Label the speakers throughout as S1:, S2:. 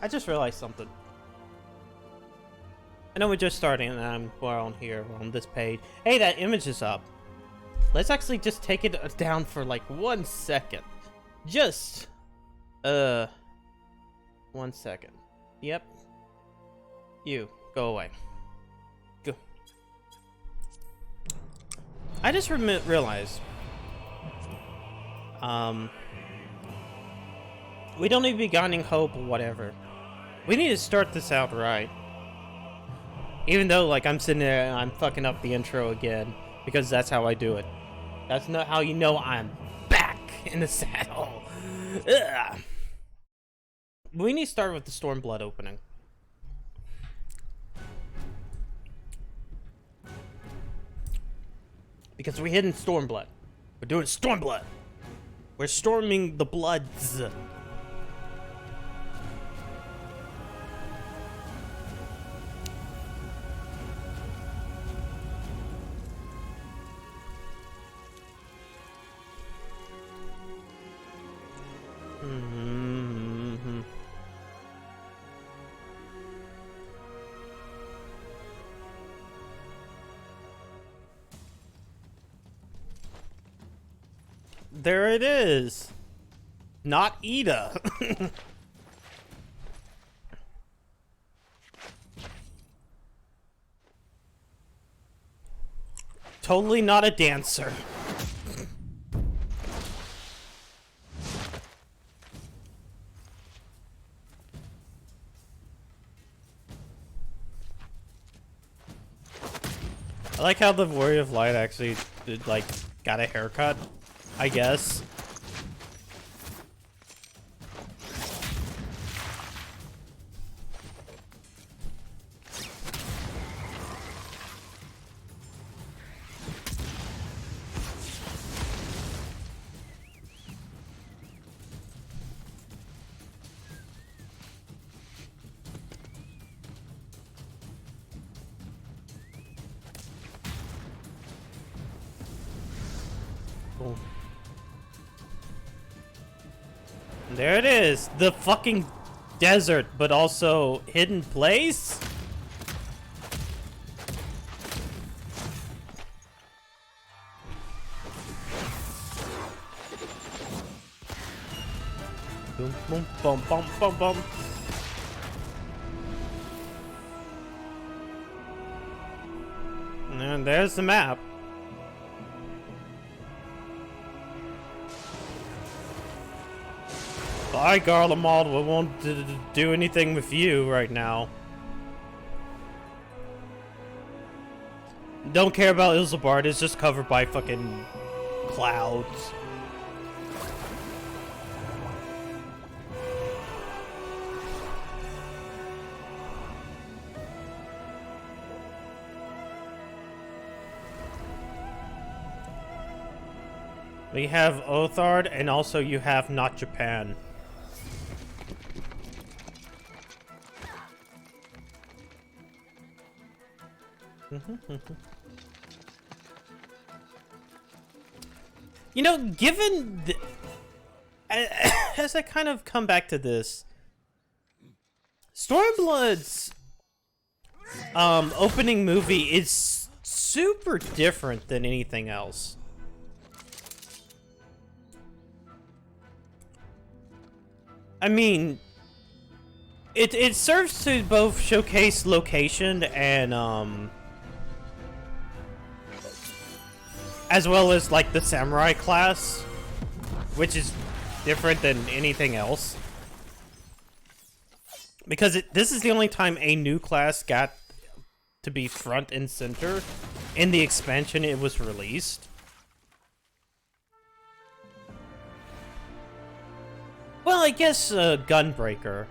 S1: I just realized something. I know we're just starting and we're on here, we're on this page. Hey, that image is up. Let's actually just take it down for like 1 second. Just, 1 second. Yep. You, go away. Go. I just realized, we don't need Beginning Hope or whatever. We need to start this out right. Even though, like, I'm sitting there and I'm fucking up the intro again, because that's how I do it. That's not how you know I'm back in the saddle. Ugh. We need to start with the Stormblood opening. Because we're hitting Stormblood. We're doing Stormblood. We're storming the Bloods. There it is. Not Ida. Totally not a dancer. I like how the Warrior of Light actually did, like, got a haircut, I guess. Cool. There it is, the fucking desert, but also hidden place? Boom, boom, bum, bum, bum, bum. And there's the map. By Garlemald, we won't do anything with you right now. Don't care about Ilzabard, it's just covered by fucking clouds. We have Othard, and also you have Not Japan. You know, given the, as I kind of come back to this, Stormblood's opening movie is super different than anything else. I mean, it serves to both showcase location and as well as like the samurai class, which is different than anything else. Because this is the only time a new class got to be front and center in the expansion it was released. Well, I guess Gunbreaker.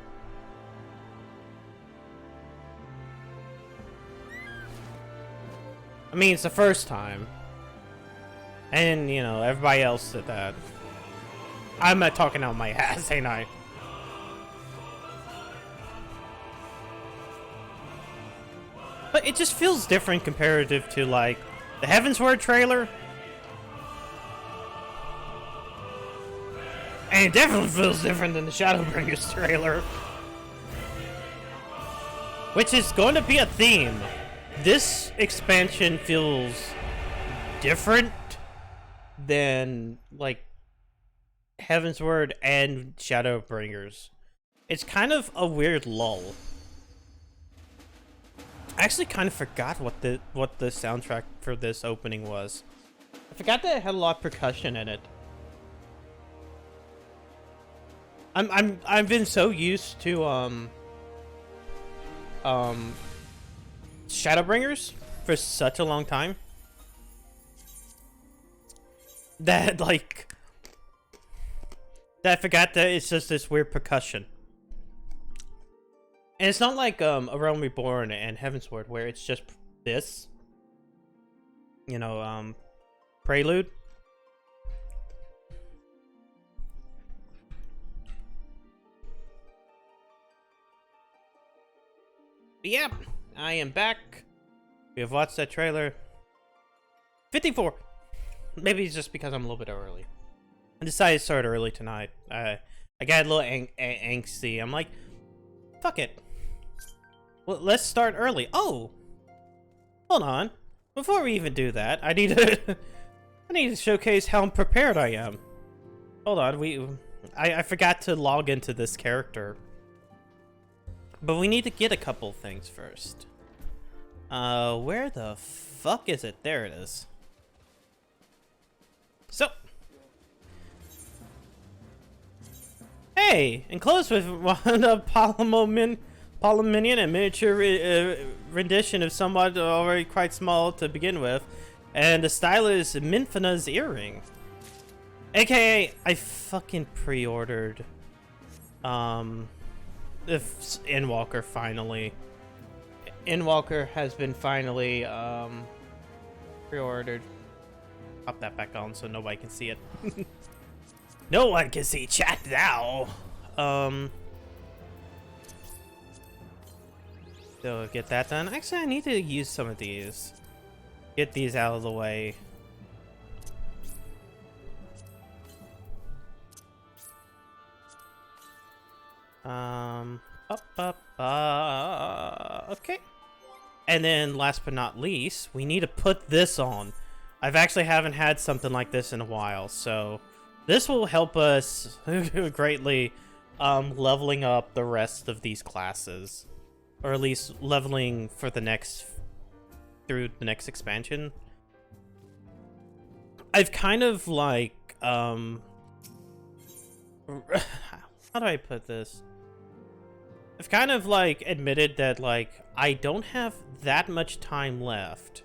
S1: I mean, it's the first time. And, you know, everybody else did that. I'm not talking out my ass, ain't I? But it just feels different comparative to, like, the Heavensward trailer. And it definitely feels different than the Shadowbringers trailer. Which is going to be a theme. This expansion feels different than, like, Heaven's Word and Shadowbringers. It's kind of a weird lull. I actually kind of forgot what the soundtrack for this opening was. I forgot that it had a lot of percussion in it. I've been so used to Shadowbringers for such a long time that like that I forgot that it's just this weird percussion. And it's not like A Realm Reborn and Heaven's Word where it's just this, you know, prelude. But yeah, I am back. We have watched that trailer. 54. Maybe it's just because I'm a little bit early. I decided to start early tonight. I got a little angsty. I'm like, fuck it. Well, let's start early. Oh, hold on. Before we even do that, I need to showcase how prepared I am. Hold on. I forgot to log into this character. But we need to get a couple things first. Where the fuck is it? There it is. So. Hey! Enclosed with one of Polyminion, a miniature rendition of somewhat already quite small to begin with. And the stylist Minfina's earring. AKA, I fucking pre-ordered. If Endwalker finally. Endwalker has been finally pre-ordered. Pop that back on so nobody can see it. No one can see chat now. So get that done. Actually, I need to use some of these. Get these out of the way. Okay. And then last but not least, we need to put this on. I've actually haven't had something like this in a while, so this will help us greatly leveling up the rest of these classes. Or at least leveling for the next, through the next expansion. I've kind of like, how do I put this? I've kind of like admitted that like, I don't have that much time left.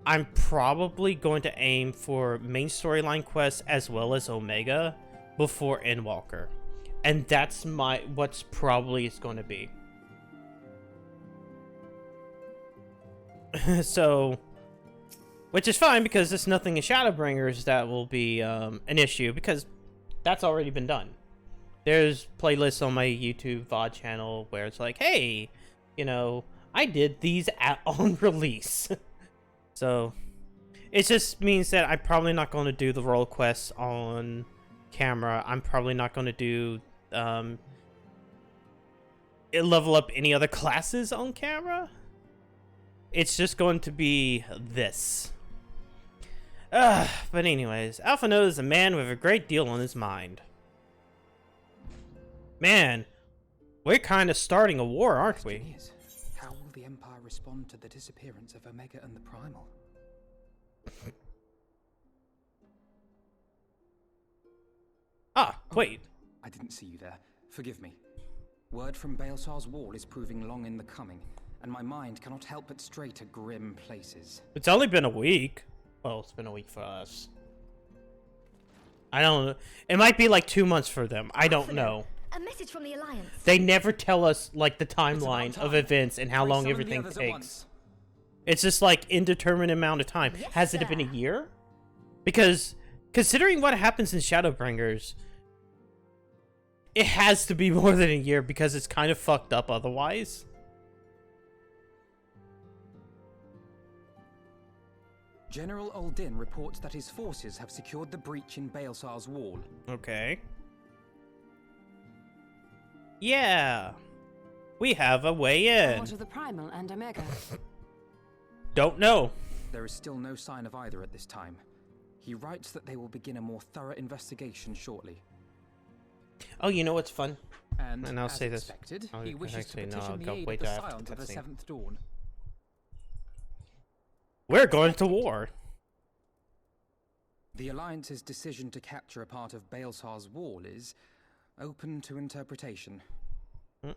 S1: I'm probably going to aim for main storyline quests as well as Omega before Endwalker. And that's what's probably is going to be. So, which is fine because there's nothing in Shadowbringers that will be an issue because that's already been done. There's playlists on my YouTube VOD channel where it's like, hey, you know, I did these on release. So, it just means that I'm probably not going to do the role quests on camera. I'm probably not going to do level up any other classes on camera. It's just going to be this. But anyways, Alpha knows a man with a great deal on his mind. Man, we're kind of starting a war, aren't we?
S2: How will the Empire respond to the disappearance of Omega and the Primal?
S1: Wait.
S2: I didn't see you there. Forgive me. Word from Baelsar's wall is proving long in the coming, and my mind cannot help but stray to grim places.
S1: It's only been a week. Well, it's been a week for us. I don't know. It might be like 2 months for them. I don't know.
S3: A message from the Alliance.
S1: They never tell us, like, the timeline of events and how long everything takes. It's just, like, indeterminate amount of time.
S3: Yes,
S1: Has it been a year? Because, considering what happens in Shadowbringers, it has to be more than a year because it's kind of fucked up otherwise.
S2: General Uldin reports that his forces have secured the breach in Baelsar's wall.
S1: Okay. Yeah. We have a way in.
S3: What of the Primal and Omega?
S1: Don't know.
S2: There is still no sign of either at this time. He writes that they will begin a more thorough investigation shortly.
S1: Oh, you know what's fun?
S2: And
S1: I'll
S2: as
S1: say this.
S2: expected,
S1: Oh,
S2: he wishes
S1: actually,
S2: to
S1: no,
S2: petition
S1: I'll
S2: the
S1: go
S2: aid
S1: wait
S2: of the
S1: after
S2: Scions
S1: the
S2: of the
S1: cutscene.
S2: Seventh Dawn.
S1: We're going to war.
S2: The Alliance's decision to capture a part of Baelsar's wall is open to interpretation.
S1: Hmm.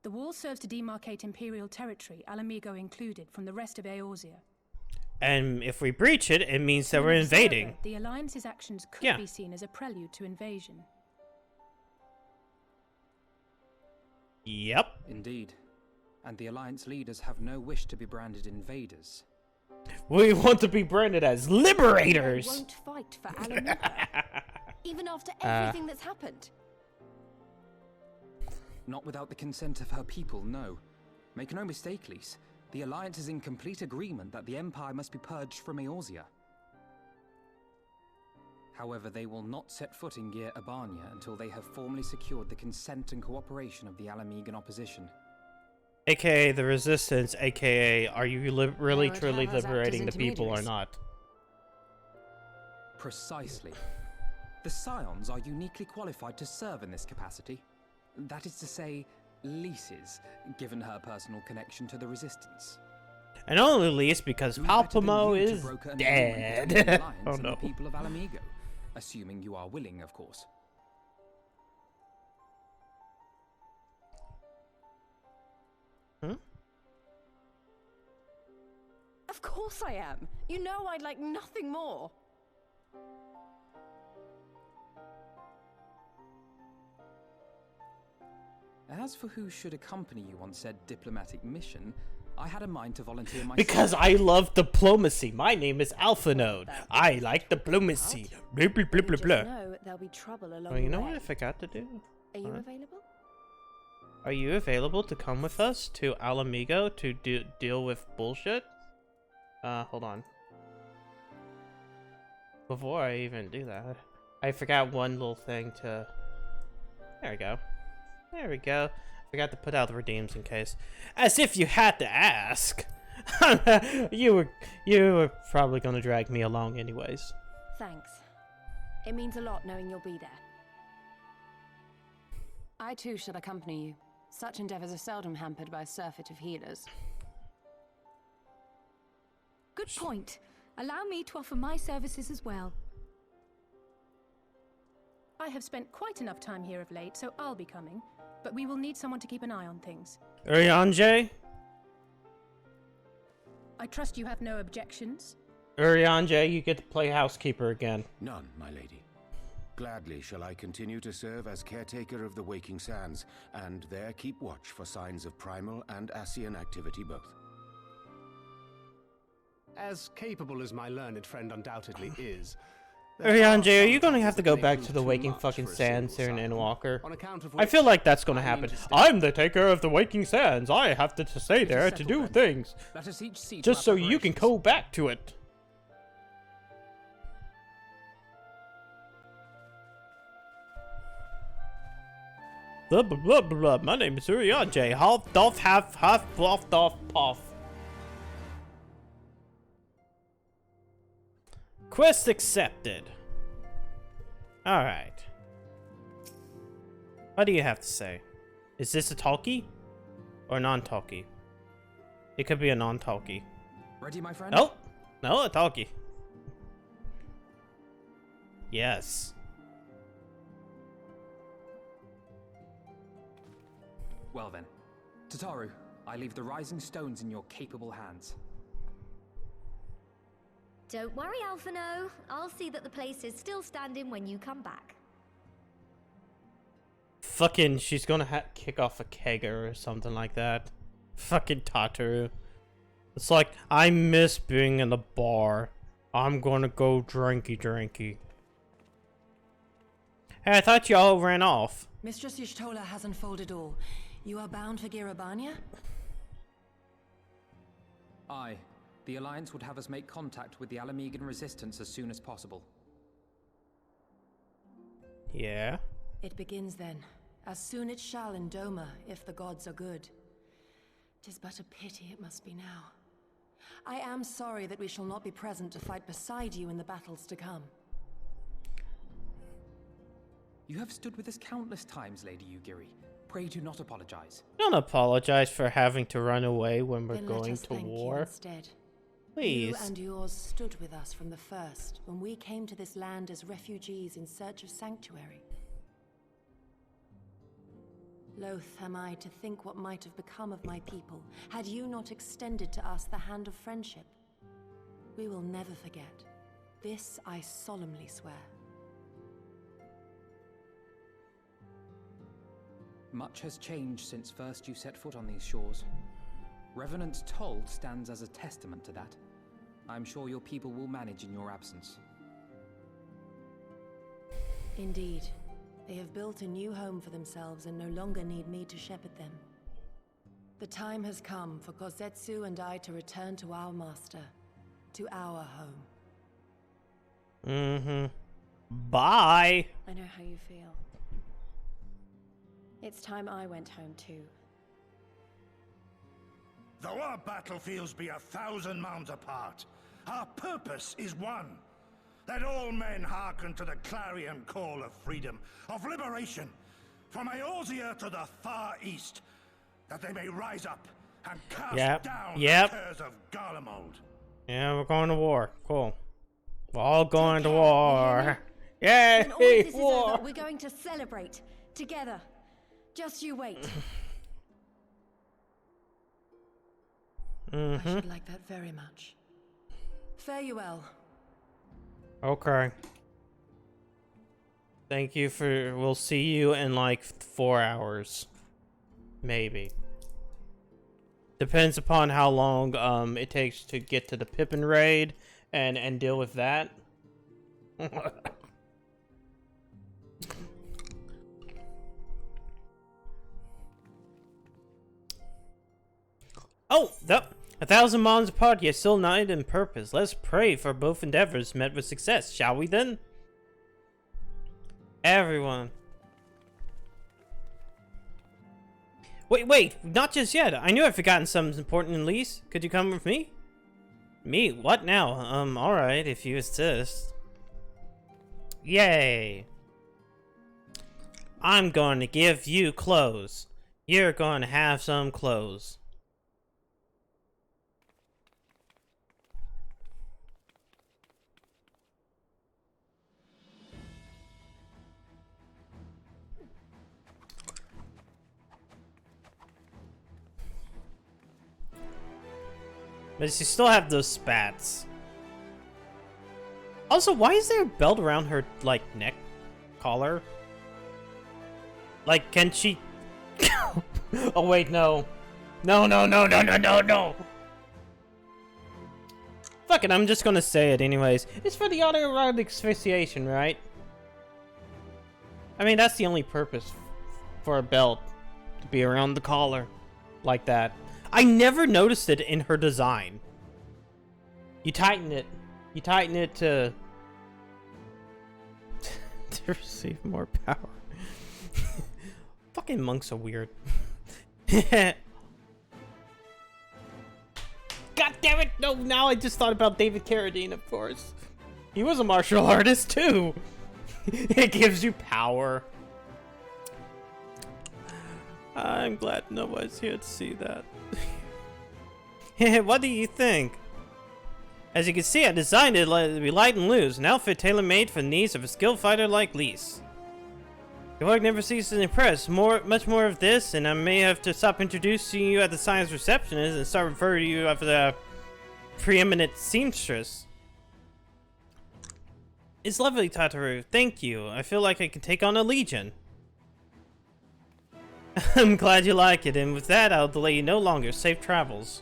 S4: The wall serves to demarcate Imperial territory, Alamigo included, from the rest of Eorzea.
S1: And if we breach it, it means that
S4: To
S1: we're
S4: an observer,
S1: invading.
S4: The Alliance's actions could
S1: Yeah.
S4: be seen as a prelude to invasion.
S1: Yep.
S2: Indeed. And the Alliance leaders have no wish to be branded invaders.
S1: We want to be branded as
S3: They
S1: liberators.
S3: won't fight for Alamigo, even after everything that's happened.
S2: Not without the consent of her people, no. Make no mistake, Lys. The Alliance is in complete agreement that the Empire must be purged from Eorzea. However, they will not set foot in Gyr Abania until they have formally secured the consent and cooperation of the Alamigan opposition.
S1: AKA the resistance, AKA are you really
S3: They would
S1: truly
S3: have us act as
S1: liberating the people or
S3: intermediaries.
S1: not?
S2: Precisely. The Scions are uniquely qualified to serve in this capacity. That is to say, Lys's, given her personal connection to the Resistance.
S1: And only least because
S2: Who better than
S1: Palpamo
S2: you to
S1: is
S2: broker an agreement between the
S1: dead.
S2: Alliance
S1: Oh
S2: and
S1: no.
S2: the people of Alamigo, assuming you are willing, of course.
S3: Of course I am. You know I'd like nothing more.
S2: As for who should accompany you on said diplomatic mission, I had a mind to volunteer myself.
S1: Because I love diplomacy. My name is Alpha Node. I like diplomacy. Blah, blah, blah, blah,
S3: Just
S1: blah.
S3: know there'll be trouble along
S1: Oh, you
S3: the
S1: know
S3: way.
S1: what I forgot to do?
S3: Are you
S1: Huh?
S3: available?
S1: Are you available to come with us to Alamigo to deal with bullshit? Hold on. Before I even do that, I forgot one little thing to... There we go. There we go. Forgot to put out the redeems in case. As if you had to ask! you were probably gonna drag me along anyways.
S3: Thanks. It means a lot knowing you'll be there. I too shall accompany you. Such endeavors are seldom hampered by a surfeit of healers.
S5: Good point. Allow me to offer my services as well.
S4: I have spent quite enough time here of late, so I'll be coming. But we will need someone to keep an eye on things.
S1: Urianger?
S4: I trust you have no objections?
S1: Urianger, you get to play housekeeper again.
S6: None, my lady. Gladly shall I continue to serve as caretaker of the Waking Sands, and there keep watch for signs of primal and Ascian activity both.
S7: As capable as my learned friend undoubtedly is,
S1: Urianger, are you gonna have to go back to the Waking fucking Sands here in Endwalker? I feel like that's gonna happen. I'm the taker of the Waking Sands. I have to stay there to do things.
S2: Let us each see to
S1: Just
S2: our
S1: so you can
S2: preparations.
S1: go back to it. Blah blah blah blah blah. My name is Urianger. Half doff, half bluff doff puff. Quest accepted. Alright. What do you have to say? Is this a talkie? Or non-talkie? It could be a non-talkie.
S2: Ready, my friend?
S1: Nope. No, a talkie. Yes.
S2: Well then. Tataru, I leave the rising stones in your capable hands.
S8: Don't worry, Alphino. I'll see that the place is still standing when you come back.
S1: Fucking, she's gonna kick off a kegger or something like that. Fucking Tataru. It's like, I miss being in the bar. I'm gonna go drinky. Hey, I thought y'all ran off.
S3: Mistress Y'shtola has unfolded all. You are bound for Gyr Abania?
S2: Aye. The Alliance would have us make contact with the Alamigan resistance as soon as possible.
S1: Yeah.
S3: It begins then. As soon it shall in Doma, if the gods are good. 'Tis but a pity it must be now. I am sorry that we shall not be present to fight beside you in the battles to come.
S2: You have stood with us countless times, Lady Yugiri. Pray do not apologize.
S1: Don't apologize for having to run away when we're
S3: Then let
S1: going
S3: us
S1: to
S3: thank you
S1: war.
S3: instead.
S1: Please.
S3: You and yours stood with us from the first, when we came to this land as refugees in search of sanctuary. Loath am I to think what might have become of my people, had you not extended to us the hand of friendship. We will never forget. This I solemnly swear.
S2: Much has changed since first you set foot on these shores. Revenant's toll stands as a testament to that. I'm sure your people will manage in your absence.
S3: Indeed. They have built a new home for themselves and no longer need me to shepherd them. The time has come for Kozetsu and I to return to our master, to our home.
S1: Mm-hmm. Bye!
S9: I know how you feel. It's time I went home too.
S10: Though our battlefields be 1,000 mounds apart, our purpose is one. Let all men hearken to the clarion call of freedom, of liberation, from Eorzea to the far east, that they may rise up and cast down the curse of Garlemald.
S1: Yeah, we're going to war. Cool. We're all going to war. Yay!
S9: When all this is
S1: War!
S9: over, we're going to celebrate together. Just you wait.
S3: I should like that very much. Fare you well.
S1: Okay. Thank you for... We'll see you in like 4 hours. Maybe. Depends upon how long it takes to get to the Pippin raid and deal with that. Oh, 1,000 miles apart, yet still united in purpose. Let's pray for both endeavors met with success, shall we then? Everyone. Wait, not just yet. I knew I'd forgotten something important in Lys. Could you come with me? Me? What now? Alright, if you insist. Yay. I'm going to give you clothes. You're going to have some clothes. But she still have those spats. Also, why is there a belt around her, like, neck collar? Like, can she... Oh, wait, no. No. Fuck it, I'm just gonna say it anyways. It's for the autoerotic asphyxiation, right? I mean, that's the only purpose for a belt. To be around the collar. Like that. I never noticed it in her design. You tighten it. You tighten it to receive more power. Fucking monks are weird. God damn it! No, now I just thought about David Carradine, of course. He was a martial artist too. It gives you power. I'm glad nobody's here to see that. What do you think? As you can see, I designed it to be light and loose, an outfit tailor-made for the needs of a skilled fighter like Lys. Your work never ceases to impress. Much more of this, and I may have to stop introducing you as the science receptionist and start referring to you as the preeminent seamstress. It's lovely, Tataru. Thank you. I feel like I can take on a legion. I'm glad you like it, and with that, I'll delay you no longer. Safe travels.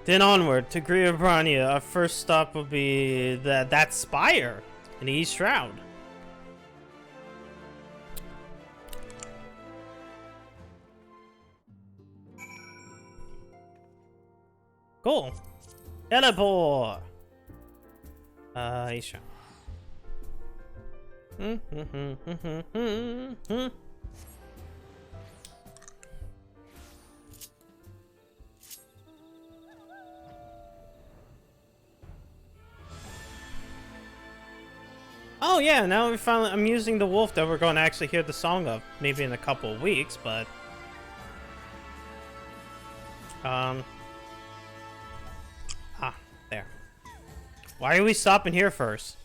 S1: Then onward to Gria Brania. Our first stop will be that spire in the East Shroud. Cool. Teleport. East Shroud. Oh yeah, now we finally I'm using the wolf that we're going to actually hear the song of maybe in a couple of weeks, but there. Why are we stopping here first?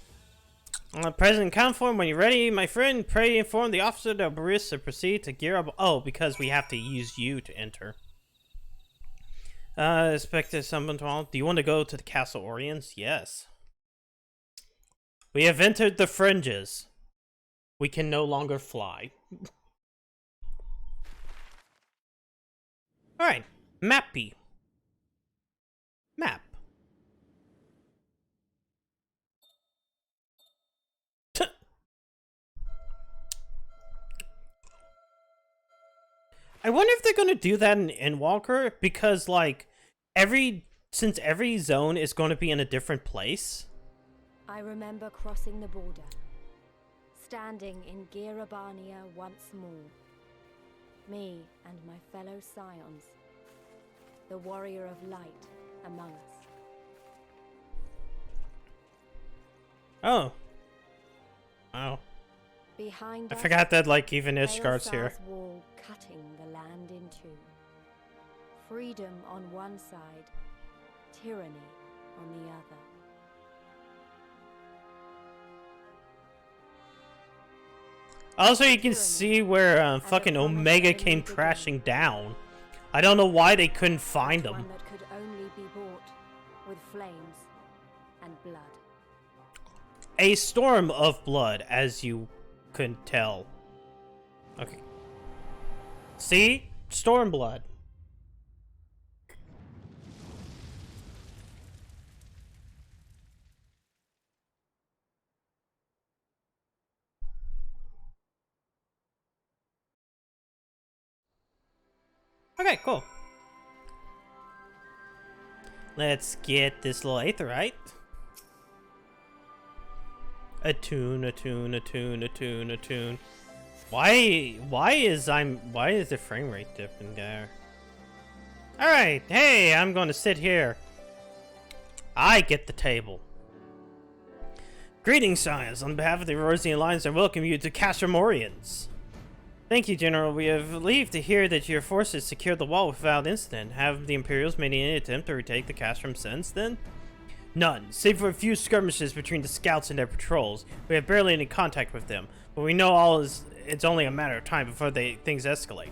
S1: President Conform, when you're ready, my friend, pray inform the officer of Baris to proceed to gear up. Oh, because we have to use you to enter. Inspector Sumbantwal, do you want to go to the Castle Orients? Yes. We have entered the fringes. We can no longer fly. Alright, Mappy. Map. I wonder if they're gonna do that in Endwalker, because like since every zone is going to be in a different place.
S9: I remember crossing the border, standing in Girabania once more. Me and my fellow scions, the warrior of light among us.
S1: Oh. Wow.
S9: Behind
S1: I
S9: us,
S1: forgot that like even Ishgard's here.
S9: Eosar's wall cutting the land in two. Freedom on one side, tyranny on the other.
S1: Also, you can see where fucking Omega came crashing down. I don't know why they couldn't find them.
S9: One that could only be bought with flames and blood.
S1: A storm of blood, as you couldn't tell. Okay. See? Storm blood. Okay, cool. Let's get this little aetheryte. Attune, attune, attune, attune, attune. Why is the frame rate dipping there? Alright, hey, I'm gonna sit here. I get the table. Greetings, science. On behalf of the Rosian Alliance, I welcome you to Castramorians. Thank you, General. We are relieved to hear that your forces secured the wall without incident. Have the Imperials made any attempt to retake the Castrum since then? None, save for a few skirmishes between the scouts and their patrols. We have barely any contact with them, but we know it's only a matter of time before things escalate.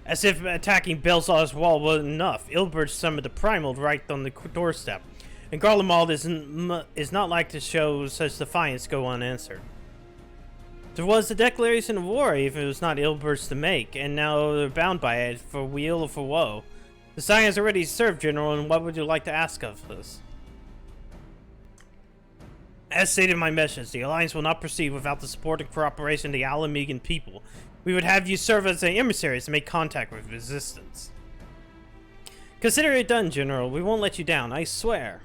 S1: As if attacking Belzar's wall wasn't enough, Ilbert summoned the Primal right on the doorstep, and Garlemald is not like to show such defiance go unanswered. There was a declaration of war, if it was not Ilbert's to make, and now they're bound by it, for weal or for woe. The Scion has already served, General, and what would you like to ask of us? As stated in my message, the Alliance will not proceed without the support and cooperation of the Alamegan people. We would have you serve as emissaries to make contact with resistance. Consider it done, General. We won't let you down, I swear.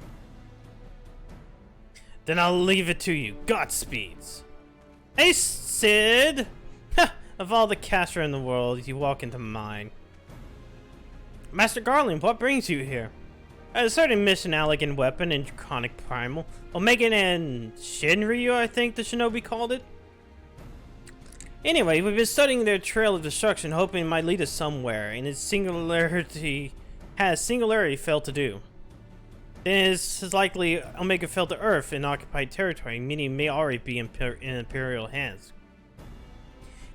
S1: Then I'll leave it to you. Godspeeds. Hey, Sid! Ha! Of all the Castra in the world, you walk into mine. Master Garland, what brings you here? A certain mission, elegant weapon, and draconic primal. Omegan and Shinryu, I think the shinobi called it. Anyway, we've been studying their trail of destruction, hoping it might lead us somewhere, and its singularity failed to do. Then it is likely Omega fell to Earth in occupied territory, meaning it may already be in Imperial hands.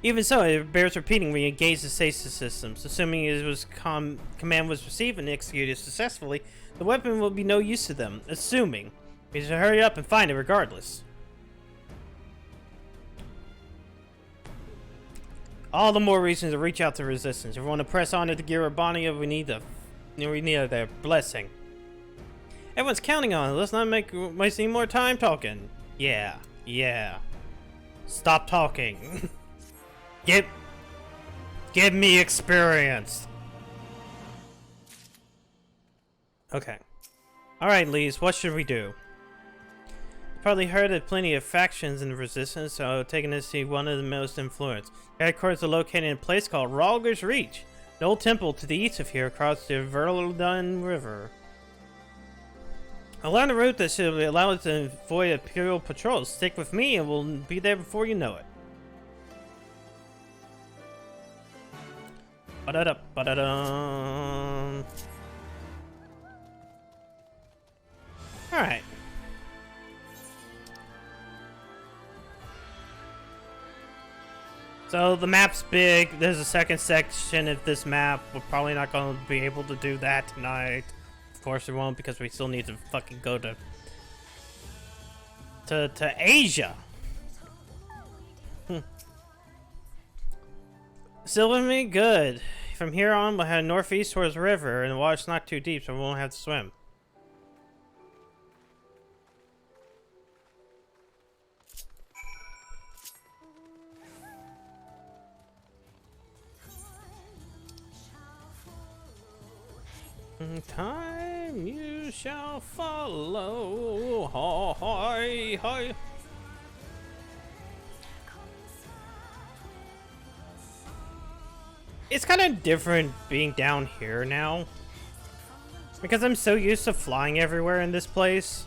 S1: Even so, it bears repeating we engage the stasis systems. Assuming it was command was received and executed successfully, the weapon will be no use to them. Assuming. We should hurry up and find it regardless. All the more reason to reach out to resistance. If we want to press on to Girabania, we need their blessing. Everyone's counting on it. Let's not waste any more time talking. Yeah. Stop talking. Give me experience. Okay. Alright, Lise, what should we do? Probably heard of plenty of factions in the Resistance, so taking this to see one of the most influenced. Headquarters are located in a place called Ralger's Reach, an old temple to the east of here across the Verdun River. Along the route that should allow us to avoid Imperial patrols. Stick with me and we'll be there before you know it. Ba-da-da, ba-da-dum. Alright. So the map's big. There's a second section of this map. We're probably not going to be able to do that tonight. Of course we won't, because we still need to fucking go to Asia. Still with me? Good. From here on, we'll head northeast towards the river, and the water's not too deep, so we won't have to swim. Time you shall follow. Hi, hi. It's kind of different being down here now, because I'm so used to flying everywhere in this place.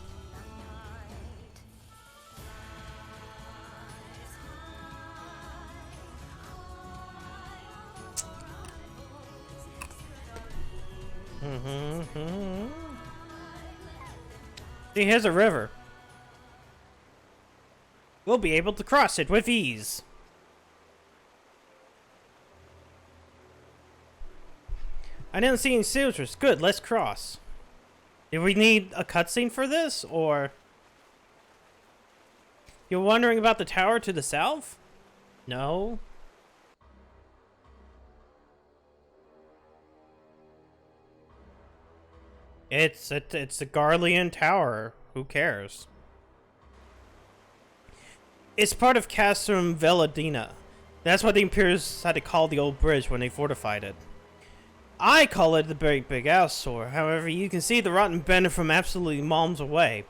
S1: See, here's a river. We'll be able to cross it with ease. I didn't see any soldiers. Good, let's cross. Do we need a cutscene for this, or... You're wondering about the tower to the south? No. It's the Garlean Tower. Who cares? It's part of Castrum Veladina. That's what the Imperials had to call the old bridge when they fortified it. I call it the Big Eyesore. However, you can see the rotten bender from absolutely miles away.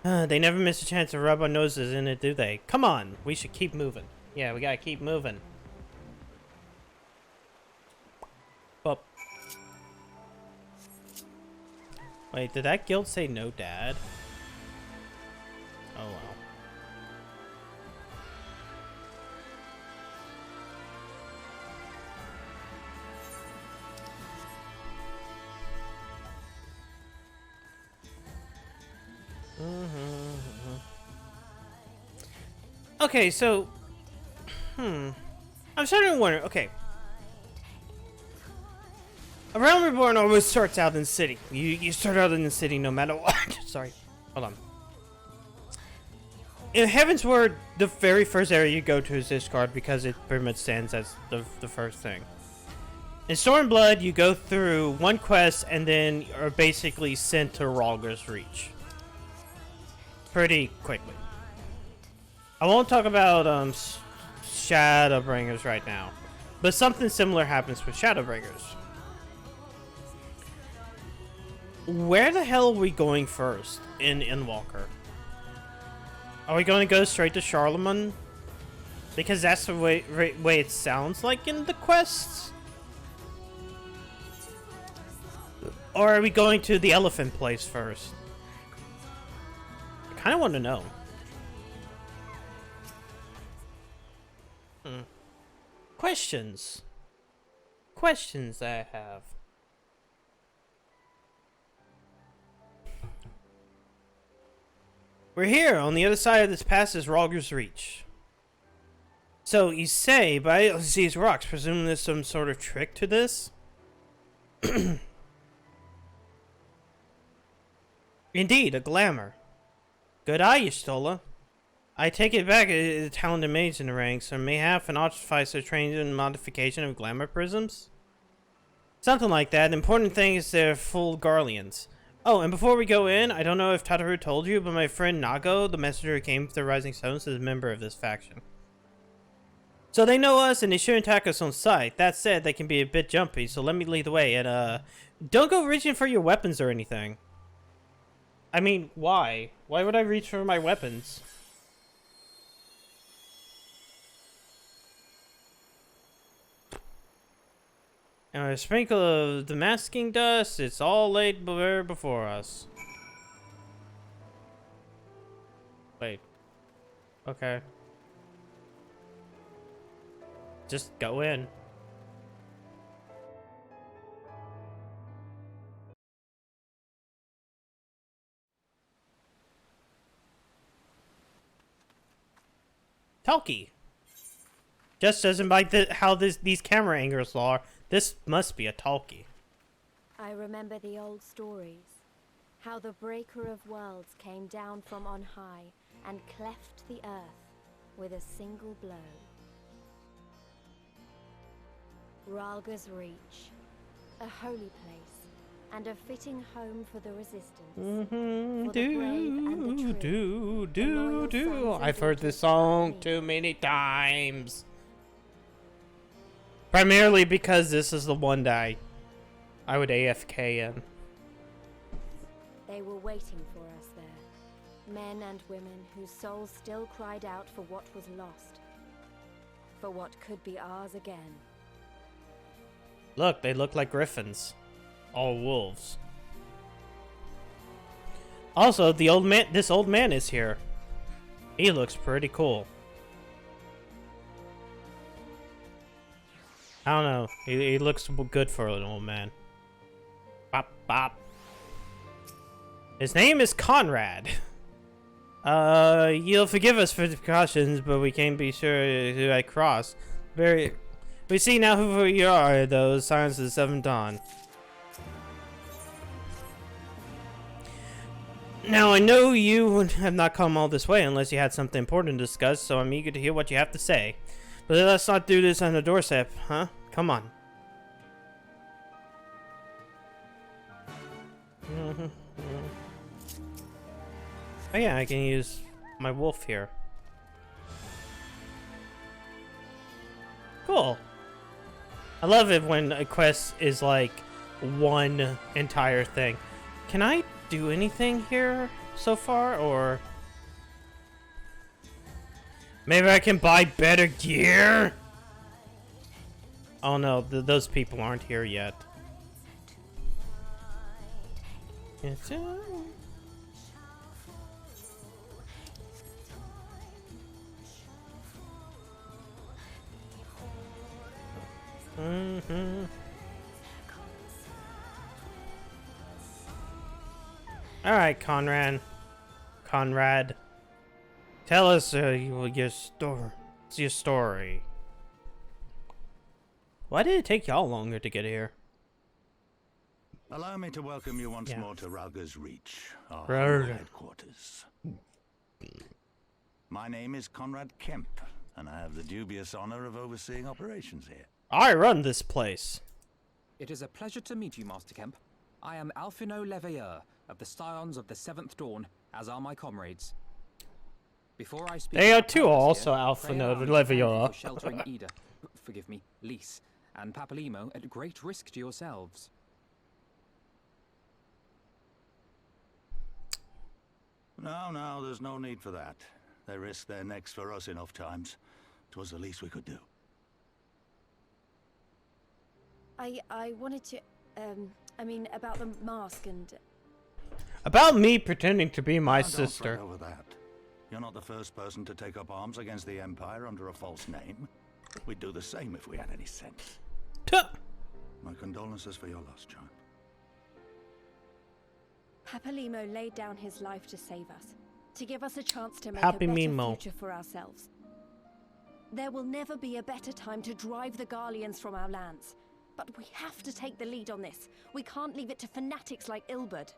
S1: They never miss a chance to rub our noses in it, do they? Come on, we should keep moving. Yeah, we gotta keep moving. Up. Wait, did that guild say no, Dad? Oh, well. Okay, so... I'm starting to wonder, okay. A realm reborn always starts out in the city. You start out in the city no matter what. Sorry. Hold on. In Heaven's Word, the very first area you go to is Ishgard because it pretty much stands as the first thing. In Stormblood, you go through one quest and then are basically sent to Ralger's Reach. Pretty quickly. I won't talk about Shadowbringers right now, but something similar happens with Shadowbringers. Where the hell are we going first in Endwalker? Are we going to go straight to Charlemagne? Because that's the way it sounds like in the quests? Or are we going to the elephant place first? I kind of want to know. Questions. Questions that I have. We're here. On the other side of this pass is Ralger's Reach. So you say, but I don't see these rocks. Presuming there's some sort of trick to this? Indeed, a glamour. Good eye, Y'shtola. I take it back, a talented mage in the ranks, or mayhap an artificer trained in modification of glamour prisms? Something like that. The important thing is they're full Garleans. Oh, and before we go in, I don't know if Tataru told you, but my friend Nago, the messenger who came with the Rising Stones, is a member of this faction. So they know us, and they shouldn't attack us on sight. That said, they can be a bit jumpy, so let me lead the way, and don't go reaching for your weapons or anything. I mean, why? Why would I reach for my weapons? And a sprinkle of the masking dust, it's all laid bare before us. Wait. Okay. Just go in. Talkie. Just as in by how these camera angles are, this must be a talkie.
S9: I remember the old stories. How the Breaker of Worlds came down from on high and cleft the earth with a single blow. Ralga's Reach, a holy place, and a fitting home for the resistance. For the brave and the true.
S1: I've heard this song too many times. Primarily because this is the one that I would AFK in.
S9: They were waiting for us there. Men and women whose souls still cried out for what was lost. For what could be ours again.
S1: Look, they look like griffins. All wolves. Also, this old man is here. He looks pretty cool. I don't know. He looks good for an old man. Bop, bop. His name is Conrad. You'll forgive us for the precautions, but we can't be sure who I cross. We see now who you are, those Scions of the Seventh Dawn. Now, I know you would have not come all this way unless you had something important to discuss, so I'm eager to hear what you have to say. But let's not do this on the doorstep, huh? Come on. Oh yeah, I can use my wolf here. Cool. I love it when a quest is like one entire thing. Can I do anything here so far, or maybe I can buy better gear? Oh no, those people aren't here yet. Alright, Conrad. Tell us your story. Why did it take y'all longer to get here?
S10: Allow me to welcome you once more to Ralga's Reach, our headquarters. My name is Conrad Kemp, and I have the dubious honor of overseeing operations here.
S1: I run this place.
S2: It is a pleasure to meet you, Master Kemp. I am Alphino Leveilleur of the Scions of the Seventh Dawn, as are my comrades. Before I speak,
S1: they are too also Alphino Leveilleur.
S2: Sheltering Ida, forgive me, Lys, and Papalymo at great risk to yourselves.
S10: No, there's no need for that. They risked their necks for us enough times. 'Twas the least we could do.
S9: I wanted to, I mean, about the mask and...
S1: About me pretending to be my
S10: Don't
S1: sister.
S10: fret over that. You're not the first person to take up arms against the Empire under a false name. We'd do the same if we had any sense. My condolences for your loss, child.
S9: Papalymo laid down his life to save us, to give us a chance to make
S1: Happy
S9: a better
S1: Mimo.
S9: future for ourselves. There will never be a better time to drive the Garleans from our lands. But we have to take the lead on this. We can't leave it to fanatics like Ilberd.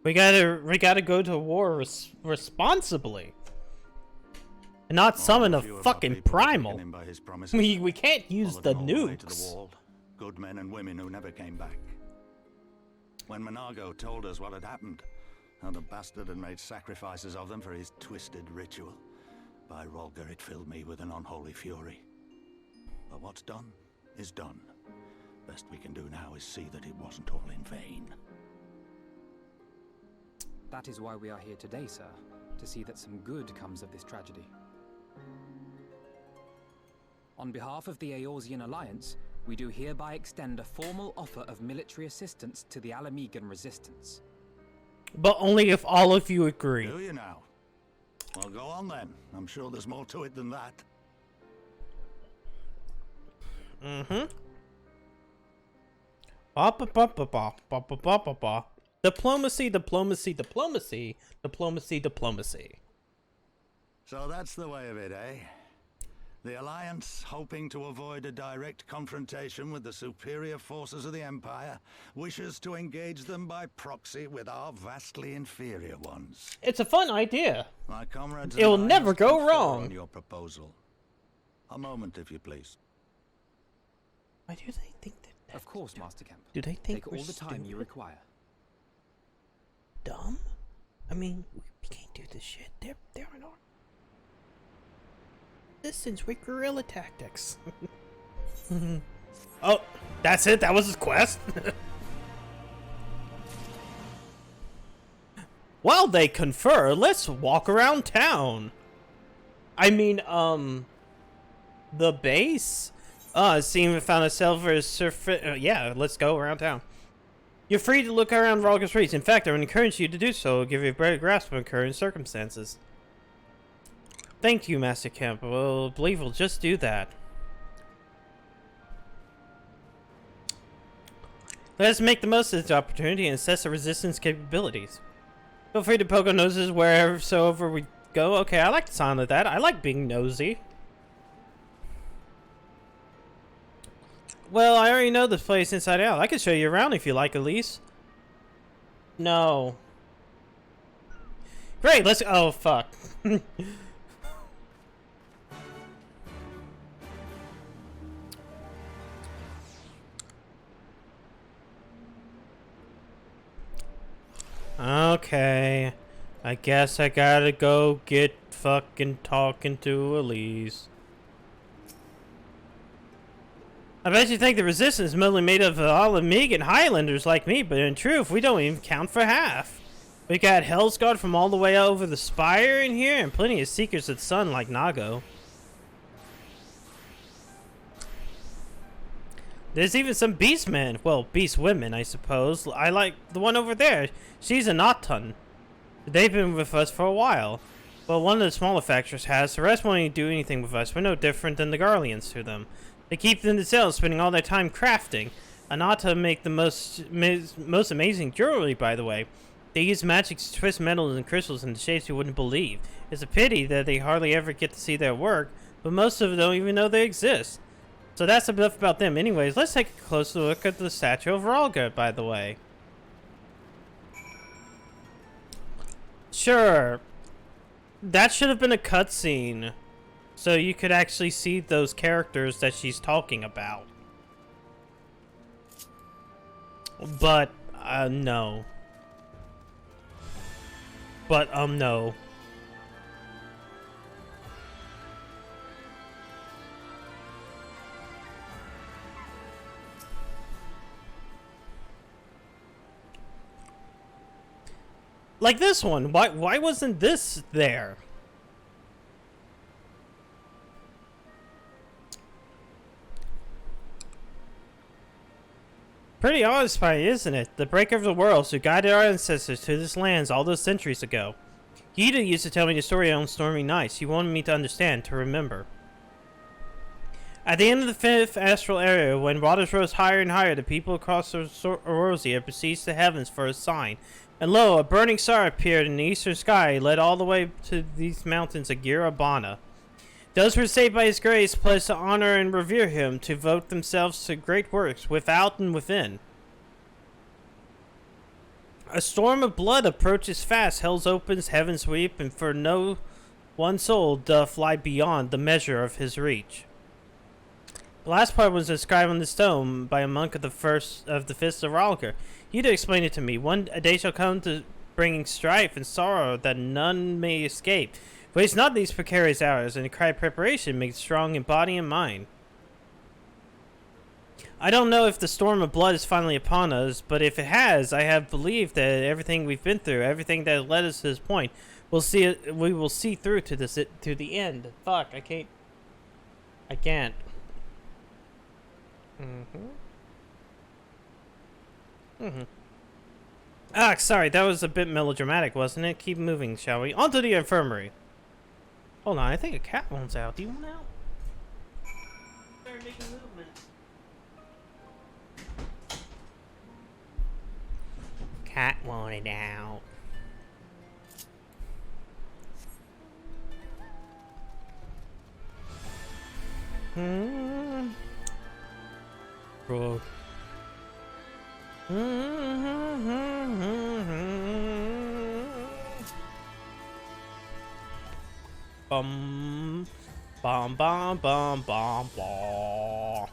S1: We gotta go to war responsibly. And not summon a fucking primal. We can't use the nukes.
S10: Good men and women who never came back. When Monago told us what had happened, how the bastard had made sacrifices of them for his twisted ritual, by Ralga it filled me with an unholy fury. But what's done is done. Best we can do now is see that it wasn't all in vain.
S2: That is why we are here today, sir, to see that some good comes of this tragedy. On behalf of the Eorzean Alliance, we do hereby extend a formal offer of military assistance to the Alamegan resistance.
S1: But only if all of you agree.
S10: Do you now? Well, go on then. I'm sure there's more to it than that.
S1: Mm-hmm. Ba ba ba ba ba ba ba ba ba ba. Diplomacy, diplomacy, diplomacy, diplomacy, diplomacy.
S10: So that's the way of it, eh? The Alliance, hoping to avoid a direct confrontation with the superior forces of the Empire, wishes to engage them by proxy with our vastly inferior ones.
S1: It's a fun idea.
S10: My comrades,
S1: It'll
S10: and I
S1: never
S10: must
S1: go
S10: confer
S1: wrong.
S10: on your proposal. A moment, if you please.
S1: Why do they think that?
S2: Of course, Master Kemp.
S1: Do they think
S2: Take
S1: we're
S2: all the time you
S1: stupid?
S2: require.
S1: Dumb? I mean, we can't do this shit. They're in our distance with guerrilla tactics. Oh, that's it? That was his quest? While they confer, let's walk around town. I mean, the base? Seeing we found a silver surface. Yeah, let's go around town. You're free to look around Ralga streets. In fact, I would encourage you to do so. It'll give you a better grasp of current circumstances. Thank you, Master Kemp. I believe we'll just do that. Let's make the most of this opportunity and assess the resistance capabilities. Feel free to poke our noses wherever we go. Okay, I like the sound of that. I like being nosy. Well, I already know this place inside out. I can show you around if you like, Elise. No. Great, let's... Oh, fuck. Okay. I guess I gotta go get fucking talking to Elise. I bet you think the resistance is mainly made of Alamegan Highlanders like me, but in truth, we don't even count for half. We got Hell's Guard from all the way over the Spire in here, and plenty of Seekers of the Sun like Nago. There's even some Beastmen. Well, Beast women, I suppose. I like the one over there. She's a Notun. They've been with us for a while. Well, one of the smaller factions has. The rest won't even do anything with us. We're no different than the Garleans to them. They keep them themselves, spending all their time crafting. Anata make the most amazing jewelry, by the way. They use magic to twist metals and crystals into shapes you wouldn't believe. It's a pity that they hardly ever get to see their work, but most of them don't even know they exist. So that's enough about them. Anyways, let's take a closer look at the statue of Ralga, by the way. Sure. That should have been a cutscene. So you could actually see those characters that she's talking about. But, no. But, no. Like this one. Why wasn't this there? Pretty awe-inspiring, isn't it? The breaker of the worlds who guided our ancestors to this lands all those centuries ago. Yida used to tell me the story on stormy nights. He wanted me to understand, to remember. At the end of the fifth astral era, when waters rose higher and higher, the people across the Eorzean besieged the heavens for a sign. And lo, a burning star appeared in the eastern sky, led all the way to these mountains of Girabana. Those who were saved by his grace pledged to honor and revere him, to devote themselves to great works without and within. A storm of blood approaches fast, hell opens, heavens weep, and for no one soul doth lie beyond the measure of his reach. The last part was inscribed on the stone by a monk of the Fist of Ralga. You'd explain it to me. A day shall come to bringing strife and sorrow that none may escape. Waste not these precarious hours, and cry preparation makes strong in body and mind. I don't know if the storm of blood is finally upon us, but if it has, I have believed that everything we've been through, everything that led us to this point, we will see through to the end. Fuck, I can't. Ah, sorry, that was a bit melodramatic, wasn't it? Keep moving, shall we? On to the infirmary. Hold on, I think a cat wants out. Do you want out? Start making movements. Cat wanted out. Bro. Bum, bum, bum, bum, bum, bum.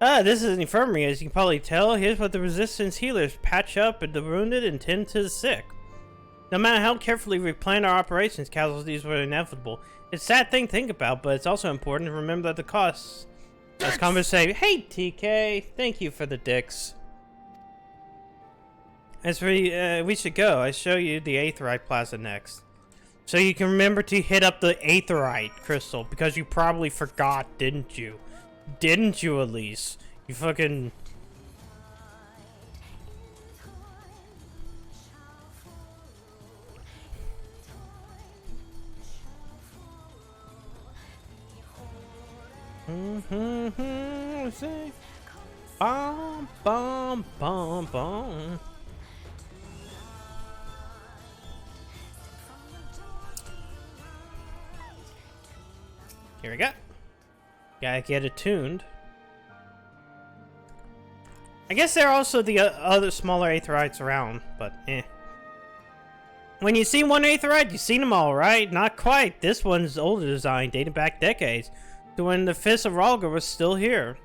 S1: Ah, this is an infirmary, as you can probably tell. Here's what the resistance healers patch up the wounded and tend to the sick. No matter how carefully we plan our operations, casualties were inevitable. It's a sad thing to think about, but it's also important to remember that the costs. As convicts say, hey TK, thank you for the dicks. As we should go, I show you the Aetheryte Plaza next. So you can remember to hit up the Aetheryte crystal, because you probably forgot, didn't you? Didn't you, Elise? You fucking... Bum, bum, bum, bum. Here we go. Gotta get it tuned. I guess there are also the other smaller Aetherites around, but eh. When you see one Aetherite, you've seen them all, right? Not quite. This one's older design, dating back decades, to when the Fist of Ralga was still here.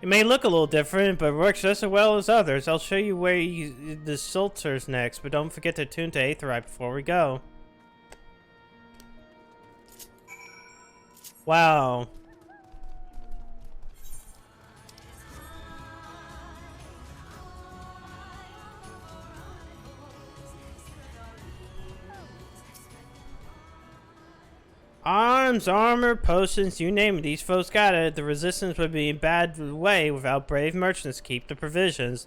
S1: It may look a little different, but works just as well as others. I'll show you where the Sulters next, but don't forget to tune to Aetherite before we go. Wow. Arms, armor, potions, you name it, these folks got it. The resistance would be in bad way without brave merchants to keep the provisions.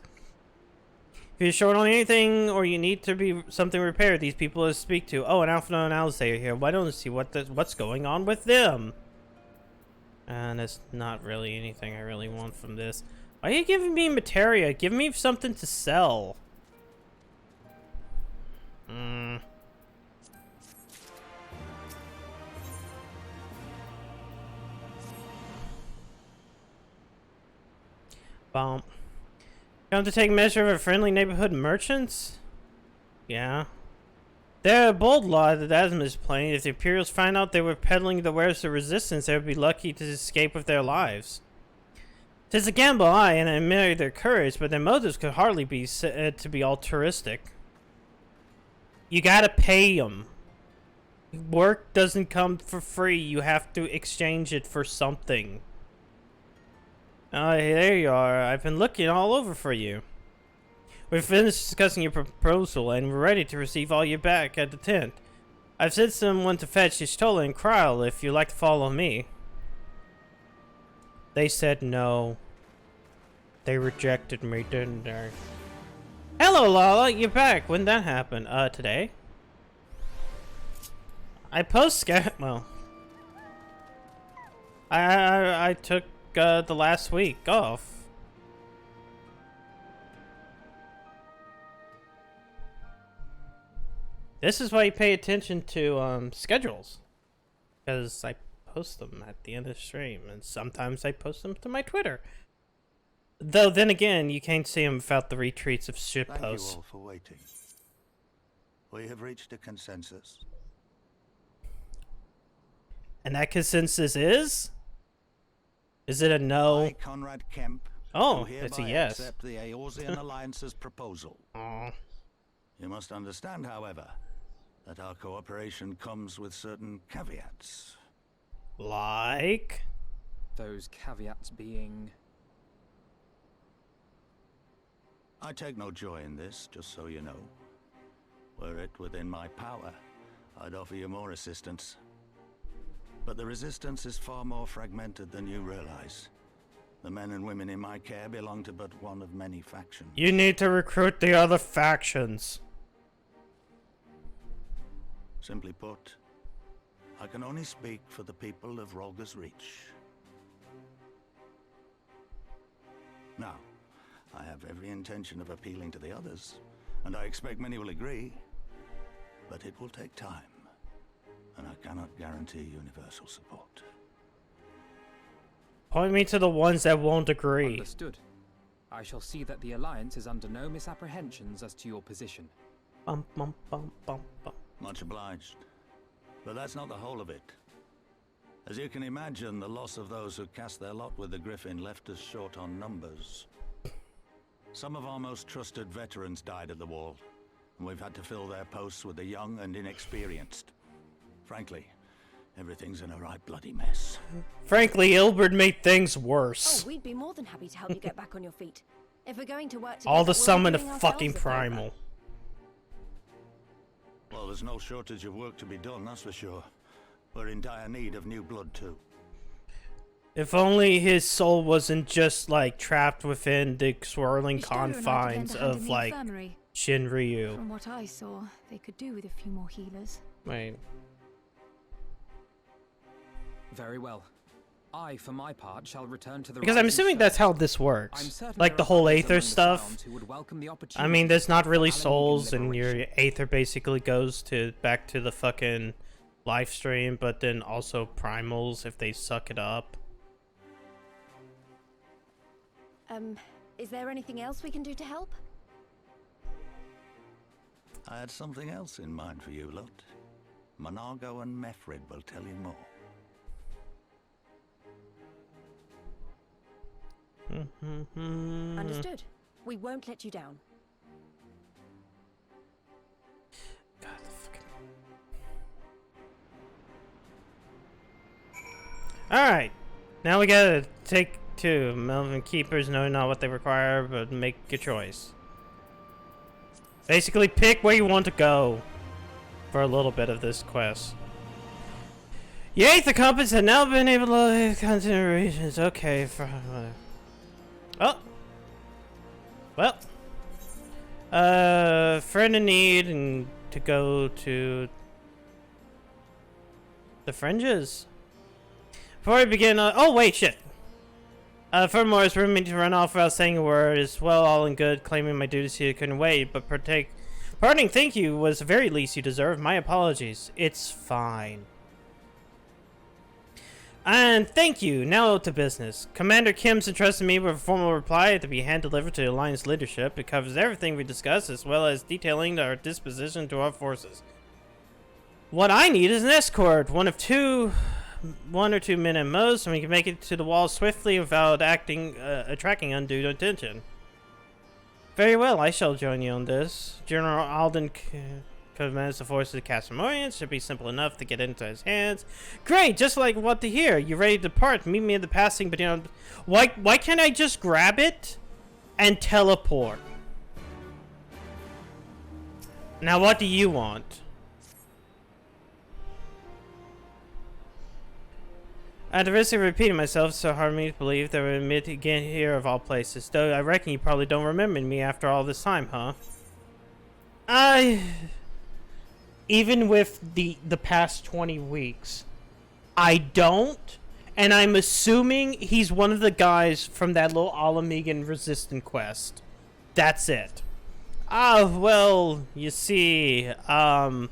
S1: If you're short on anything or you need to be something repaired, these people to speak to. Oh, and Alpha and Alistair are here. Why don't you see what's going on with them? And there's not really anything I really want from this. Why are you giving me materia? Give me something to sell. Bump. Come to take measure of a friendly neighborhood merchants? Yeah. They're a bold lot that Asm is playing. If the Imperials find out they were peddling the wares of resistance, they would be lucky to escape with their lives. 'Tis a gamble, aye, and I admire their courage, but their motives could hardly be said to be altruistic. You gotta pay them. Work doesn't come for free. You have to exchange it for something. There you are. I've been looking all over for you. We've finished discussing your proposal, and we're ready to receive all you back at the tent. I've sent someone to fetch Ishtola and Kryl if you'd like to follow me. They said no. They rejected me, didn't they? Hello, Lala. You're back. When did that happen? Today? I well... I took the last week off. This is why you pay attention to schedules, because I post them at the end of the stream, and sometimes I post them to my Twitter. Though then again, you can't see them without the retweets of shit posts.
S11: Thank you all for waiting. We have reached a consensus.
S1: And that consensus is? Is it a no?
S11: I, Conrad Kemp,
S1: oh, it's a yes.
S11: Accept the Eorzean Alliance's proposal.
S1: Aww.
S11: You must understand, however, that our cooperation comes with certain caveats.
S1: Like?
S2: Those caveats being...
S11: I take no joy in this, just so you know. Were it within my power, I'd offer you more assistance. But the resistance is far more fragmented than you realize. The men and women in my care belong to but one of many factions.
S1: You need to recruit the other factions.
S11: Simply put, I can only speak for the people of Rolga's Reach. Now, I have every intention of appealing to the others, and I expect many will agree. But it will take time, and I cannot guarantee universal support.
S1: Point me to the ones that won't agree.
S2: Understood. I shall see that the Alliance is under no misapprehensions as to your position.
S1: Bum, bum, bum, bum, bum.
S11: Much obliged. But that's not the whole of it. As you can imagine, the loss of those who cast their lot with the Griffin left us short on numbers. Some of our most trusted veterans died at the wall, and we've had to fill their posts with the young and inexperienced. Frankly, everything's in a right bloody mess.
S1: Frankly, Ilberd made things worse.
S9: Oh, we'd be more than happy to help you get back on your feet. If we're going to work together,
S1: All to
S9: we'll
S1: summon a
S9: be doing
S1: fucking
S9: ourselves a favor.
S1: primal.
S11: Well, there's no shortage of work to be done, that's for sure. We're in dire need of new blood, too.
S1: If only his soul wasn't just, like, trapped within the swirling confines of, like, Shinryu.
S5: From what I saw, they could do with a few more healers.
S1: Wait.
S2: Very well. I, for my part, shall return to the...
S1: Because I'm assuming that's how this works. Like the whole Aether stuff. I mean, there's not really souls, and your Aether basically goes to back to the fucking live stream, but then also primals if they suck it up.
S9: Is there anything else we can do to help?
S11: I had something else in mind for you, Lot. Monargo and Mefrid will tell you more.
S9: Understood. We won't let you down.
S1: God, alright. Now we gotta take two. Melvin Keepers know not what they require, but make a choice. Basically, pick where you want to go for a little bit of this quest. Your Aether compass had now been able to considerations. Okay, for oh. Well. Friend in need and to go to the fringes. Before we begin, oh wait, shit. Furthermore, it's rude me to run off without saying a word is well all in good, claiming my duties here couldn't wait, but parting thank you was the very least you deserve. My apologies. It's fine. And thank you. Now to business. Commander Kim's entrusted me with a formal reply to be hand-delivered to the Alliance leadership. It covers everything we discussed, as well as detailing our disposition to our forces. What I need is an escort, one or two men at most, and we can make it to the wall swiftly without attracting undue attention. Very well, I shall join you on this. General Alden commands the forces of Casamorian. Should be simple enough to get into his hands. Great, just like what to hear. You ready to depart? Meet me at the passing, but you know, why can't I just grab it and teleport? Now, what do you want? At the risk of repeating myself, so hard me to believe that we're meet again here of all places. Though I reckon you probably don't remember me after all this time, huh? Even with the past 20 weeks, I don't, and I'm assuming he's one of the guys from that little Alamegan Resistant quest. That's it. Ah, well, you see, no,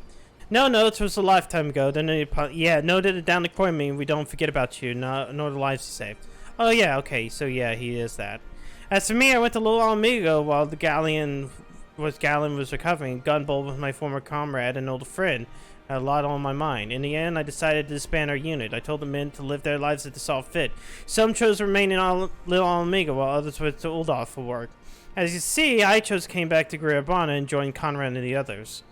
S1: it was a lifetime ago. Then yeah, noted it down the corner. We don't forget about you, nor the lives you saved. Oh yeah, okay, so yeah, he is that. As for me, I went to Little Amigo while the Gallien was recovering. Gunbolt with my former comrade and old friend. I had a lot on my mind. In the end, I decided to disband our unit. I told the men to live their lives as they saw fit. Some chose to remain in Little Amigo, while others went to Uldorf for work. As you see, I chose came back to Griabana and joined Conrad and the others.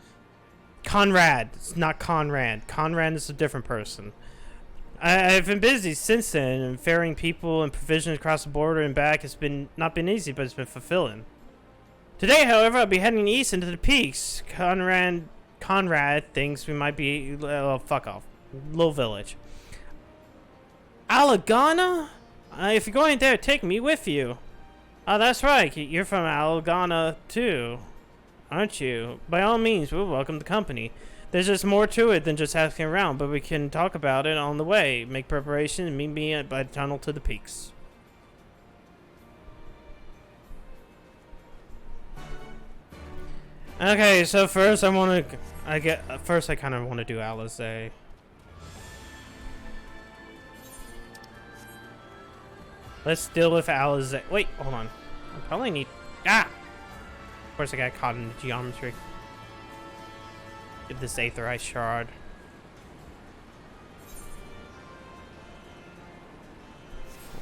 S1: Conrad. It's not Conrad. Conrad is a different person. I've been busy since then, and ferrying people and provisions across the border and back has not been easy, but it's been fulfilling. Today, however, I'll be heading east into the peaks. Conrad thinks we might be... Well, fuck off. Little village. Alagana? If you're going there, take me with you. Oh, that's right. You're from Alagana, too. Aren't you? By all means, we'll welcome the company. There's just more to it than just asking around, but we can talk about it on the way. Make preparations and meet me by the tunnel to the peaks. Okay, so first I kind of want to do Alizé. Let's deal with Alizé. Wait, hold on. I probably need... Ah! Of course I got caught in the geometry. Get this Aetherized Shard.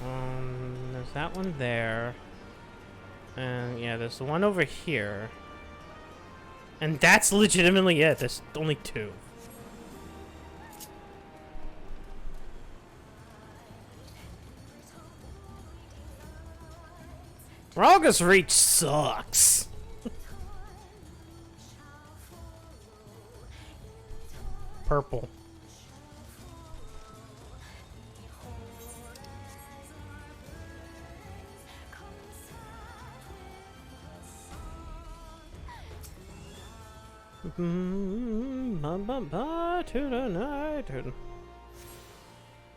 S1: There's that one there. And yeah, there's the one over here. And that's legitimately it. There's only 2. Ralga's reach sucks. Purple. To the night.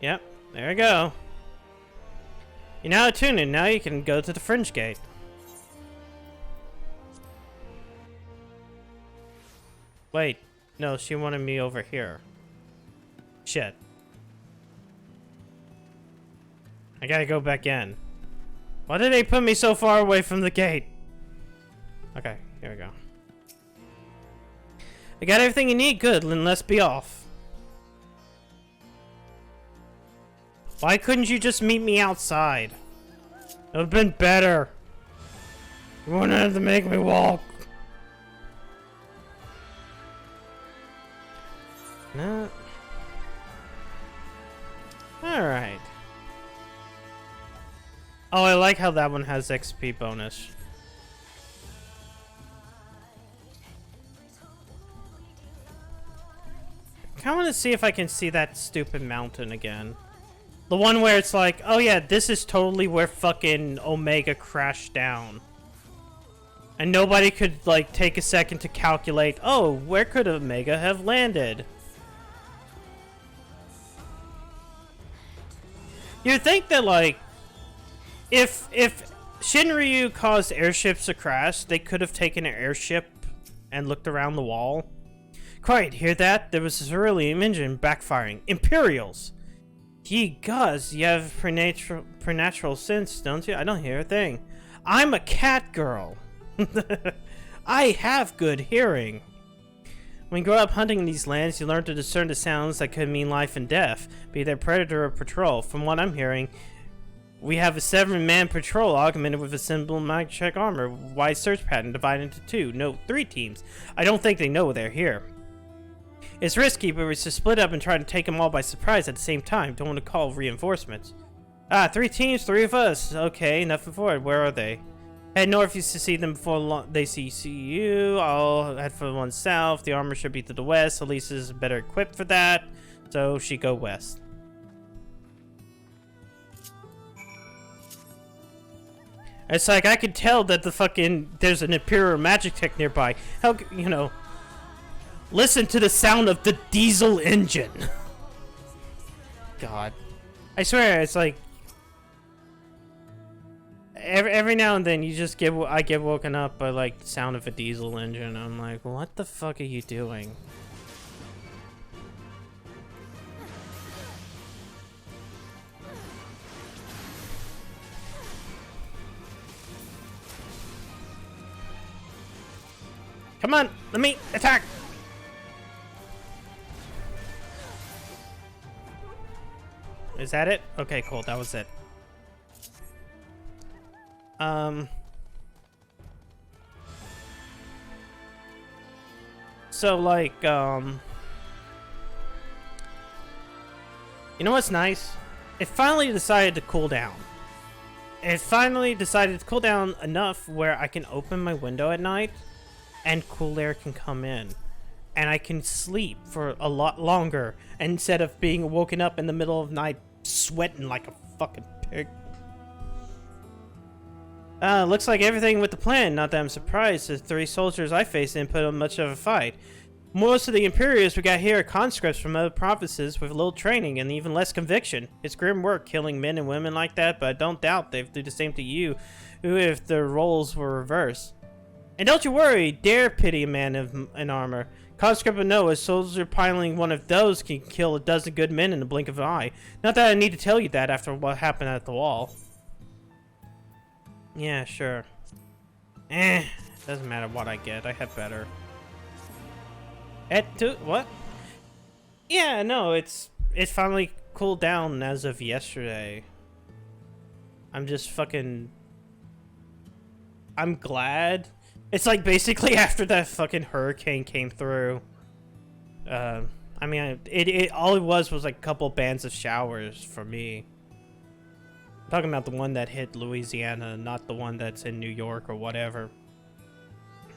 S1: Yep, there we go. You're now attuned, and now you can go to the Fringe Gate. Wait, no, she wanted me over here. Shit. I gotta go back in. Why did they put me so far away from the gate? Okay, here we go. I got everything you need, good, then let's be off. Why couldn't you just meet me outside? It would've been better. You wouldn't have to make me walk. No. Alright. Oh, I like how that one has XP bonus. I want to see if I can see that stupid mountain again. The one where it's like, oh yeah, this is totally where fucking Omega crashed down. And nobody could, like, take a second to calculate, oh, where could Omega have landed? You'd think that, like, if Shinryu caused airships to crash, they could have taken an airship and looked around the wall. Quiet, hear that? There was a cerulean engine backfiring. Imperials! Ye gods, you have preternatural sense, don't you? I don't hear a thing. I'm a cat girl. I have good hearing. When you grow up hunting in these lands, you learn to discern the sounds that could mean life and death, be they predator or patrol. From what I'm hearing, we have a 7-man patrol augmented with a simple mag-check armor, wide search pattern divided into 2, no, 3 teams. I don't think they know they're here. It's risky, but we should split up and try to take them all by surprise at the same time. Don't want to call reinforcements. Ah, 3 teams, 3 of us. Okay, nothing for it. Where are they? Head north, you should see them before they see you. I'll head for the one south. The armor should be to the west. Elisa's better equipped for that, so she go west. It's like, I could tell that the fucking, there's an Imperial magic tech nearby. How, you know, listen to the sound of the diesel engine. God. I swear, it's like, every now and then you just I get woken up by like the sound of a diesel engine. I'm like, what the fuck are you doing? Come on, let me attack. Is that it? Okay, cool. That was it. So like, You know what's nice? It finally decided to cool down. It finally decided to cool down enough where I can open my window at night and cool air can come in. And I can sleep for a lot longer instead of being woken up in the middle of the night sweating like a fucking pig. Looks like everything with the plan. Not that I'm surprised. The 3 soldiers I faced didn't put up much of a fight. Most of the Imperials we got here are conscripts from other provinces with little training and even less conviction. It's grim work killing men and women like that, but I don't doubt they'd do the same to you if their roles were reversed. And don't you worry, dare pity a man in armor. Conscript would know a soldier piloting one of those can kill a dozen good men in the blink of an eye. Not that I need to tell you that after what happened at the wall. Yeah, sure. Doesn't matter what I get, I have better. What? Yeah, no, it's finally cooled down as of yesterday. I'm just fucking... I'm glad. It's like basically after that fucking hurricane came through. I mean, it all it was like a couple bands of showers for me. I'm talking about the one that hit Louisiana, not the one that's in New York or whatever.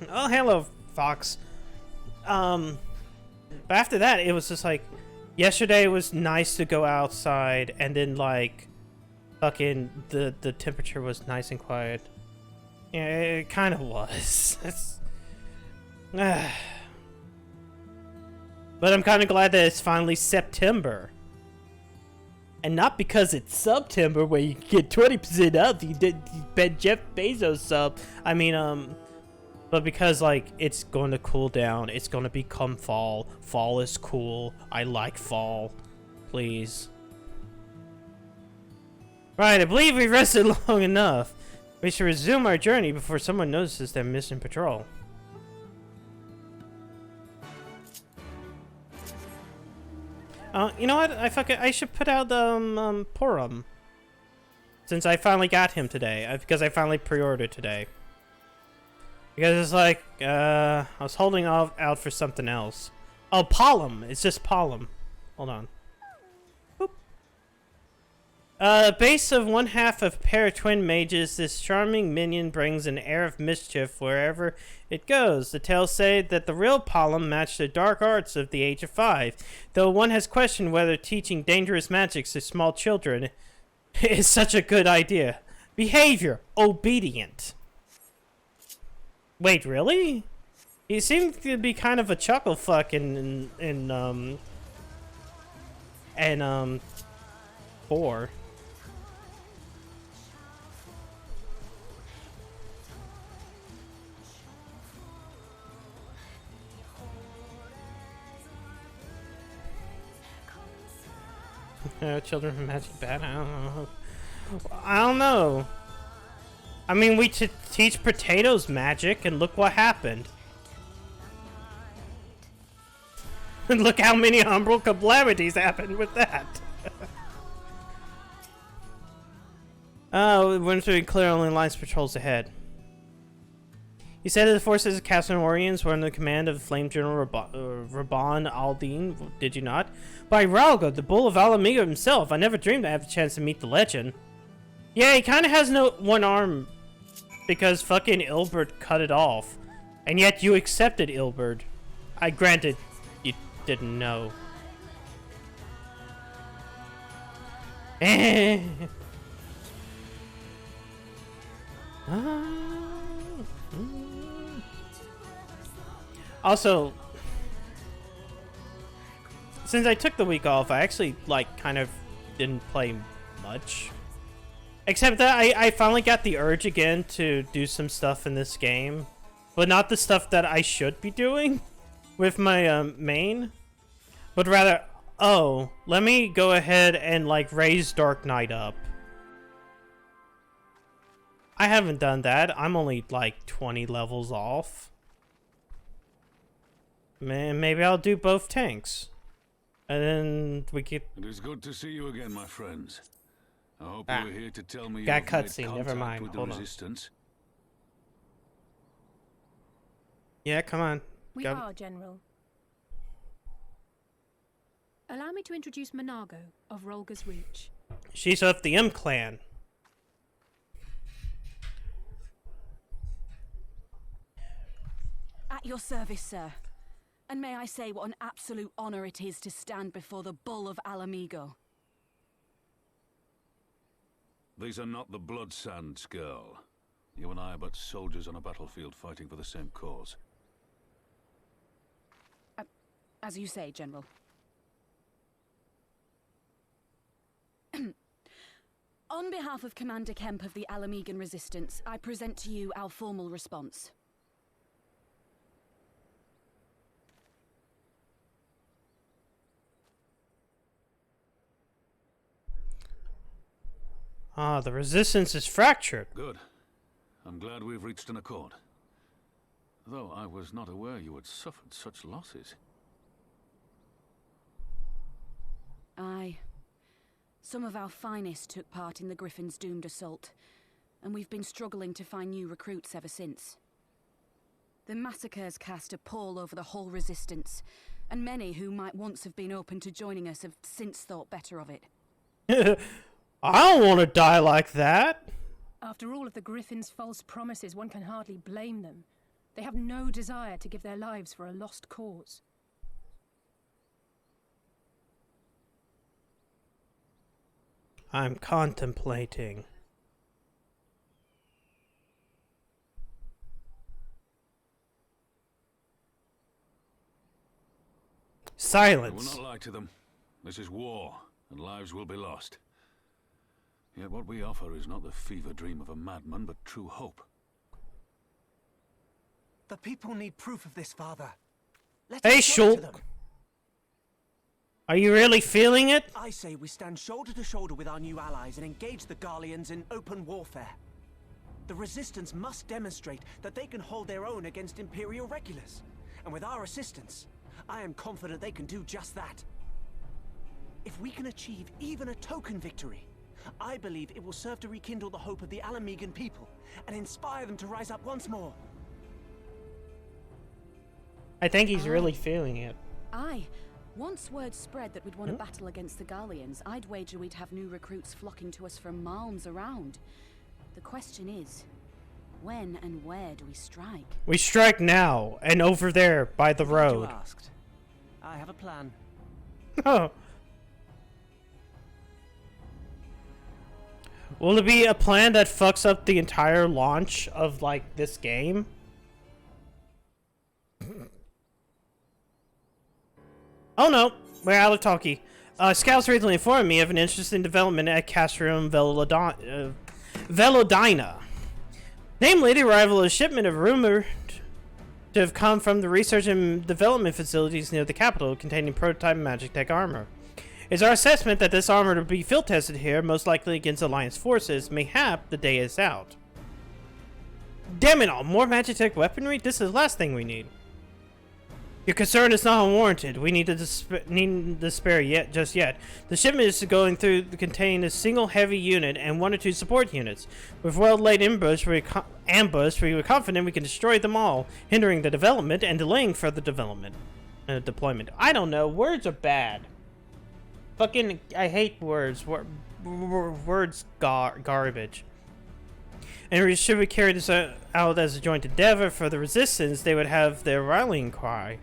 S1: Oh, hello, Fox. But after that, it was just like, yesterday was nice to go outside, and then like, fucking the temperature was nice and quiet. Yeah, it kind of was. But I'm kind of glad that it's finally September. And not because it's September where you get 20% off. You bet Jeff Bezos sub. I mean, but because like it's going to cool down. It's going to become fall. Fall is cool. I like fall. Please. Right, I believe we rested long enough. We should resume our journey before someone notices they're missing patrol. You know what? I should put out the Purim. Since I finally got him today. Because I finally pre-ordered today. Because it's like, I was holding out for something else. Oh, Palom. It's just Palom. Hold on. Base of 1/2 of pair of twin mages, this charming minion brings an air of mischief wherever it goes. The tales say that the real Palom matched the dark arts of the age of 5, though one has questioned whether teaching dangerous magics to small children is such a good idea. Behavior, obedient. Wait, really? He seemed to be kind of a chuckle fuck in 4. Children from Magic Bad? I don't know. I mean, we teach potatoes magic, and look what happened. And look how many umbral calamities happened with that. When to clear only lines patrols ahead. He said that the forces of Cassanorians were under the command of Flame General Raban Aldine, did you not? By Ralga, the Bull of Alamiga himself. I never dreamed I'd have a chance to meet the legend. Yeah, he kind of has one arm because fucking Ilbert cut it off. And yet you accepted Ilbert. I granted you didn't know. Also, since I took the week off, I actually, like, kind of didn't play much. Except that I finally got the urge again to do some stuff in this game. But not the stuff that I should be doing with my main. But rather, oh, let me go ahead and, like, raise Dark Knight up. I haven't done that. I'm only, like, 20 levels off. Man, maybe I'll do both tanks. And then we keep...
S12: It is good to see you again, my friends. I hope you were here to tell me
S1: got
S12: you've made
S1: cutscene, never
S12: contact
S1: mind.
S12: with the
S1: Hold on.
S12: Resistance.
S1: Yeah, come on.
S4: We
S1: Go.
S4: are, General. Allow me to introduce Monago of Rolga's Reach.
S1: She's of the M clan.
S13: At your service, sir. And may I say what an absolute honor it is to stand before the Bull of Alamigo.
S12: These are not the Blood Sands, girl. You and I are but soldiers on a battlefield fighting for the same cause.
S13: As you say, General. On behalf of Commander Kemp of the Alamigan Resistance, I present to you our formal response.
S1: Ah, the resistance is fractured.
S12: Good. I'm glad we've reached an accord. Though I was not aware you had suffered such losses.
S13: Aye. Some of our finest took part in the Griffin's doomed assault, and we've been struggling to find new recruits ever since. The massacres cast a pall over the whole resistance, and many who might once have been open to joining us have since thought better of it.
S1: I don't want to die like that.
S4: After all of the Griffin's false promises, one can hardly blame them. They have no desire to give their lives for a lost cause.
S1: I'm contemplating. Silence.
S12: I will not lie to them. This is war, and lives will be lost. Yet what we offer is not the fever dream of a madman, but true hope.
S14: The people need proof of this, Father.
S1: Hey, Shulk. Are you really feeling it?
S14: I say we stand shoulder to shoulder with our new allies and engage the Garleans in open warfare. The Resistance must demonstrate that they can hold their own against Imperial regulars. And with our assistance, I am confident they can do just that. If we can achieve even a token victory, I believe it will serve to rekindle the hope of the Alamigan people and inspire them to rise up once more.
S1: I think he's really feeling it.
S13: Aye. Once word spread that we'd won a battle against the Garleans, I'd wager we'd have new recruits flocking to us from malms around. The question is, when and where do we strike?
S1: We strike now, and over there, by the road.
S14: You asked. I have a plan.
S1: Oh. Will it be a plan that fucks up the entire launch of, like, this game? Oh no, we're out of talkie. Scouts recently informed me of an interesting development at Castrum Velodina. Namely, the arrival of a shipment of rumored to have come from the research and development facilities near the capital containing prototype magic tech armor. It's our assessment that this armor to be field tested here, most likely against Alliance forces. Mayhap the day is out. Damn it all, more magic tech weaponry? This is the last thing we need. Your concern is not unwarranted. We need to despair just yet. The shipment is going through to contain a single heavy unit and 1 or 2 support units. With well-laid ambush, we were confident we can destroy them all, hindering the development and delaying further development deployment. I don't know. Words are bad. Fucking, I hate words. Words garbage. And should we carry this out as a joint endeavor for the Resistance, they would have their rallying cry.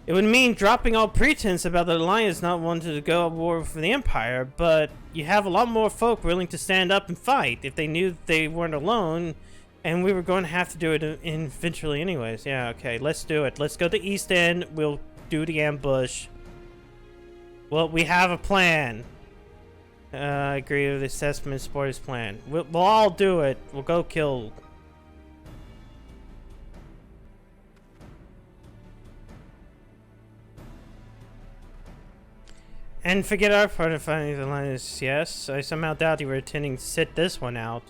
S1: It would mean dropping all pretense about the Alliance not wanting to go at war for the Empire, but you have a lot more folk willing to stand up and fight if they knew they weren't alone, and we were going to have to do it eventually anyways. Yeah, okay, let's do it. Let's go to East End, we'll do the ambush. Well, we have a plan. I agree with the assessment supporters plan. We'll all do it. We'll go kill. And forget our part of finding the Alliance. Yes, I somehow doubt you were intending to sit this one out.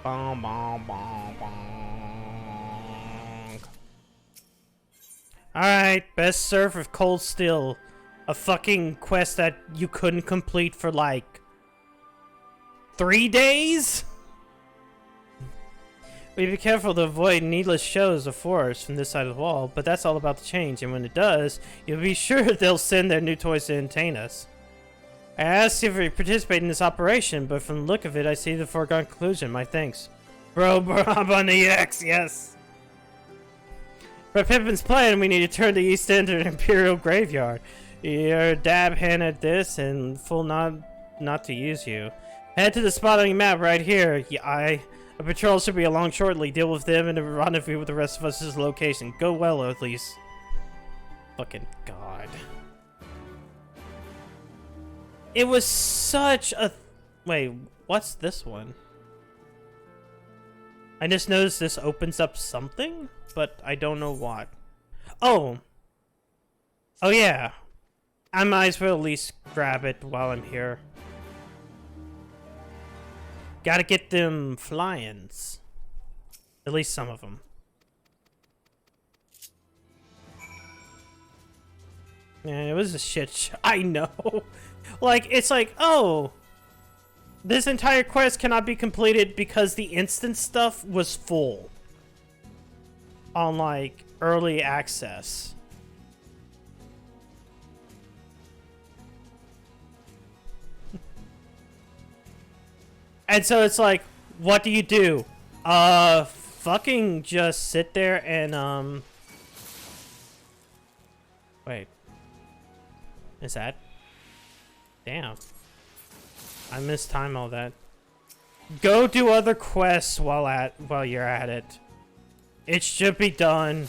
S1: Bom, bom, bom, bom. Alright, best serve of Cold Steel. A fucking quest that you couldn't complete for like 3 days? We be careful to avoid needless shows of force from this side of the wall, but that's all about to change, and when it does, you'll be sure they'll send their new toys to entertain us. I asked if we participate in this operation, but from the look of it, I see the foregone conclusion. My thanks. Bro, I'm on the X, yes! For Pippin's plan, we need to turn the East End into an Imperial graveyard. You're a dab hand at this, and full nod not to use you. Head to the spot on your map right here. A patrol should be along shortly. Deal with them and a rendezvous with the rest of us at this location. Go well, at least. Fucking God. It was such a... Wait, what's this one? I just noticed this opens up something, but I don't know what. Oh! Oh yeah. I might as well at least grab it while I'm here. Gotta get them flyings. At least some of them. Yeah, it was a shit show. I know. Like, it's like, oh, this entire quest cannot be completed because the instant stuff was full on, like, early access. And so it's like, what do you do? Fucking just sit there and, wait. Is that? Damn. I mistime all that. Go do other quests while you're at it. It should be done.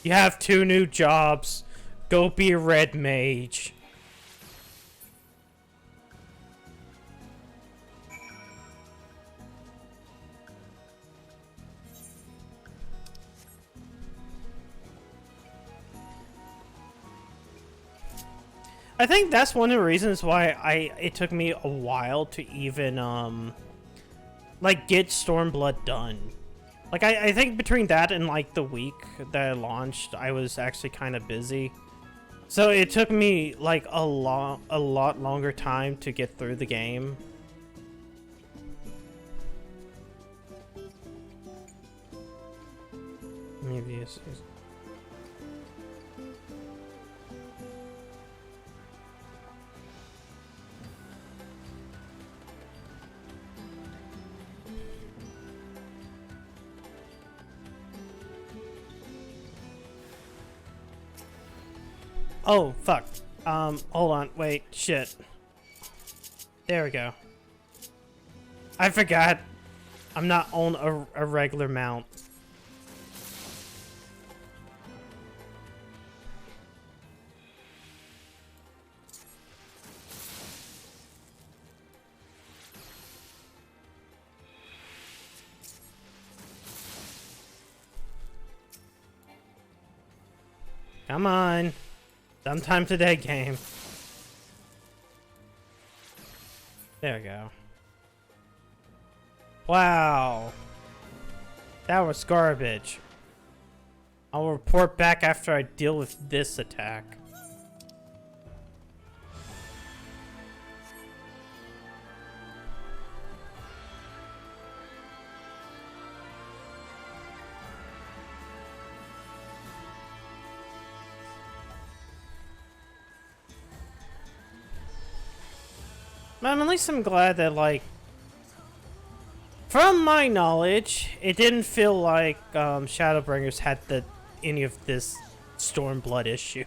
S1: You have 2 new jobs. Go be a red mage. I think that's one of the reasons why it took me a while to even like get Stormblood done. Like I think between that and like the week that I launched, I was actually kind of busy. So it took me like a lot longer time to get through the game. Maybe it's oh, fuck. Hold on. Wait. Shit. There we go. I forgot. I'm not on a regular mount. Come on. Sometime today, game. There we go. Wow. That was garbage. I'll report back after I deal with this attack. At least I'm glad that, like, from my knowledge, it didn't feel like Shadowbringers had any of this Stormblood issue.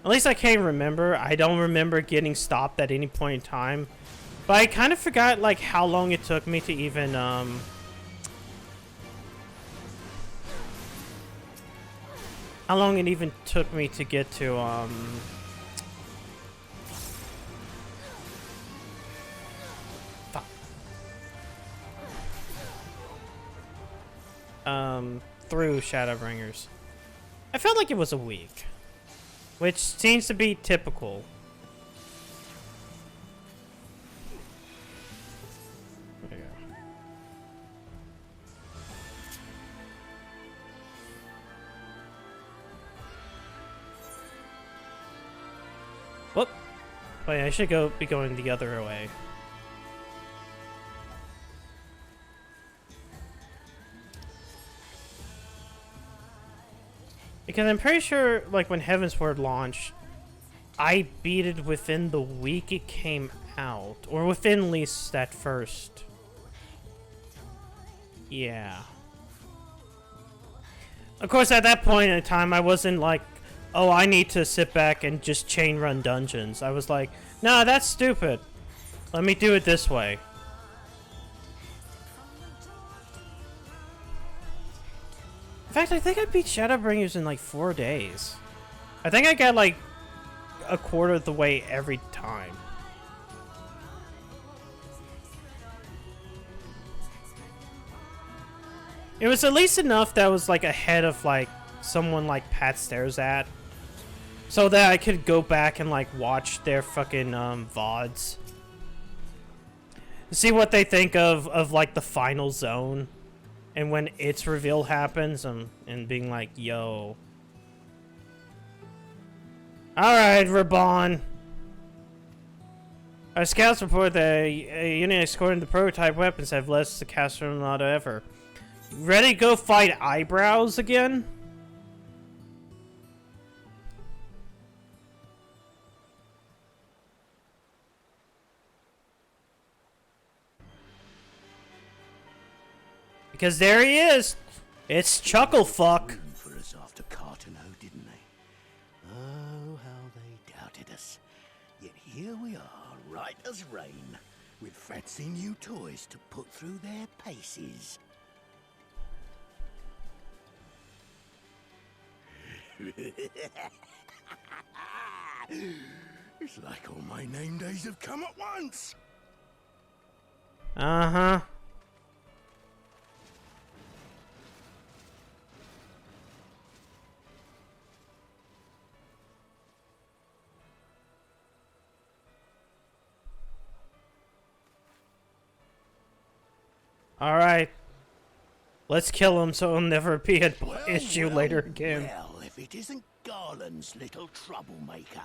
S1: At least I can't remember. I don't remember getting stopped at any point in time. But I kind of forgot, like, how long it took me to even, how long it even took me to get to, through Shadowbringers. I felt like it was a week, which seems to be typical. There you go. Whoop. Wait, I should be going the other way. Because I'm pretty sure, like, when Heavensward launched, I beat it within the week it came out. Or within at least that first. Yeah. Of course, at that point in time, I wasn't like, oh, I need to sit back and just chain run dungeons. I was like, nah, that's stupid. Let me do it this way. In fact, I think I beat Shadowbringers in like 4 days. I think I got like a quarter of the way every time. It was at least enough that was like ahead of like someone like Pat stares at, so that I could go back and like watch their fucking VODs. See what they think of like the final zone. And when its reveal happens, and being like, yo. Alright, Raban. Our scouts report that a unit escorting the prototype weapons have less to cast from than ever. Ready to go fight eyebrows again? Because there he is. It's Chucklefuck.
S10: For us after Cartano, didn't they? Oh, how they doubted us. Yet here we are, right as rain, with fancy new toys to put through their paces. It's like all my name days have come at once.
S1: Uh-huh. All right. Let's kill him so it'll never be an issue later again.
S10: Well, if it isn't Garland's little troublemaker.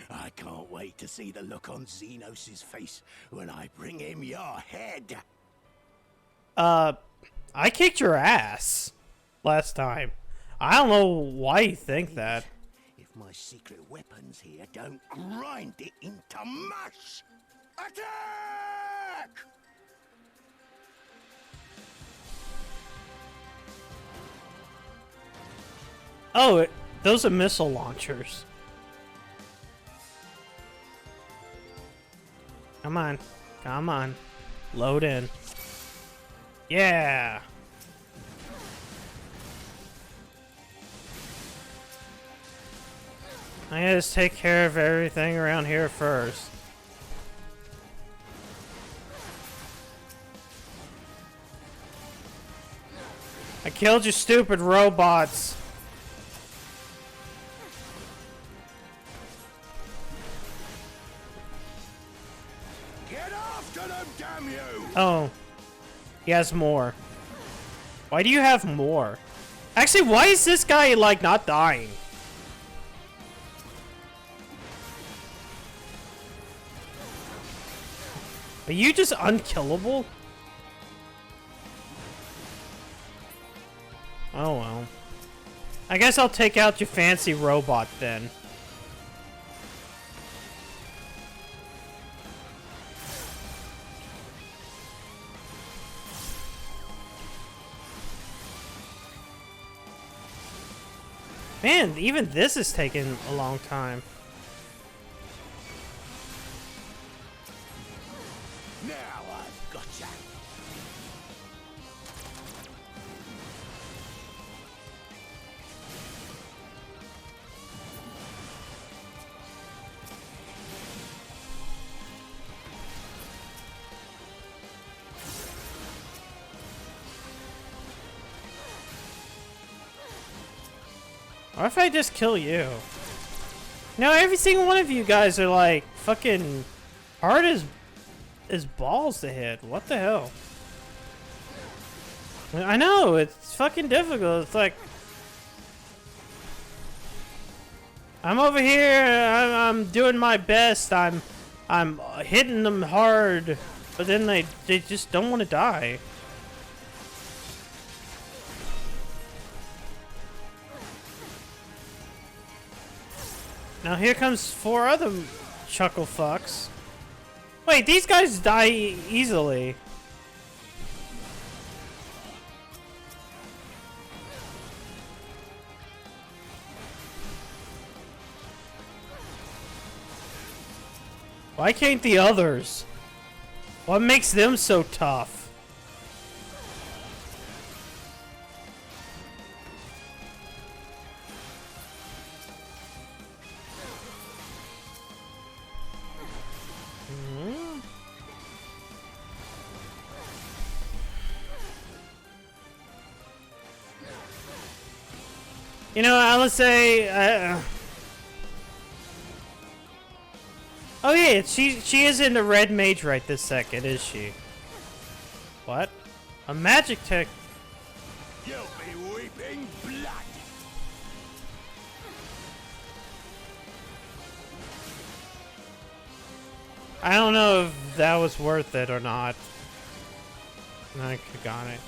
S10: I can't wait to see the look on Xenos' face when I bring him your head.
S1: I kicked your ass last time. I don't know why you think that.
S10: If my secret weapons here don't grind it into mush. Attack!
S1: Oh, those are missile launchers. Come on. Come on. Load in. Yeah! I gotta just take care of everything around here first. I killed your stupid robots.
S10: Get after them, damn you!
S1: Oh. He has more. Why do you have more? Actually, why is this guy, like, not dying? Are you just unkillable? Oh well. I guess I'll take out your fancy robot then. Man, even this is taking a long time.
S10: Now I've got you.
S1: What if I just kill you? No, every single one of you guys are like fucking hard as balls to hit. What the hell? I know, it's fucking difficult. It's like I'm over here, I'm doing my best. I'm hitting them hard, but then they just don't want to die. Now here comes 4 other chuckle fucks. Wait, these guys die easily. Why can't the others? What makes them so tough? You know, I'll say, oh yeah, she is in the red mage right this second, is she? What? A magic tech?
S10: You'll be weeping blood.
S1: I don't know if that was worth it or not. I got it.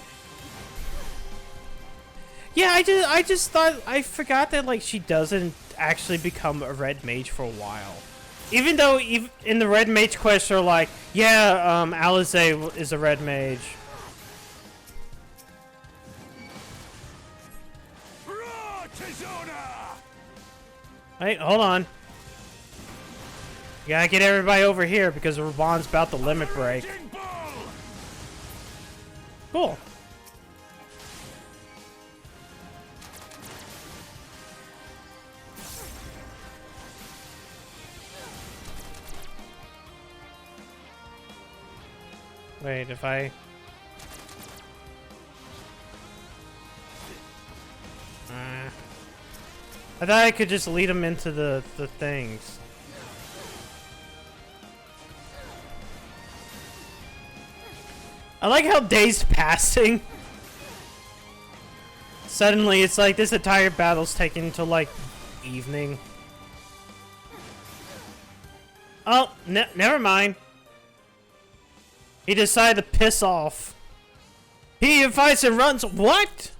S1: Yeah, I just thought, I forgot that, like, she doesn't actually become a red mage for a while. Even though in the red mage quest they're like, yeah, Alizé is a red mage. Wait, hold on. You gotta get everybody over here because Raban's about to limit break. Cool. Wait, if I thought I could just lead them into the things. I like how days passing. Suddenly, it's like this entire battle's taken until like evening. Oh, never mind. He decided to piss off. He fights and runs. What?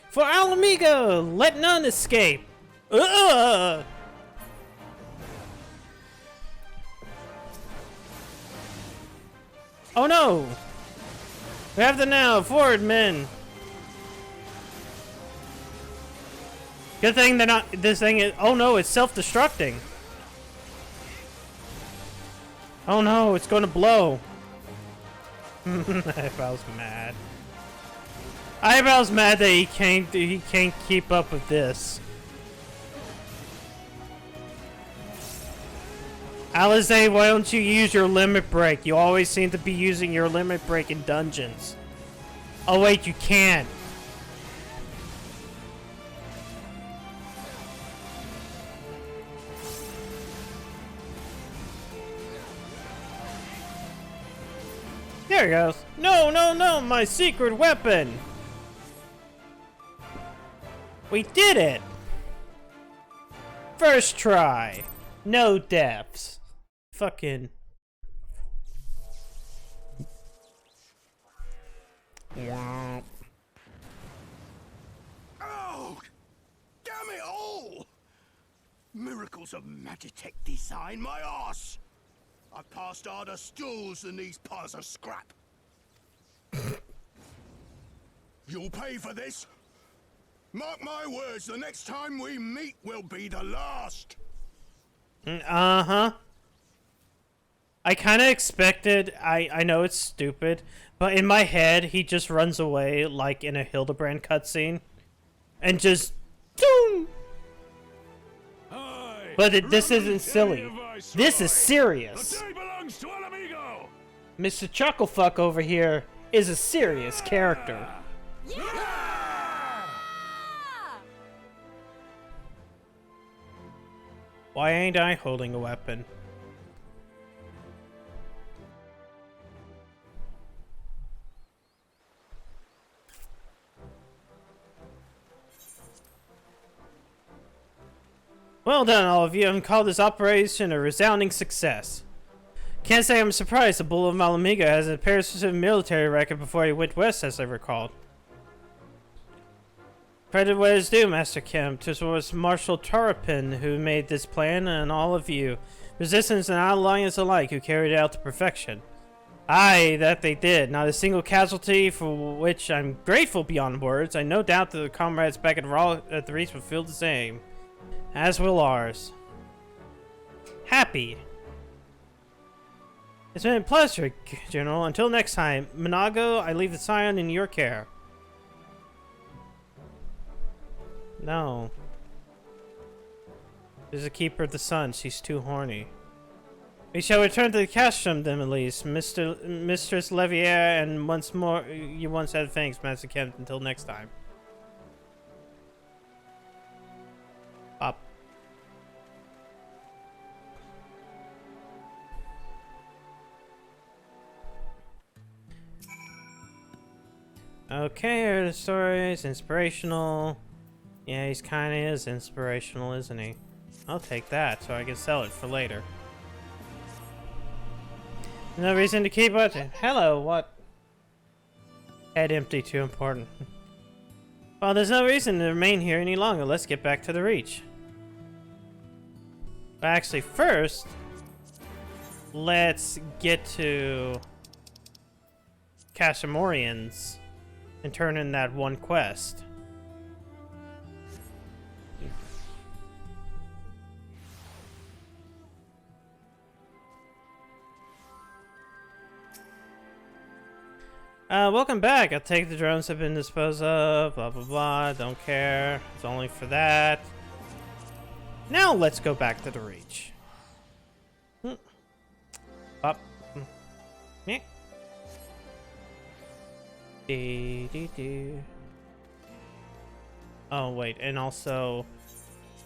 S1: For Alamigo, let none escape. Ugh. Oh no! We have to now. Forward, men. Good thing they're not. This thing is. Oh no! It's self-destructing. Oh no, it's gonna blow. Eyebrow's mad. Eyebrow's mad that he can't keep up with this. Alizé, why don't you use your limit break? You always seem to be using your limit break in dungeons. Oh wait, you can't. There he goes. No, no, no, my secret weapon. We did it. First try. No deaths. Fucking. Womp.
S10: Oh, damn it all! Miracles of Magitech design, my arse! I've passed harder stools than these piles of scrap. You'll pay for this. Mark my words, the next time we meet will be the last.
S1: Uh-huh. I kind of expected, I know it's stupid, but in my head, he just runs away like in a Hildebrand cutscene. And just... Doom! But this isn't silly. This is serious. Mr. Chucklefuck over here is a serious character. Why ain't I holding a weapon? Well done, all of you, and called this operation a resounding success. Can't say I'm surprised the Bull of Malamiga has a parasitic military record before he went west, as I recalled. Credit what is due, Master Kemp. It was Marshal Tarapin who made this plan, and all of you, Resistance and Alliance alike, who carried it out to perfection. Aye, that they did. Not a single casualty, for which I'm grateful beyond words. I no doubt that the comrades back at the Reach will feel the same. As will ours. Happy. It's been a pleasure, General. Until next time, Minago, I leave the Scion in your care. No. There's a Keeper of the Sun. She's too horny. We shall return to the castrum, then, at least. Mistress Levier, and once more, you once had thanks, Master Kent. Until next time. Up. Okay, here are the stories. Inspirational. Yeah, he's kind of is inspirational, isn't he? I'll take that so I can sell it for later. No reason to keep it. Hello, what? Head empty, too important. Well, there's no reason to remain here any longer. Let's get back to the Reach. But actually, first, let's get to Kashamorians and turn in that one quest. Welcome back. I'll take the drones have been disposed of. Blah, blah, blah. Don't care. It's only for that. Now let's go back to the Reach. Up. Yeah. Oh, wait. And also,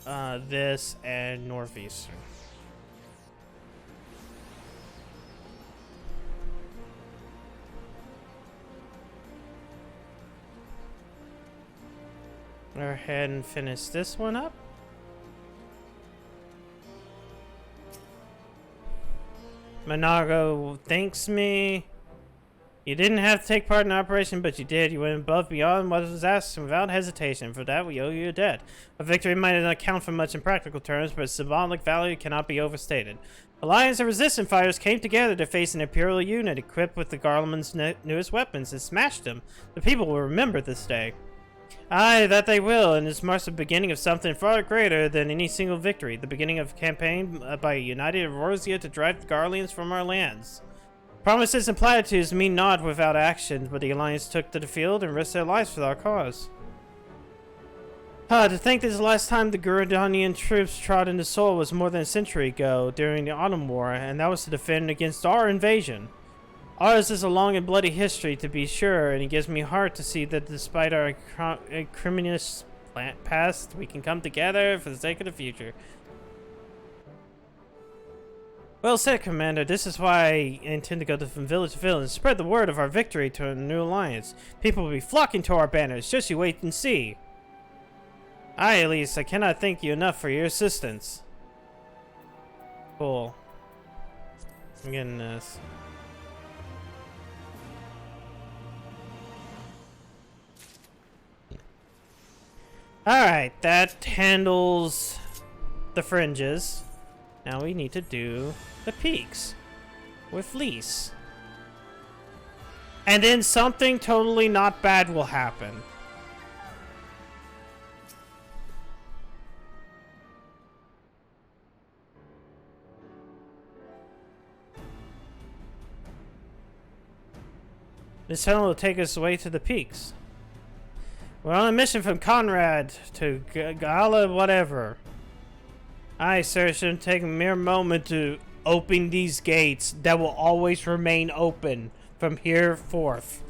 S1: this and Northeastern. Go ahead and finish this one up. Minago thanks me. You didn't have to take part in the operation, but you did. You went above beyond what was asked without hesitation. For that, we owe you a debt. A victory might not account for much in practical terms, but its symbolic value cannot be overstated. Alliance and Resistance fighters came together to face an Imperial unit equipped with the Garleman's newest weapons and smashed them. The people will remember this day. Aye, that they will, and this marks the beginning of something far greater than any single victory. The beginning of a campaign by a united Eorzea to drive the Garleans from our lands. Promises and platitudes mean naught without action, but the Alliance took to the field and risked their lives for our cause. To think this is the last time the Guradanian troops trod into Seoul was more than a century ago, during the Autumn War, and that was to defend against our invasion. Ours is a long and bloody history, to be sure, and it gives me heart to see that despite our criminous past, we can come together for the sake of the future. Well said, Commander. This is why I intend to go from village to village and spread the word of our victory to a new alliance. People will be flocking to our banners. Just you wait and see. Aye, Elise, I cannot thank you enough for your assistance. Cool. I'm getting this. Alright, that handles the fringes. Now we need to do the peaks with Lise. And then something totally not bad will happen. This tunnel will take us away to the peaks. We're on a mission from Conrad to Gala whatever. Aye, sir, it shouldn't take a mere moment to open these gates that will always remain open from here forth.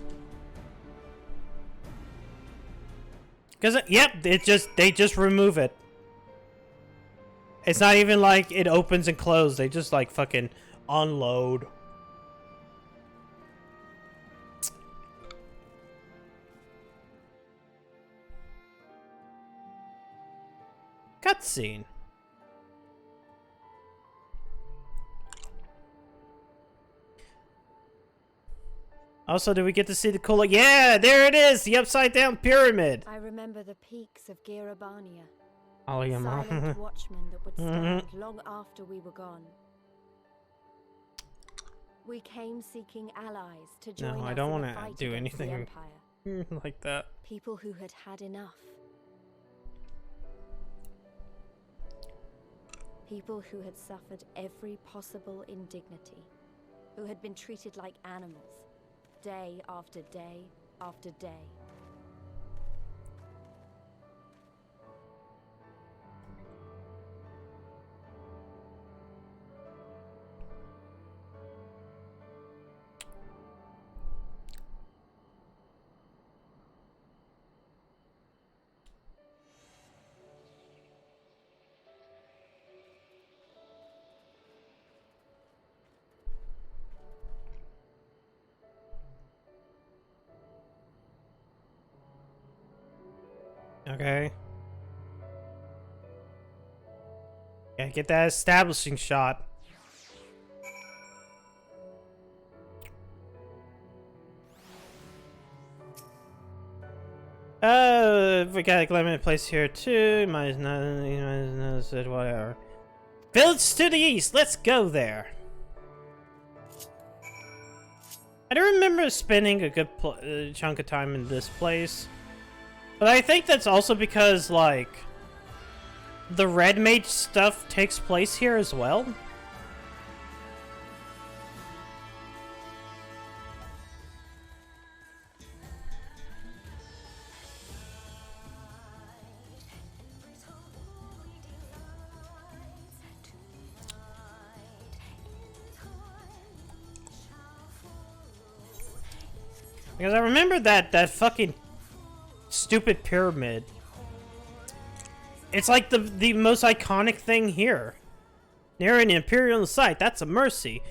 S1: Cause yep, they just remove it. It's not even like it opens and closes. They just like fucking unload. Cutscene. Also, did we get to see the cool... Yeah, there it is! The upside-down pyramid!
S9: I remember the peaks of Girabania.
S1: Oh, yeah,
S9: Silent watchmen that would stand long after we were gone. We came seeking allies to join us
S1: I don't
S9: in the
S1: want to
S9: fight
S1: do
S9: against the
S1: anything
S9: Empire.
S1: like that.
S9: People who had had enough. People who had suffered every possible indignity. Who had been treated like animals. Day after day after day.
S1: Okay. Yeah, get that establishing shot. We got a limited place here too. You might not said whatever. Village to the east. Let's go there. I do remember spending a good chunk of time in this place. But I think that's also because, like, the Red Mage stuff takes place here as well. Because I remember that fucking stupid pyramid. It's like the most iconic thing here. Near an Imperial site, that's a mercy.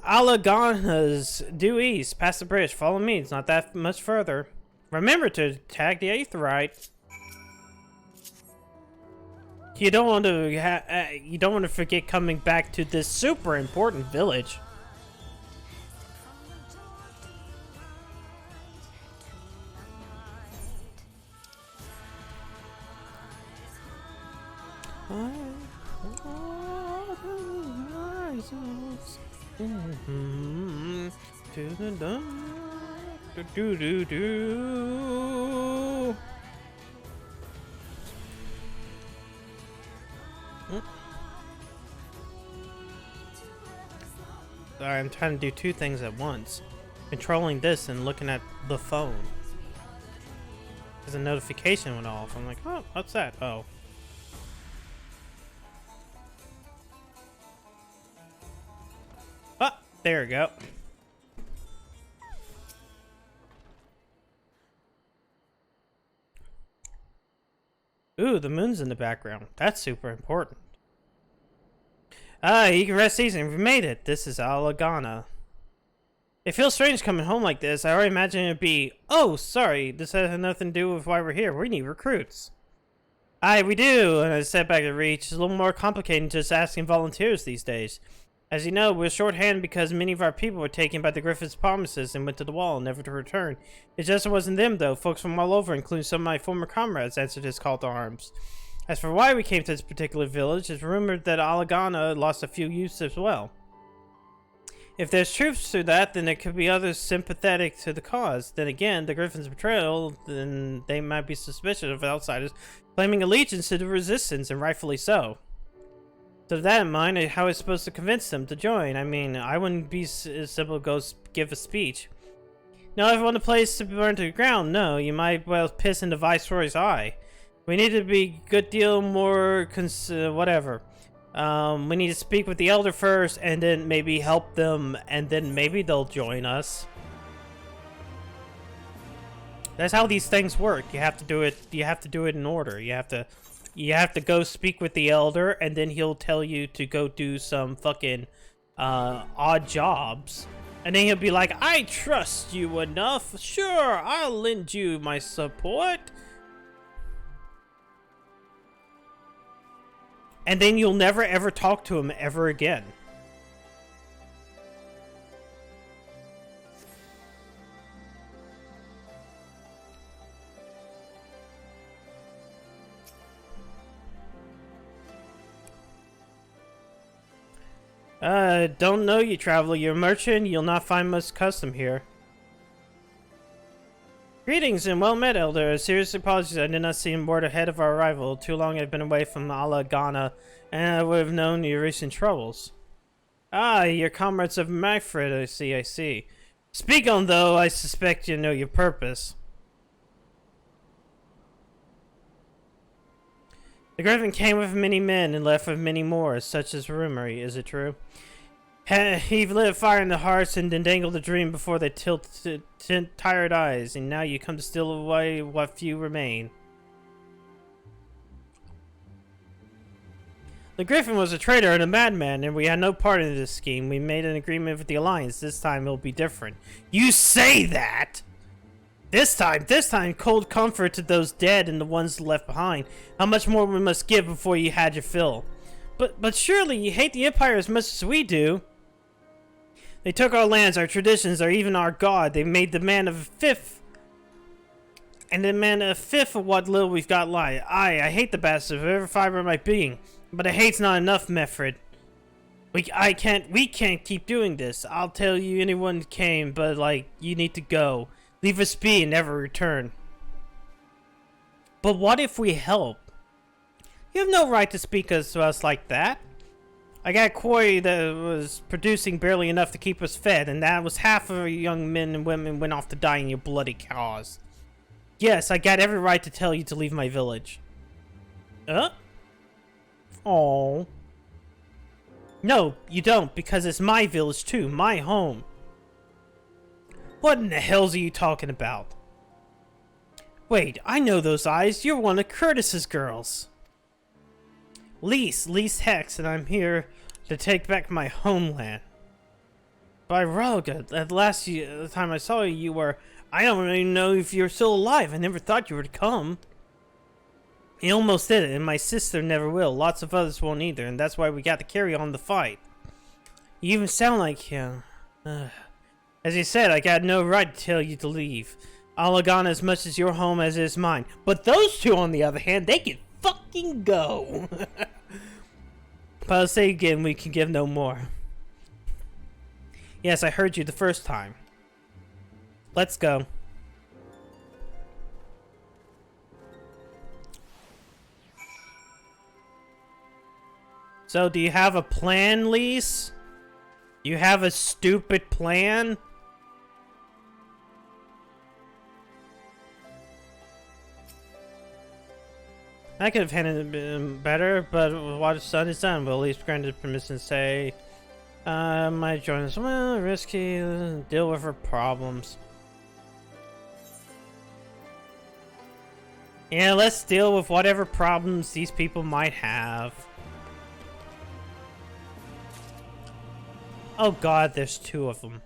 S1: Alagana's due east, past the bridge. Follow me, it's not that much further. Remember to tag the Aetheryte. You don't want to forget coming back to this super important village. To the dawn. Do do do. Sorry, I'm trying to do two things at once. Controlling this and looking at the phone. Because a notification went off. I'm like, oh, what's that? Oh. Ah, there we go. Ooh, the moon's in the background. That's super important. Ah, you can rest easy. We made it. This is Alagana. It feels strange coming home like this. I already imagine it'd be, oh, sorry, this has nothing to do with why we're here. We need recruits. Aye, we do. And I stepped back to reach. It's a little more complicated than just asking volunteers these days. As you know, we're shorthanded because many of our people were taken by the Griffin's promises and went to the wall, never to return. It just wasn't them, though. Folks from all over, including some of my former comrades, answered his call to arms. As for why we came to this particular village, it's rumored that Alagana lost a few youths as well. If there's truth to that, then there could be others sympathetic to the cause. Then again, the Griffin's betrayal, then they might be suspicious of outsiders claiming allegiance to the resistance, and rightfully so. So with that in mind, how is supposed to convince them to join? I mean, I wouldn't be as simple to go give a speech. No, everyone the place to burn to the ground. No, you might well piss in the Viceroy's eye. We need to be a good deal more whatever. We need to speak with the Elder first, and then maybe help them, and then maybe they'll join us. That's how these things work. You have to do it. You have to do it in order. You have to go speak with the Elder, and then he'll tell you to go do some fucking odd jobs. And then he'll be like, I trust you enough. Sure, I'll lend you my support. And then you'll never ever talk to him ever again. Don't know you, traveler. You're a merchant. You'll not find much custom here. Greetings and well met, Elder. Serious apologies, I did not see him board ahead of our arrival. Too long I've been away from Ala Ghana, and I would have known your recent troubles. Ah, your comrades of Magfred, I see. Speak on, though, I suspect you know your purpose. The Griffin came with many men and left with many more, such as rumor. Is it true? He lit a fire in the hearts and then dangled a dream before they tilted tired eyes, and now you come to steal away what few remain. The Griffin was a traitor and a madman, and we had no part in this scheme. We made an agreement with the Alliance. This time it'll be different. You say that? This time, cold comfort to those dead and the ones left behind. How much more we must give before you had your fill? But surely you hate the Empire as much as we do. They took our lands, our traditions, or even our god. They made the man a fifth. And demand a fifth of what little we've got lying. I hate the bastards with every fiber of my being. But a hate's not enough, Mefred. We can't keep doing this. I'll tell you anyone came, but like, you need to go. Leave us be and never return. But what if we help? You have no right to speak to us like that. I got a quarry that was producing barely enough to keep us fed, and that was half of our young men and women went off to die in your bloody cause. Yes, I got every right to tell you to leave my village. Oh. No, you don't, because it's my village too, my home. What in the hell's are you talking about? Wait, I know those eyes. You're one of Curtis's girls. Lise Hex, and I'm here to take back my homeland. By Roga, at last the time I saw you, you were... I don't even know if you're still alive. I never thought you were to come. You almost did it, and my sister never will. Lots of others won't either, and that's why we got to carry on the fight. You even sound like him. As you said, I got no right to tell you to leave. Alagana as much as your home as is mine. But those two, on the other hand, they can fucking go. But I'll say again, we can give no more. Yes, I heard you the first time. Let's go. So, do you have a plan, Lise? You have a stupid plan? I could have handled it better, but what is done is done. We'll at least granted permission to say, might join us. Well, risky, deal with her problems. Yeah, let's deal with whatever problems these people might have. Oh god, there's two of them.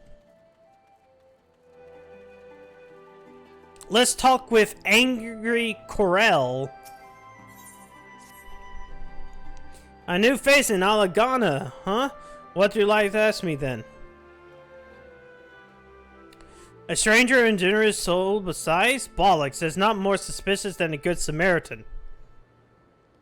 S1: Let's talk with Angry Corel. A new face in Alagana, huh? What do you like to ask me then? A stranger and generous soul besides? Bollocks, is not more suspicious than a good Samaritan.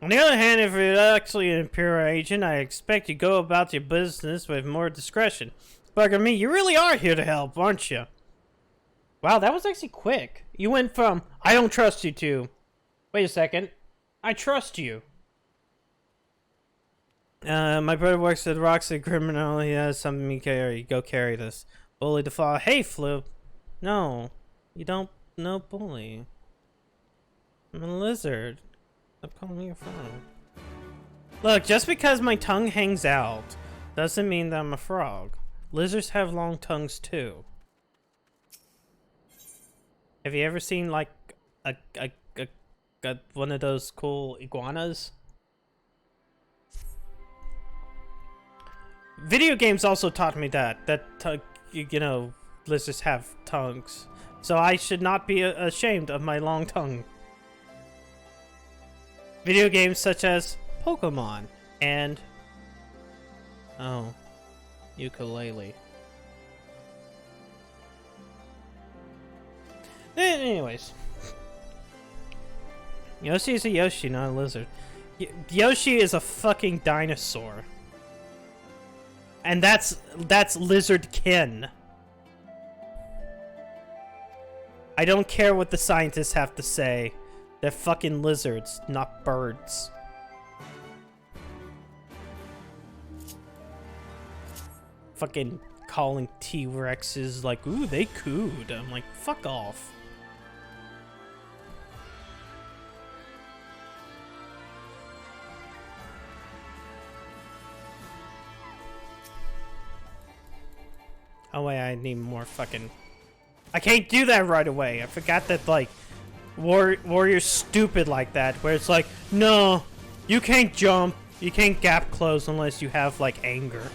S1: On the other hand, if you're actually an Imperial agent, I expect you go about your business with more discretion. Bugger me, you really are here to help, aren't you? Wow, that was actually quick. You went from, I don't trust you to, wait a second, I trust you. My brother works at Roxy Criminal. He has something to carry. Go carry this. Bully the fall. Hey, Flip. No, you don't. No bully. I'm a lizard. Stop calling me your phone. Look, just because my tongue hangs out doesn't mean that I'm a frog. Lizards have long tongues too. Have you ever seen like a one of those cool iguanas? Video games also taught me that you know, lizards have tongues, so I should not be ashamed of my long tongue. Video games such as Pokemon and ukulele. Anyways, Yoshi is a Yoshi, not a lizard. Yoshi is a fucking dinosaur. And that's lizardkin. I don't care what the scientists have to say. They're fucking lizards, not birds. Fucking calling T-Rexes like, ooh, they cooed. I'm like, fuck off. Oh wait, I need more fucking... I can't do that right away. I forgot that, like, Warrior's stupid like that, where it's like, no, you can't jump, you can't gap close unless you have, like, anger.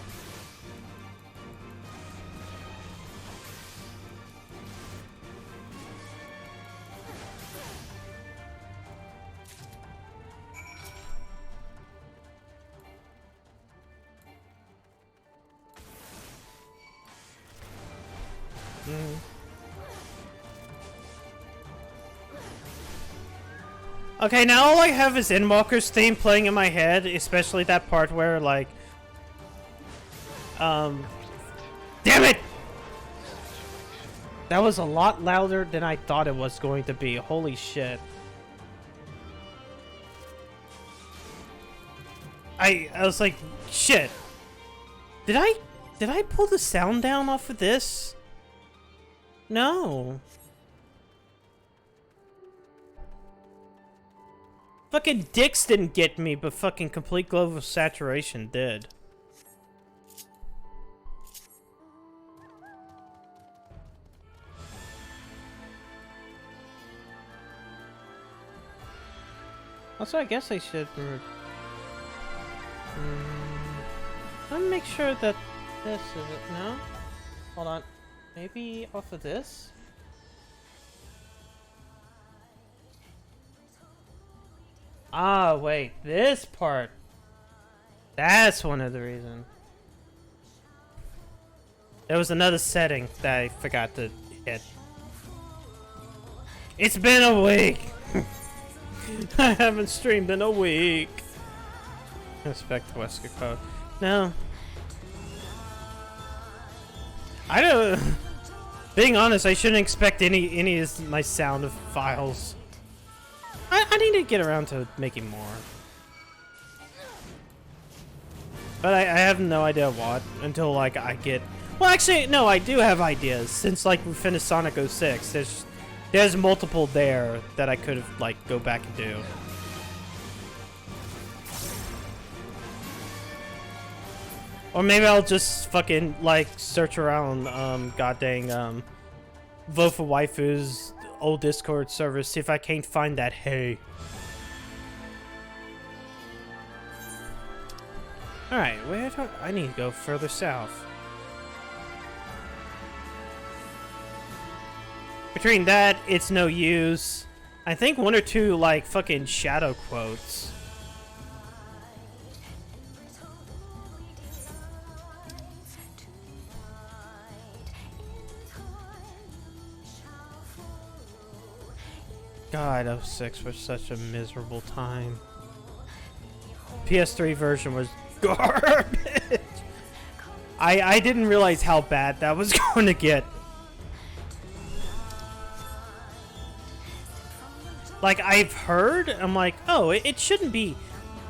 S1: Okay, now all I have is Endwalker's theme playing in my head, especially that part where, like... Damn it! That was a lot louder than I thought it was going to be. Holy shit. I was like, shit. Did I pull the sound down off of this? No. Fucking Dix didn't get me, but fucking Complete Global Saturation did. Also, I guess I should... let me make sure that this is it. No? Hold on. Maybe off of this? Ah, wait. This part. That's one of the reasons. There was another setting that I forgot to hit. It's been a week! I haven't streamed in a week. Respect to Wesker Code. No. I don't... Being honest, I shouldn't expect any of my sound of files. I need to get around to making more. But I have no idea what until, like, I get... Well, actually, no, I do have ideas. Since, like, we finished Sonic 06, there's multiple there that I could have, like, go back and do. Or maybe I'll just fucking, like, search around, god dang, Vote for Waifu's old Discord server, see if I can't find that hey. Alright, where do I need to go further south? Between that, it's no use. I think one or two, like, fucking shadow quotes. God, 06 was such a miserable time. PS3 version was garbage. I didn't realize how bad that was going to get. Like, I've heard, I'm like, oh, it shouldn't be.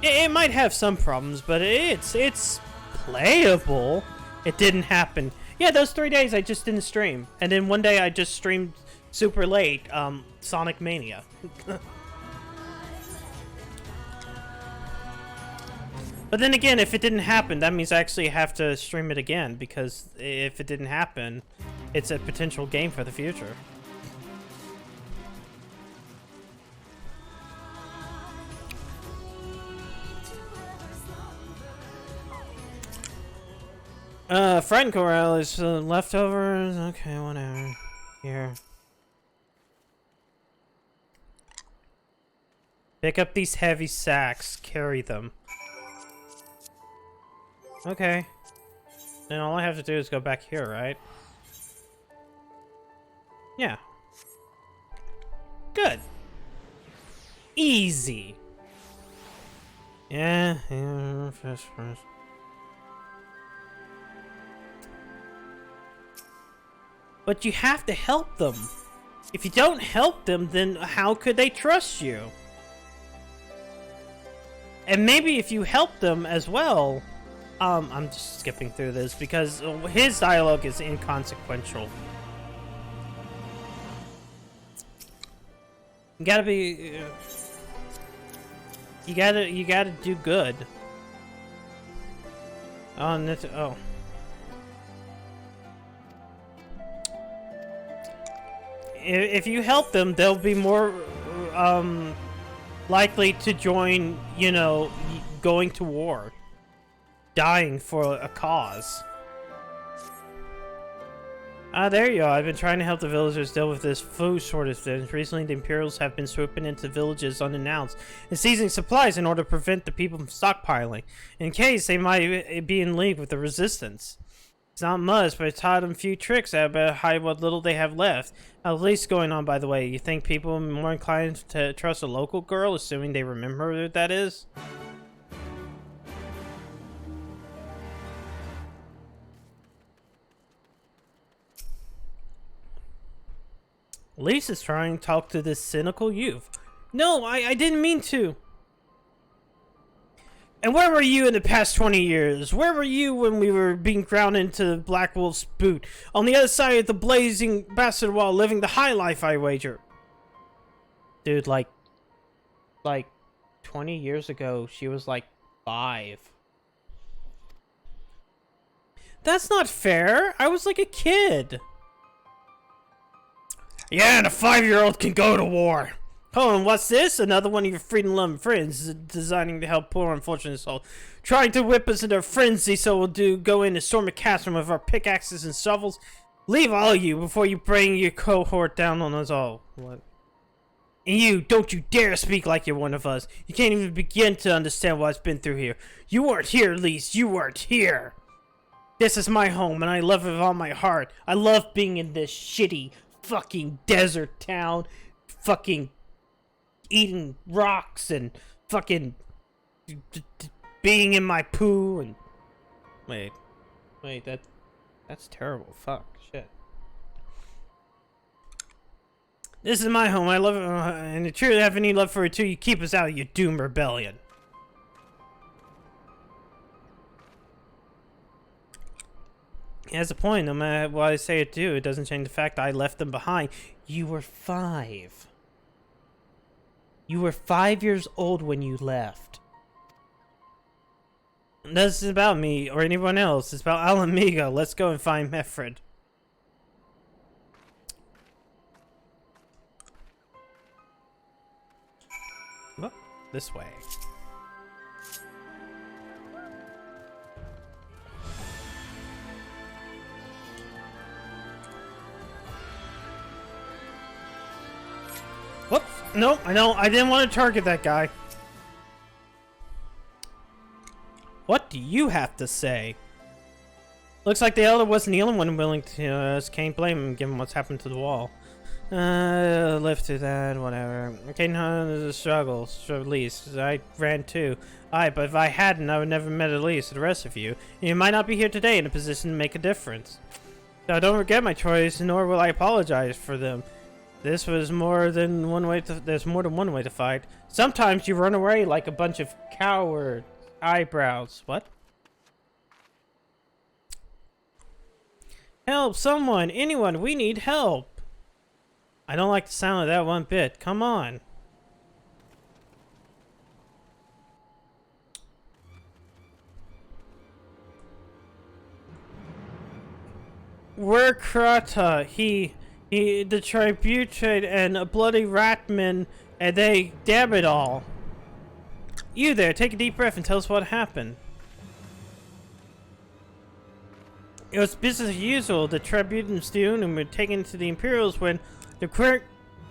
S1: It might have some problems, but it's playable. It didn't happen. Yeah, those 3 days I just didn't stream, and then one day I just streamed super late. Sonic Mania. But then again, if it didn't happen, that means I actually have to stream it again, because if it didn't happen, it's a potential game for the future. Friend Corral is leftovers. Okay, whatever. Here. Pick up these heavy sacks. Carry them. Okay. Then all I have to do is go back here, right? Yeah. Good. Easy. Yeah, first. But you have to help them. If you don't help them, then how could they trust you? And maybe if you help them as well... I'm just skipping through this because his dialogue is inconsequential. You gotta be... You gotta do good. Oh, and that's... Oh. If you help them, they'll be more likely to join, you know, going to war. Dying for a cause. There you go. I've been trying to help the villagers deal with this food shortage. Recently, the Imperials have been swooping into villages unannounced and seizing supplies in order to prevent the people from stockpiling, in case they might be in league with the Resistance. It's not much, but I taught them a few tricks that about hide what little they have left. At least going on, by the way. You think people are more inclined to trust a local girl, assuming they remember who that is? Lisa's trying to talk to this cynical youth. No, I didn't mean to. And where were you in the past 20 years? Where were you when we were being ground into the Black Wolf's boot? On the other side of the blazing bastard wall, living the high life, I wager. Dude, like 20 years ago, she was like 5. That's not fair. I was like a kid. Yeah, and a 5-year-old can go to war. Oh, and what's this? Another one of your freedom-loving friends designing to help poor unfortunate souls. Trying to whip us into a frenzy so we'll go in and storm a castle with our pickaxes and shovels. Leave all of you before you bring your cohort down on us all. What? And you, don't you dare speak like you're one of us. You can't even begin to understand what's been through here. You weren't here, Lise. You weren't here. This is my home, and I love it with all my heart. I love being in this shitty fucking desert town, fucking eating rocks and fucking being in my poo and wait, that's terrible. Fuck, shit. This is my home. I love it, and if you truly have any love for it too, you keep us out of your doom rebellion. He has a point. No matter what I say or do, it doesn't change the fact that I left them behind. You were 5. You were 5 years old when you left. This is about me or anyone else. It's about Alamigo. Let's go and find Mefred. Oh, this way. Whoops. No, I didn't want to target that guy. What do you have to say? Looks like the elder wasn't the only one willing to, can't blame him given what's happened to the wall. Live through that, whatever. Okay, no, the struggle, Elise. I ran too. But if I hadn't, I would never met Elise or the rest of you. You might not be here today in a position to make a difference. So don't regret my choice, nor will I apologize for them. This was more than one way to. There's more than one way to fight. Sometimes you run away like a bunch of coward eyebrows. What? Help! Someone! Anyone! We need help! I don't like the sound of that one bit. Come on. We're Krata. He, the Tributate and a bloody ratman, and they, damn it all. You there, take a deep breath and tell us what happened. It was business as usual. The Tributants Dune and were taken to the Imperials when the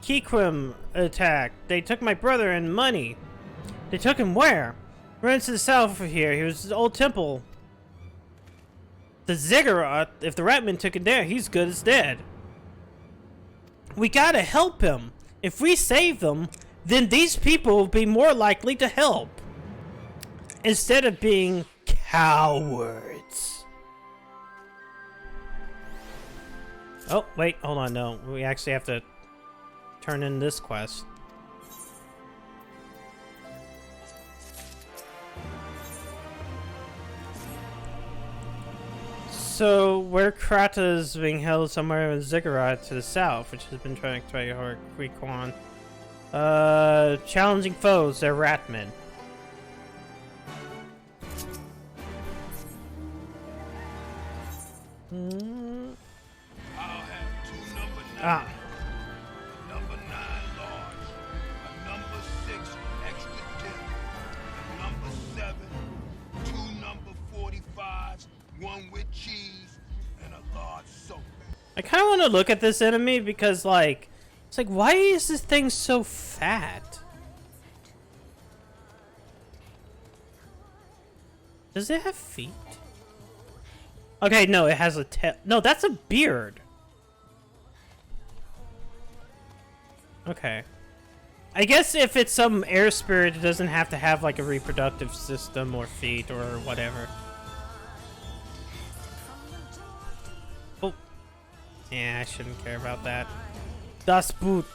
S1: Kikwim attacked. They took my brother and money. They took him where? Ran to the south of here. He was the old temple. The Ziggurat, if the Ratman took him there, he's good as dead. We gotta help him. If we save them, then these people will be more likely to help. Instead of being cowards. Oh, wait, hold on, no. We actually have to turn in this quest. So, where Krata is being held somewhere in Ziggurat to the south, which has been trying to take her Queequan. Challenging foes, they're Ratmen. Ah.
S15: Number 9 large, a number 6 extra dip, a number 7, 2 number 45s, 1 with cheese, and a large soda.
S1: I kind of want to look at this enemy because, like, it's like, why is this thing so fat? Does it have feet? Okay, no, it has a tail. No, that's a beard. Okay. I guess if it's some air spirit, it doesn't have to have like a reproductive system or feet or whatever. Oh. Yeah, I shouldn't care about that. Das Boot.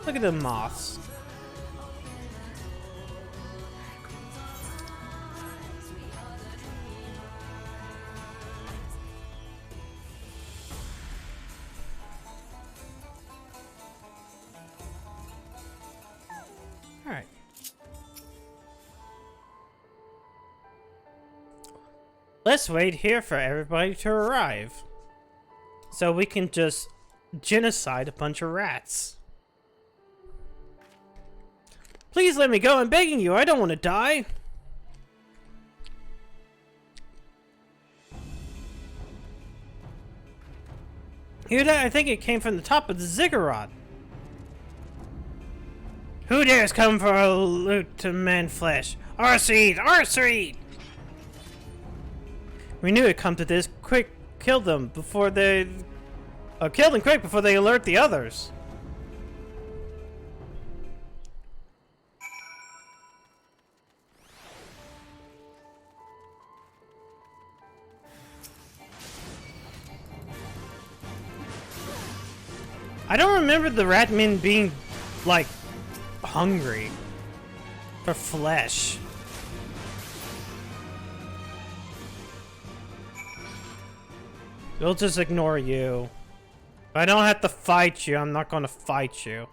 S1: Look at the moths. All right. Let's wait here for everybody to arrive, so we can just genocide a bunch of rats. Please let me go, I'm begging you, I don't want to die. Hear that? I think it came from the top of the ziggurat. Who dares come for a loot to man flesh? Arseed! Arseed! We knew it'd come to this. Quick, kill them before they... kill them quick before they alert the others. I don't remember the Ratmen being, like, hungry for flesh. We'll just ignore you. If I don't have to fight you, I'm not gonna fight you.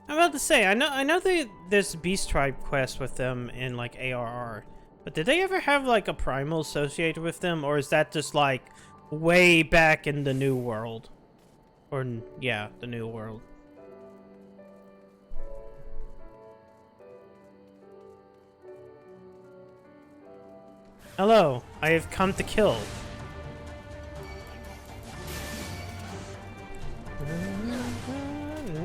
S1: I'm about to say, I know there's Beast Tribe quest with them in, like, ARR. But did they ever have, like, a primal associated with them? Or is that just, like, way back in the New World? Or, yeah, the New World. Hello, I have come to kill.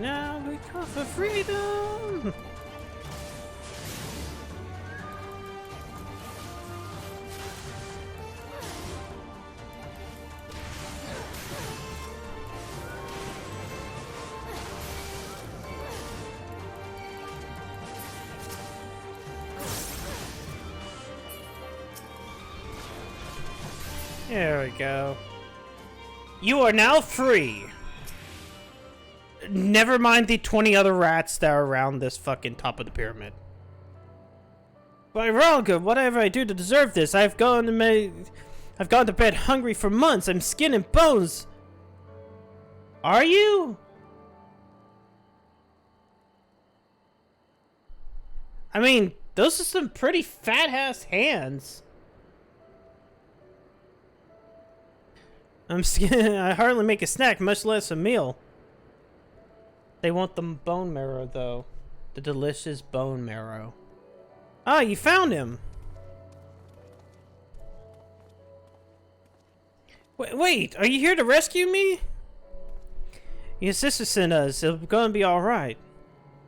S1: Now we call for freedom! There we go. You are now free. Never mind the 20 other rats that are around this fucking top of the pyramid. By Ralga, whatever I do to deserve this, I've gone to bed hungry for months. I'm skin and bones. Are you? I mean, those are some pretty fat-ass hands. I hardly make a snack, much less a meal. They want the bone marrow, though. The delicious bone marrow. Ah, you found him! Wait, are you here to rescue me? Your sister sent us. It's gonna be alright.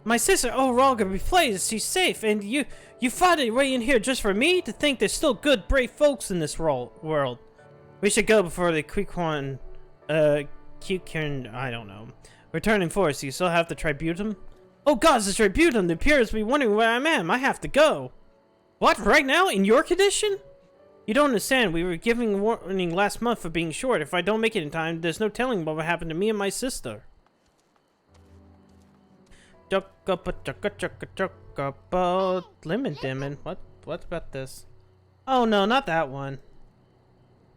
S1: My sister, Olga, replaced. She's safe, and you fought it right in here just for me? To think there's still good, brave folks in this world. We should go before the Quiquan, I don't know. Return in force. You still have the Tributum? Oh gods, the Tributum! The appears to be wondering where I am. I have to go. What? Right now? In your condition? You don't understand. We were giving warning last month for being short. If I don't make it in time, there's no telling what will happen to me and my sister. Lemon Demon. What about this? Oh no, not that one.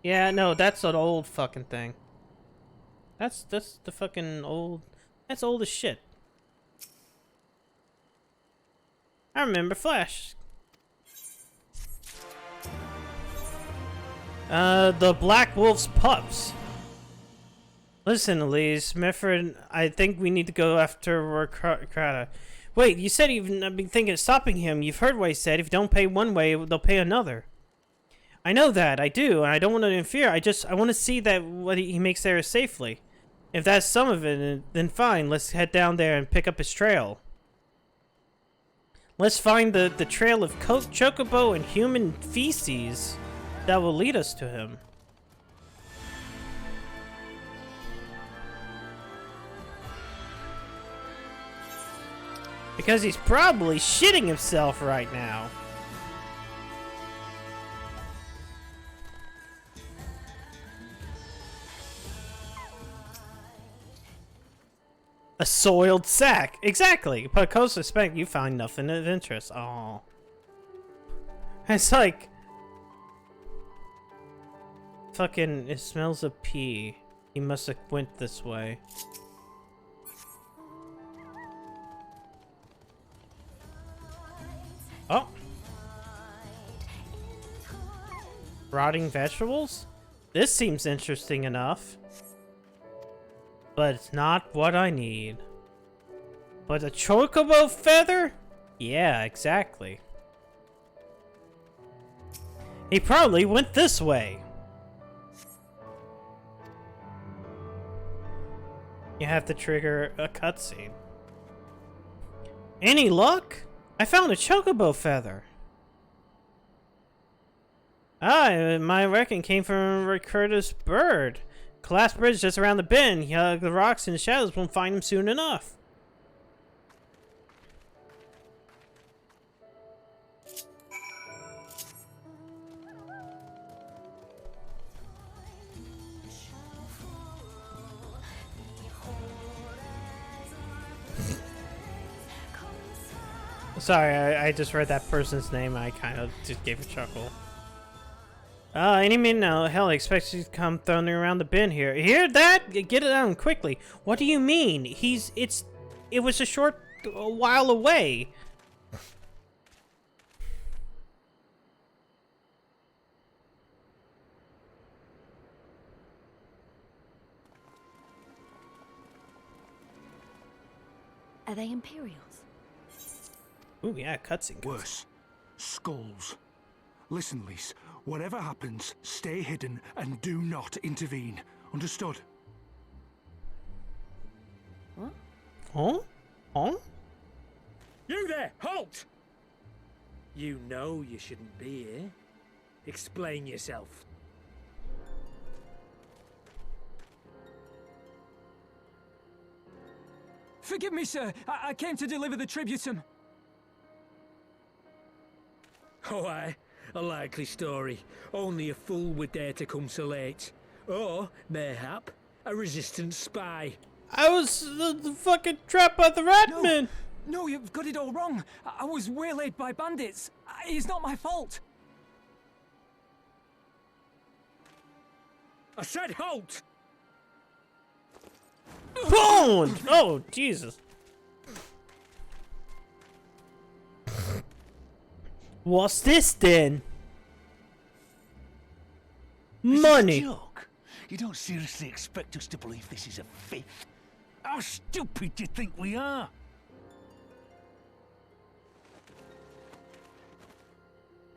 S1: Yeah, no, that's an old fucking thing. That's the fucking old. That's old as shit. I remember Flash. The Black Wolf's pups. Listen, Elise, Mifford, I think we need to go after Krata. Wait, you said you've been thinking of stopping him. You've heard what he said. If you don't pay one way, they'll pay another. I know that, I do, and I don't want to interfere. I want to see that what he makes there safely. If that's some of it, then fine. Let's head down there and pick up his trail. Let's find the trail of chocobo and human feces that will lead us to him. Because he's probably shitting himself right now. A soiled sack. Exactly. But close suspect you find nothing of interest. Oh. It's like fucking it smells of pee. He must have went this way. Oh. Rotting vegetables? This seems interesting enough. But it's not what I need. But a chocobo feather? Yeah, exactly. He probably went this way. You have to trigger a cutscene. Any luck? I found a chocobo feather. Ah, my reckon came from a Curtis bird. Glass bridge just around the bend. The rocks and the shadows won't find him soon enough. Sorry, I just read that person's name. I kind of just gave a chuckle. Any minute now. Hell, I expect you to come thundering around the bend here. Hear that? Get it down quickly. What do you mean? It was a while away.
S9: Are they Imperials?
S1: Ooh, yeah, cutscene.
S16: Worse. Skulls. Listen, Lise. Whatever happens, stay hidden and do not intervene. Understood?
S9: What?
S1: Huh? Huh?
S17: You there! Halt! You know you shouldn't be here. Explain yourself.
S2: Forgive me, sir. I came to deliver the tributum.
S17: Oh, aye. A likely story. Only a fool would dare to come so late. Or, mayhap, a resistance spy.
S1: I was the fucking trapped by the ratman.
S2: No, you've got it all wrong. I was waylaid by bandits. It's not my fault.
S17: I said halt!
S1: Boom! Oh, Jesus. What's this then? Money.
S15: This is a joke. You don't seriously expect us to believe this is a fifth? How stupid do you think we are?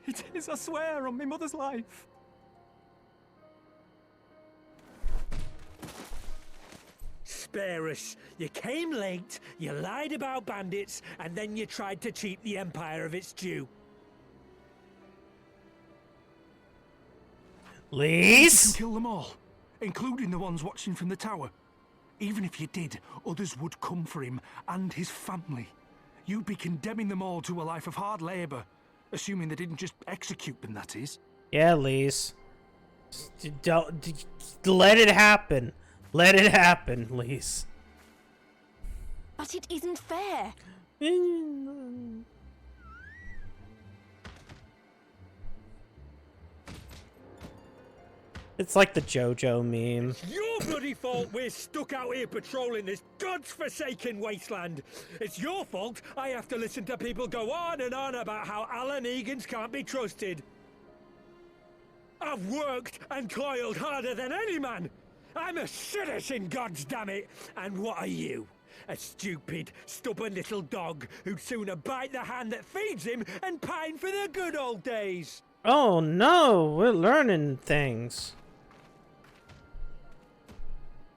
S2: It is, I swear, on my mother's life.
S17: spare us. You came late, you lied about bandits, and then you tried to cheat the Empire of its due.
S1: Lise?
S16: You can kill them all, including the ones watching from the tower. Even if you did, others would come for him and his family. You'd be condemning them all to a life of hard labor, assuming they didn't just execute them, that is.
S1: Yeah, Lise. Don't let it happen. Let it happen, Lise.
S13: But it isn't fair.
S1: It's like the JoJo meme.
S17: Your bloody fault we're stuck out here patrolling this god's-forsaken wasteland. It's your fault I have to listen to people go on and on about how Alan Egan's can't be trusted. I've worked and toiled harder than any man. I'm a citizen, goddammit. And what are you? A stupid, stubborn little dog who'd sooner bite the hand that feeds him and pine for the good old days.
S1: Oh no, we're learning things.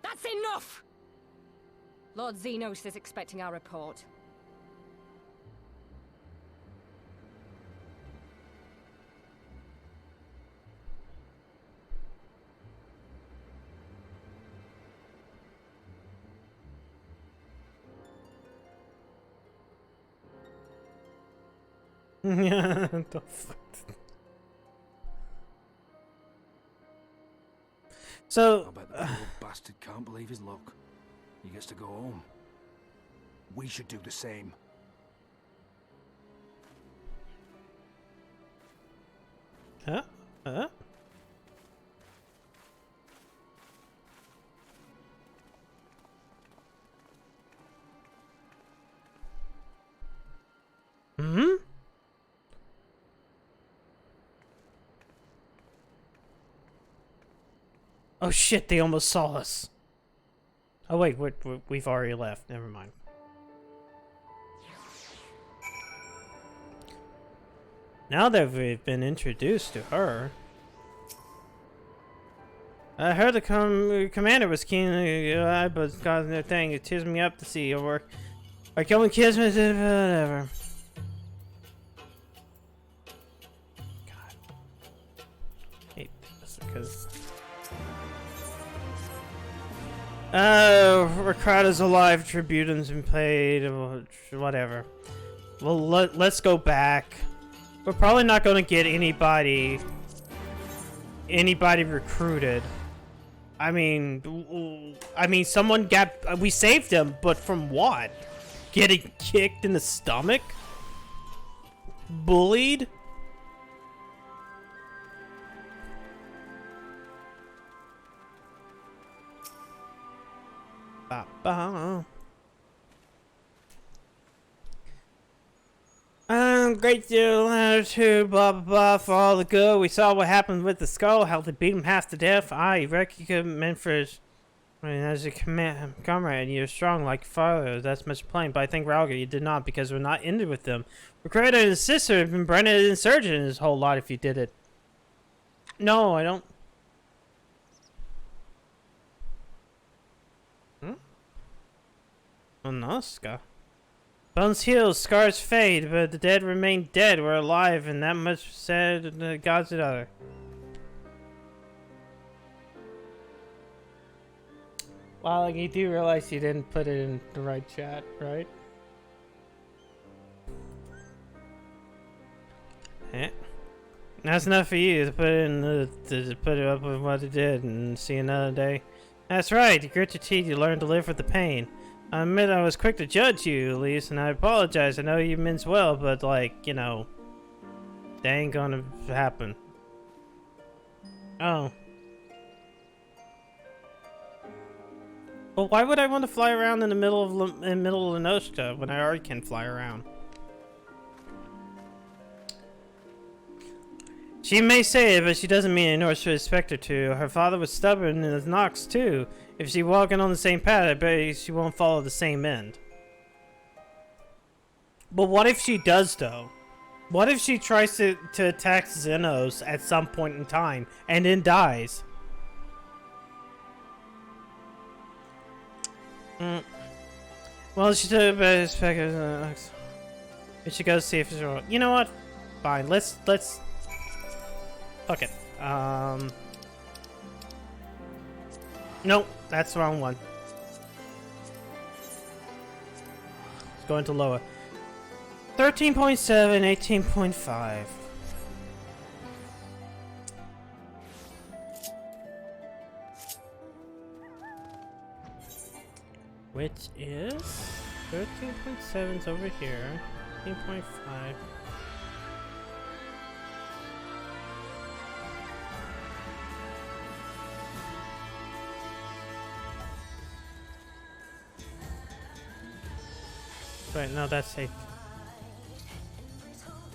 S4: That's enough! Lord Xenos is expecting our report.
S1: Yeah, the fuck. So,
S16: I bet the poor bastard can't believe his luck. He gets to go home. We should do the same.
S1: Huh? Huh? Hmm? Oh shit, they almost saw us. Oh wait, we've already left. Never mind. Now that we've been introduced to her, I heard the commander was keen but causing their thing. It tears me up to see your work. Or killing kids, whatever. God. Hate this because. Rekrada's alive, tribute has been paid, whatever. Well, let's go back. We're probably not going to get anybody recruited. I mean, someone got, we saved him, but from what? Getting kicked in the stomach? Bullied? Great deal to blah blah blah for all the good. We saw what happened with the skull, how they beat him half to death. I recommend for his, as a comrade, you're strong like your father. That's much plain. But I think Ralga, you did not, because we're not ended with them. Rekrada and his sister have been branded an insurgent his whole lot if you did it. No, I don't. Onoska. Bones heal, scars fade, but the dead remain dead. We're alive, and that much said the gods and other. Wow, like you do realize you didn't put it in the right chat, right? Eh. That's enough for you to put it in to put it up with what it did and see another day. That's right. You grit your teeth. You learn to live with the pain. I admit I was quick to judge you, at least, and I apologize. I know you meant well, but, like, you know, that ain't gonna happen. Oh. Well, why would I want to fly around in the middle of Lenoshka when I already can fly around? She may say it, but she doesn't mean it, nor should expect her to. Her father was stubborn as Nox, too. If she's walking on the same path, I bet she won't follow the same end. But what if she does, though? What if she tries to attack Xenos at some point in time, and then dies? Well, she took a spec. We should go see if it's wrong. You know what? Fine. Let's. Fuck it. Nope, that's the wrong one. Let's go into lower. 13.7, 18.5. Which is 13.7's over here. 18.5. Wait, no, that's safe.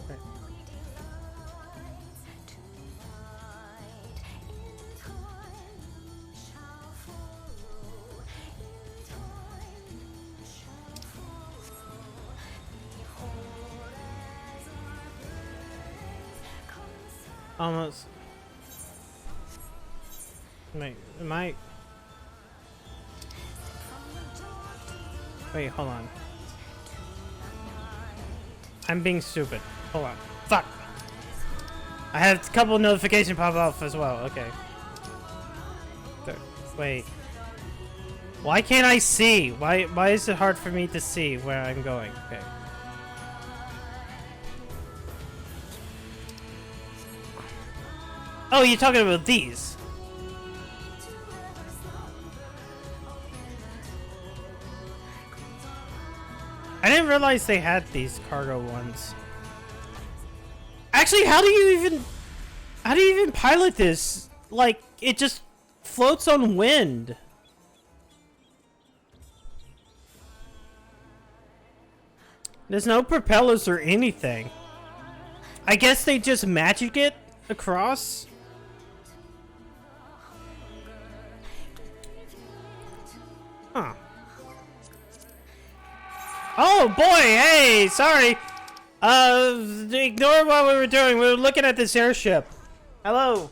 S1: Right. Almost. Wait, am I? Wait, hold on. I'm being stupid. Hold on. Fuck! I had a couple notifications pop off as well. Okay. Wait. Why can't I see? Why is it hard for me to see where I'm going? Okay. Oh, you're talking about these. I didn't realize they had these cargo ones. Actually, how do you even pilot this? Like, it just floats on wind. There's no propellers or anything. I guess they just magic it across. Huh. Oh boy, hey, sorry. Ignore what we were doing. We were looking at this airship. Hello.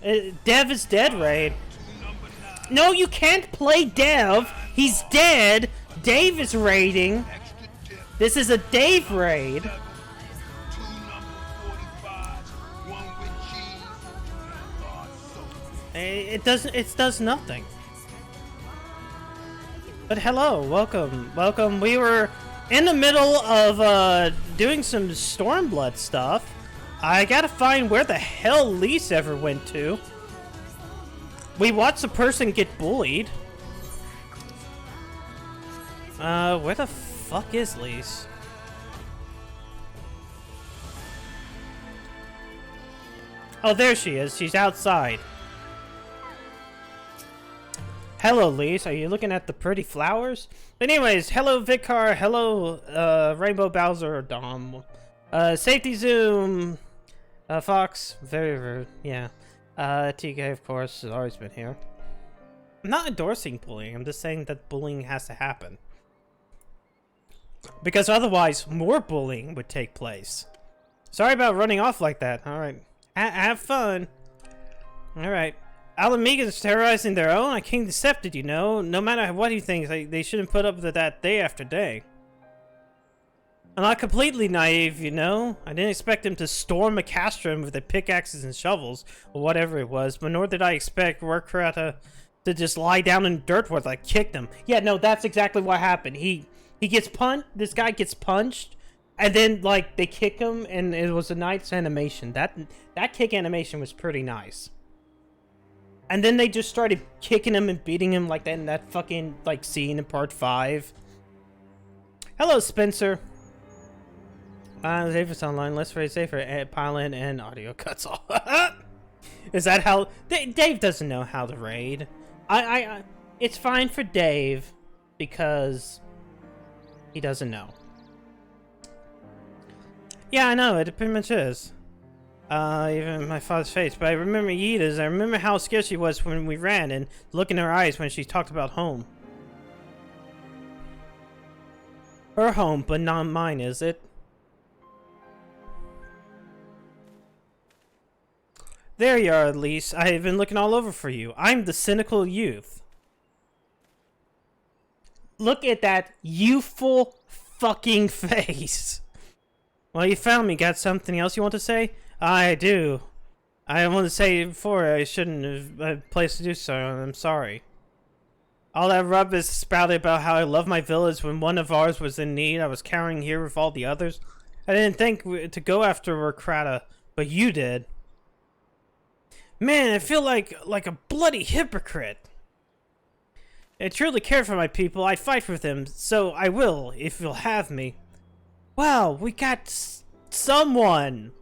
S1: Dev is dead, raid. No, you can't play Dev. He's dead. Dave is raiding. This is a Dave raid. It does nothing. But hello, welcome. We were in the middle of doing some Stormblood stuff. I gotta find where the hell Lise ever went to. We watched a person get bullied. Where the fuck is Lise? Oh, there she is. She's outside. Hello, Lise. Are you looking at the pretty flowers? Anyways, hello, Vicar. Hello, Rainbow Bowser or Dom. Safety Zoom. Fox. Very rude. Yeah. TK, of course, has always been here. I'm not endorsing bullying. I'm just saying that bullying has to happen. Because otherwise, more bullying would take place. Sorry about running off like that. Alright. Have fun. Alright. Alan Megan's terrorizing their own. I King Decepted, you know. No matter what he thinks, they shouldn't put up with that day after day. I'm not completely naive, you know. I didn't expect him to storm a castrum with their pickaxes and shovels, or whatever it was, but nor did I expect Warcrata to just lie down in dirt while I kicked him. Yeah, no, that's exactly what happened. He gets punched, this guy gets punched, and then, like, they kick him, and it was a nice animation. That kick animation was pretty nice. And then they just started kicking him and beating him like that in that fucking, like, scene in part 5. Hello, Spencer. Safest online, less very safer, pilot and audio cuts off. Is that how... Dave doesn't know how to raid. It's fine for Dave, because he doesn't know. Yeah, I know, it pretty much is. Even my father's face, but I remember Yita's. I remember how scared she was when we ran, and look in her eyes when she talked about home. Her home, but not mine, is it? There you are, Elise. I have been looking all over for you. I'm the cynical youth. Look at that youthful fucking face. Well, you found me. Got something else you want to say? I do. I wanted to say before I shouldn't have had a place to do so, and I'm sorry. All that rubbish spouted about how I love my village when one of ours was in need. I was carrying here with all the others. I didn't think to go after Rakrata, but you did. Man, I feel like a bloody hypocrite. I truly care for my people. I fight with them, so I will, if you'll have me. Wow, we got someone.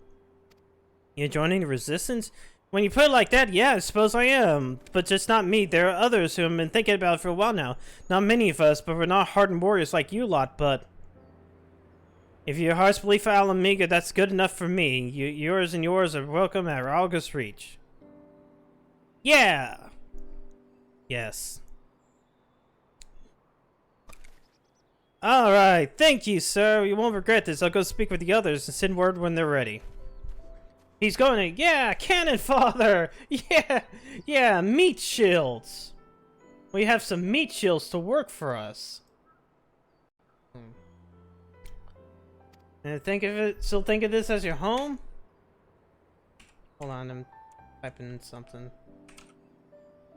S1: You joining the resistance? When you put it like that, yeah, I suppose I am. But just not me. There are others who have been thinking about it for a while now. Not many of us, but we're not hardened warriors like you lot, but... If your heart's belief for Alamiga, that's good enough for me. Yours and yours are welcome at August Reach. Yeah! Yes. Alright, thank you, sir. You won't regret this. I'll go speak with the others and send word when they're ready. He's going to, yeah, cannon father! Yeah, meat shields! We have some meat shields to work for us. And still think of this as your home? Hold on, I'm typing in something.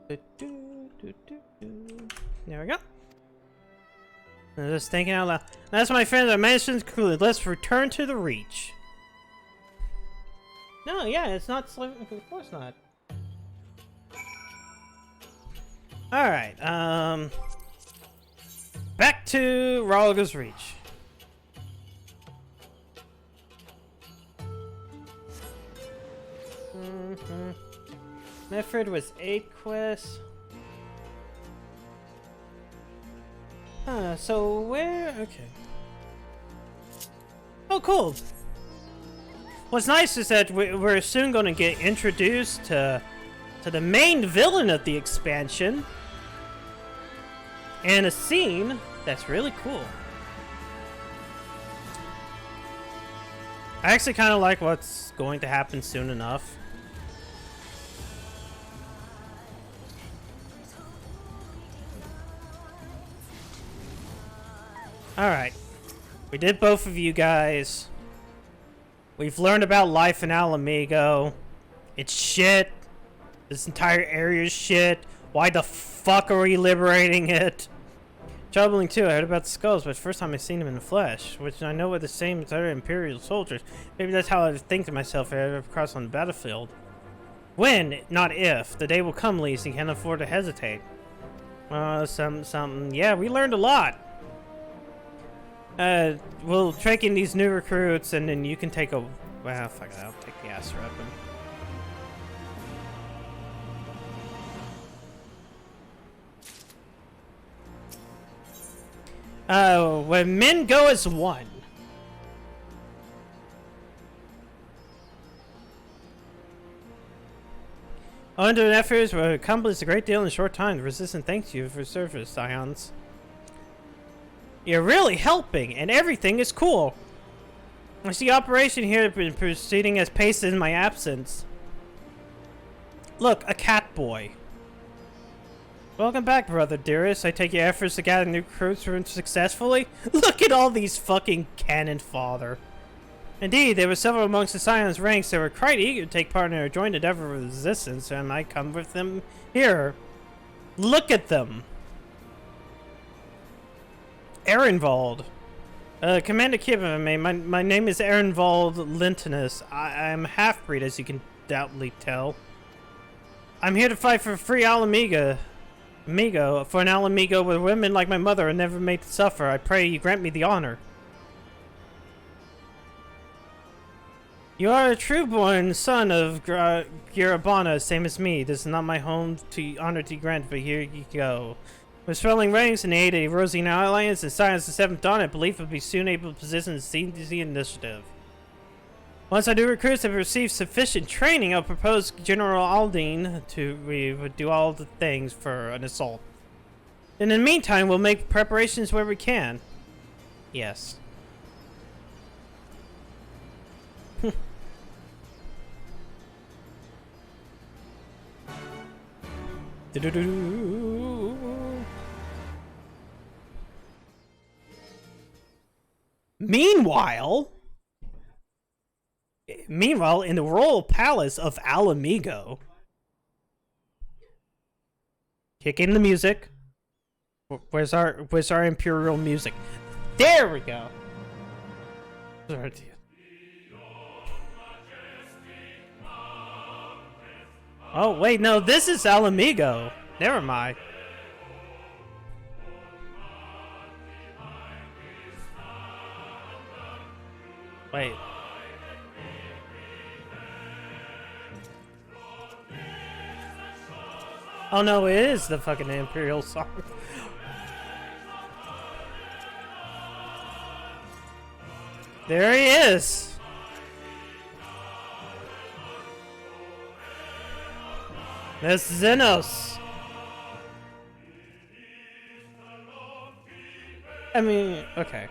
S1: There we go. I'm just thinking out loud. That's my friends. I mentioned concluded. Let's return to the Reach. No, yeah, it's not. Of course not. All right. Back to Ralga's Reach. Mefford was 8 quests. So where? Okay. Oh, cool. What's nice is that we're soon going to get introduced to the main villain of the expansion. And a scene that's really cool. I actually kind of like what's going to happen soon enough. Alright. We did both of you guys. We've learned about life in Alamigo. It's shit. This entire area is shit. Why the fuck are we liberating it? Troubling too, I heard about the skulls, but first time I seen them in the flesh, which I know are the same as other Imperial soldiers. Maybe that's how I think to myself if I ever cross on the battlefield. When, not if. The day will come, Lise, and can't afford to hesitate. Something. Yeah, we learned a lot. We'll take in these new recruits, and then you can take a... Well, fuck it, I'll take the ass weapon. When men go as one. Under efforts, we accomplished a great deal in a short time. The Resistance thanks you for service, Scions. You're really helping, and everything is cool. I see operation here has been proceeding as paced in my absence. Look, a cat boy. Welcome back, brother dearest. I take your efforts to gather new recruits successfully. Look at all these fucking cannon fodder. Indeed, there were several amongst the Scions ranks that were quite eager to take part in our joint endeavor of resistance, and I come with them here. Look at them. Ehrenwald. Commander Kibbe, my name is Ehrenwald Lintonus. I am half-breed, as you can doubtly tell. I'm here to fight for free Alamigo, for an Alamigo where women like my mother are never made to suffer. I pray you grant me the honor. You are a true-born son of Girabana, same as me. This is not my home to honor to grant, but here you go. With swelling ranks in the aid of the Rosian Alliance and Science the 7th Dawn, I believe will be soon able to position the initiative. Once our new recruits have received sufficient training, I'll propose General Aldine to do all the things for an assault. In the meantime, we'll make preparations where we can. Yes. Meanwhile, in the royal palace of Alamigo, kick in the music. Where's our imperial music? There we go. Oh wait, no, this is Alamigo. Never mind. Wait. Oh no, it is the fucking Imperial song. There he is. That's Xenos. I mean, okay.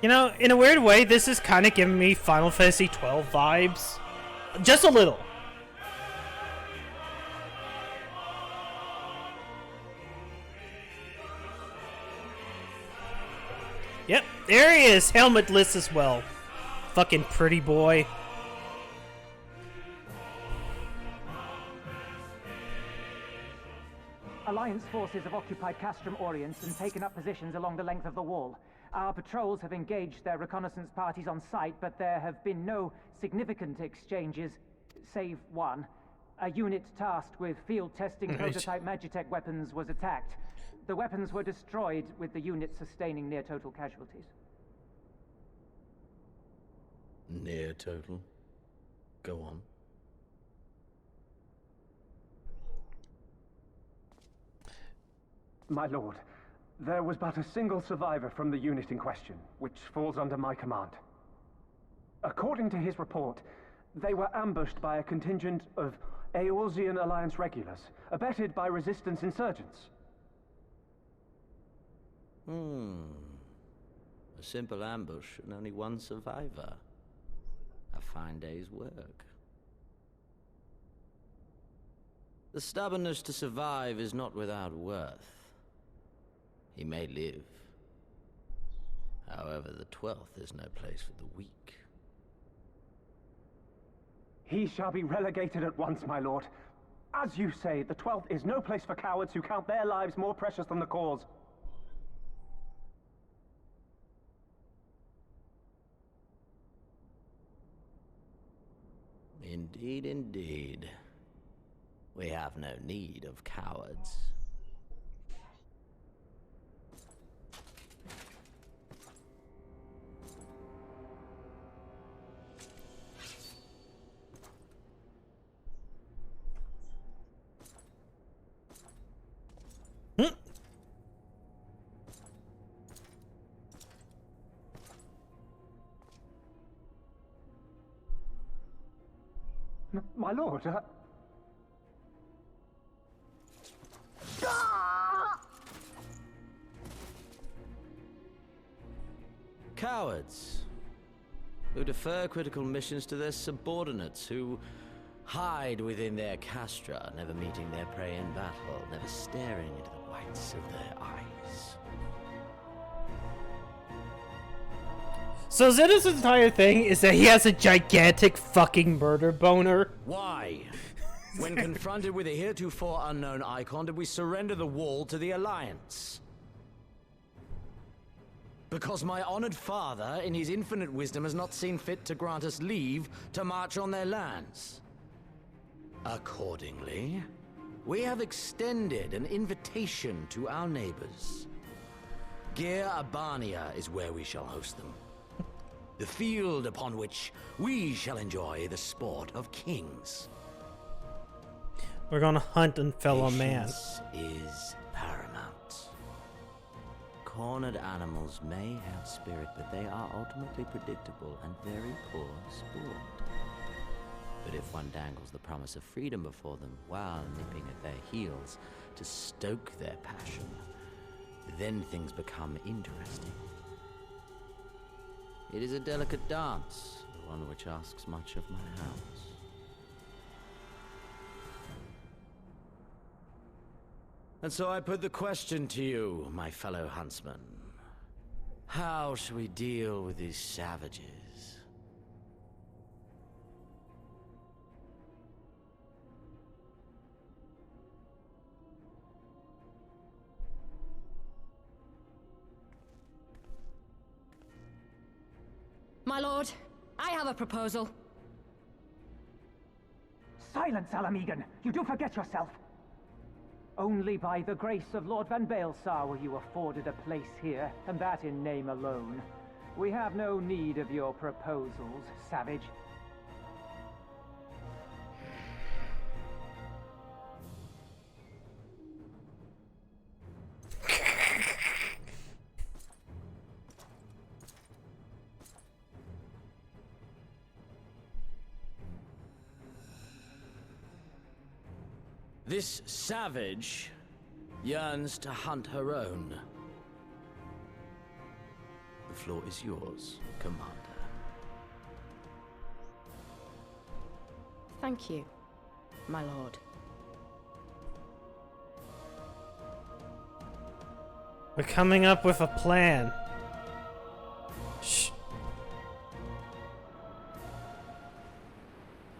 S1: You know, in a weird way, this is kind of giving me Final Fantasy XII vibes. Just a little. Yep, there he is, helmetless as well. Fucking pretty boy.
S18: Alliance forces have occupied Castrum Orient and taken up positions along the length of the wall. Our patrols have engaged their reconnaissance parties on site, but there have been no significant exchanges, save one. A unit tasked with field testing prototype Magitech weapons was attacked. The weapons were destroyed, with the unit sustaining near total casualties.
S19: Near total? Go on.
S14: My lord, there was but a single survivor from the unit in question, which falls under my command. According to his report, they were ambushed by a contingent of Eorzean Alliance regulars, abetted by resistance insurgents.
S19: A simple ambush and only one survivor. A fine day's work. The stubbornness to survive is not without worth. He may live. However, the 12th is no place for the weak.
S14: He shall be relegated at once, my lord. As you say, the 12th is no place for cowards who count their lives more precious than the cause.
S19: Indeed, indeed. We have no need of cowards.
S14: My lord,
S19: Cowards who defer critical missions to their subordinates, who hide within their castra, never meeting their prey in battle, never staring into the whites of their eyes.
S1: So Zena's entire thing is that he has a gigantic fucking murder boner.
S19: Why? When confronted with a heretofore unknown icon, did we surrender the wall to the Alliance? Because my honored father, in his infinite wisdom, has not seen fit to grant us leave to march on their lands. Accordingly, we have extended an invitation to our neighbors. Gir Abania is where we shall host them. The field upon which we shall enjoy the sport of kings.
S1: We're gonna hunt and fellow man.
S19: Patience is paramount. Cornered animals may have spirit, but they are ultimately predictable and very poor sport. But if one dangles the promise of freedom before them while nipping at their heels to stoke their passion, then things become interesting. It is a delicate dance, one which asks much of my house. And so I put the question to you, my fellow huntsman. How shall we deal with these savages?
S5: My lord, I have a proposal.
S18: Silence, Alamegan! You do forget yourself! Only by the grace of Lord Van Baelsar were you afforded a place here, and that in name alone. We have no need of your proposals, savage.
S19: This savage yearns to hunt her own. The floor is yours, Commander.
S13: Thank you, my lord.
S1: We're coming up with a plan. Shh.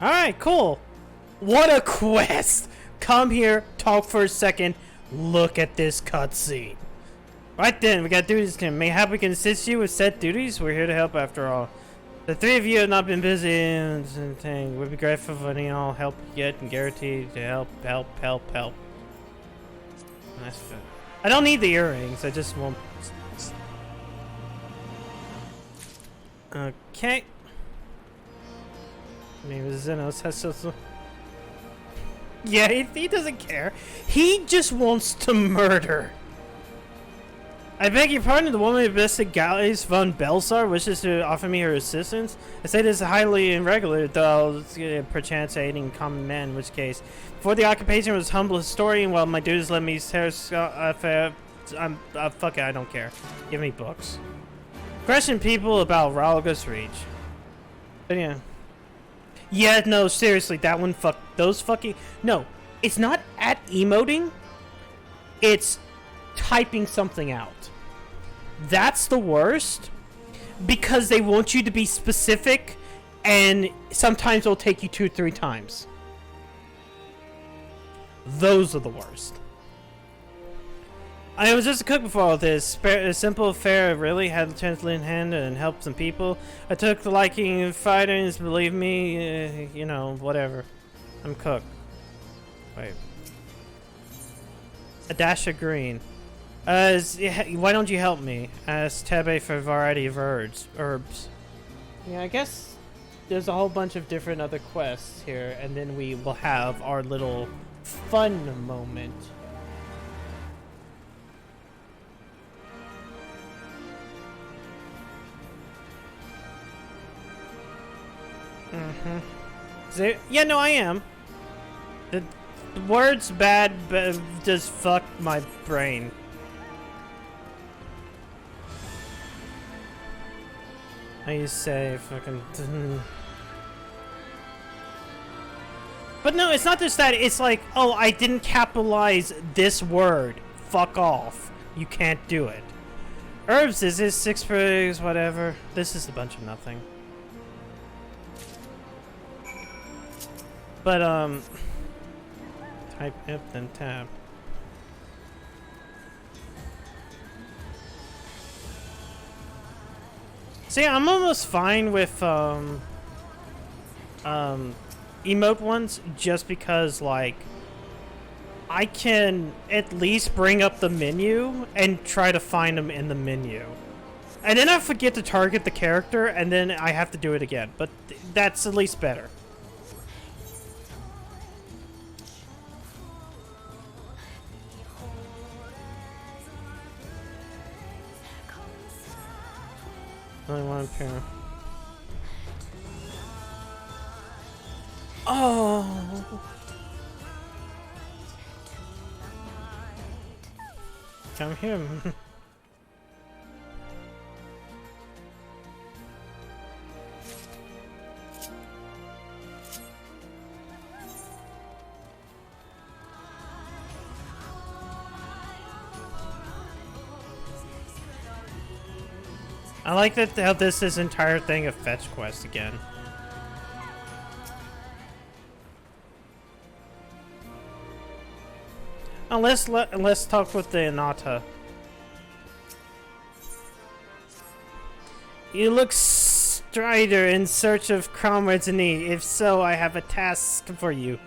S1: Alright, cool. What a quest! Come here, talk for a second, look at this cutscene. Right then, we got duties to may have we can assist you with set duties. We're here to help after all. The three of you have not been busy and thing. We'd be grateful for any all help you get and guaranteed to help. That's fair. I don't need the earrings, I just won't. Okay. Maybe Zenos has some. Yeah, he doesn't care. He just wants to murder. I beg your pardon, the woman who bested Gallus von Belsar wishes to offer me her assistance. I say this is highly irregular, though perchance aiding common man, in which case. Before the occupation was humble historian, while my duties let me fuck it, I don't care. Give me books. Question people about Ralgus Reach. But yeah. Yeah, no, seriously, that one those fucking... No, it's not at emoting. It's typing something out. That's the worst. Because they want you to be specific, and sometimes it'll take you 2-3 times. Those are the worst. I was just a cook before all this. A simple affair, really. Had the chance to lend a hand and help some people. I took the liking of fighters, believe me. You know, whatever. I'm cook. Wait. A dash of green. Why don't you help me? Ask Tebe for a variety of herbs. Yeah, I guess there's a whole bunch of different other quests here, and then we will have our little fun moment. Yeah, no, I am. The word's bad, but just fuck my brain. I say fucking. But no, it's not just that. It's like, oh, I didn't capitalize this word. Fuck off. You can't do it. Herbs, is this 6 prigs, whatever. This is a bunch of nothing. But, type F, then tab. See, I'm almost fine with, emote ones, just because, like, I can at least bring up the menu and try to find them in the menu. And then I forget to target the character, and then I have to do it again. But that's at least better. Only one pair. Oh. Come here. I like that how this is entire thing a fetch quest again. Let's talk with the Inata. You look Strider in search of comrades in need. If so, I have a task for you.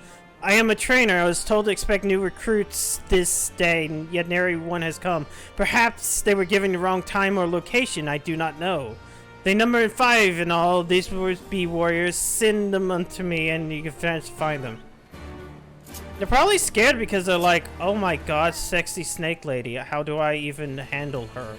S1: I am a trainer. I was told to expect new recruits this day, yet nary one has come. Perhaps they were given the wrong time or location. I do not know. They number 5 in all. These would be warriors. Send them unto me, and you can find them. They're probably scared because they're like, oh my god, sexy snake lady. How do I even handle her?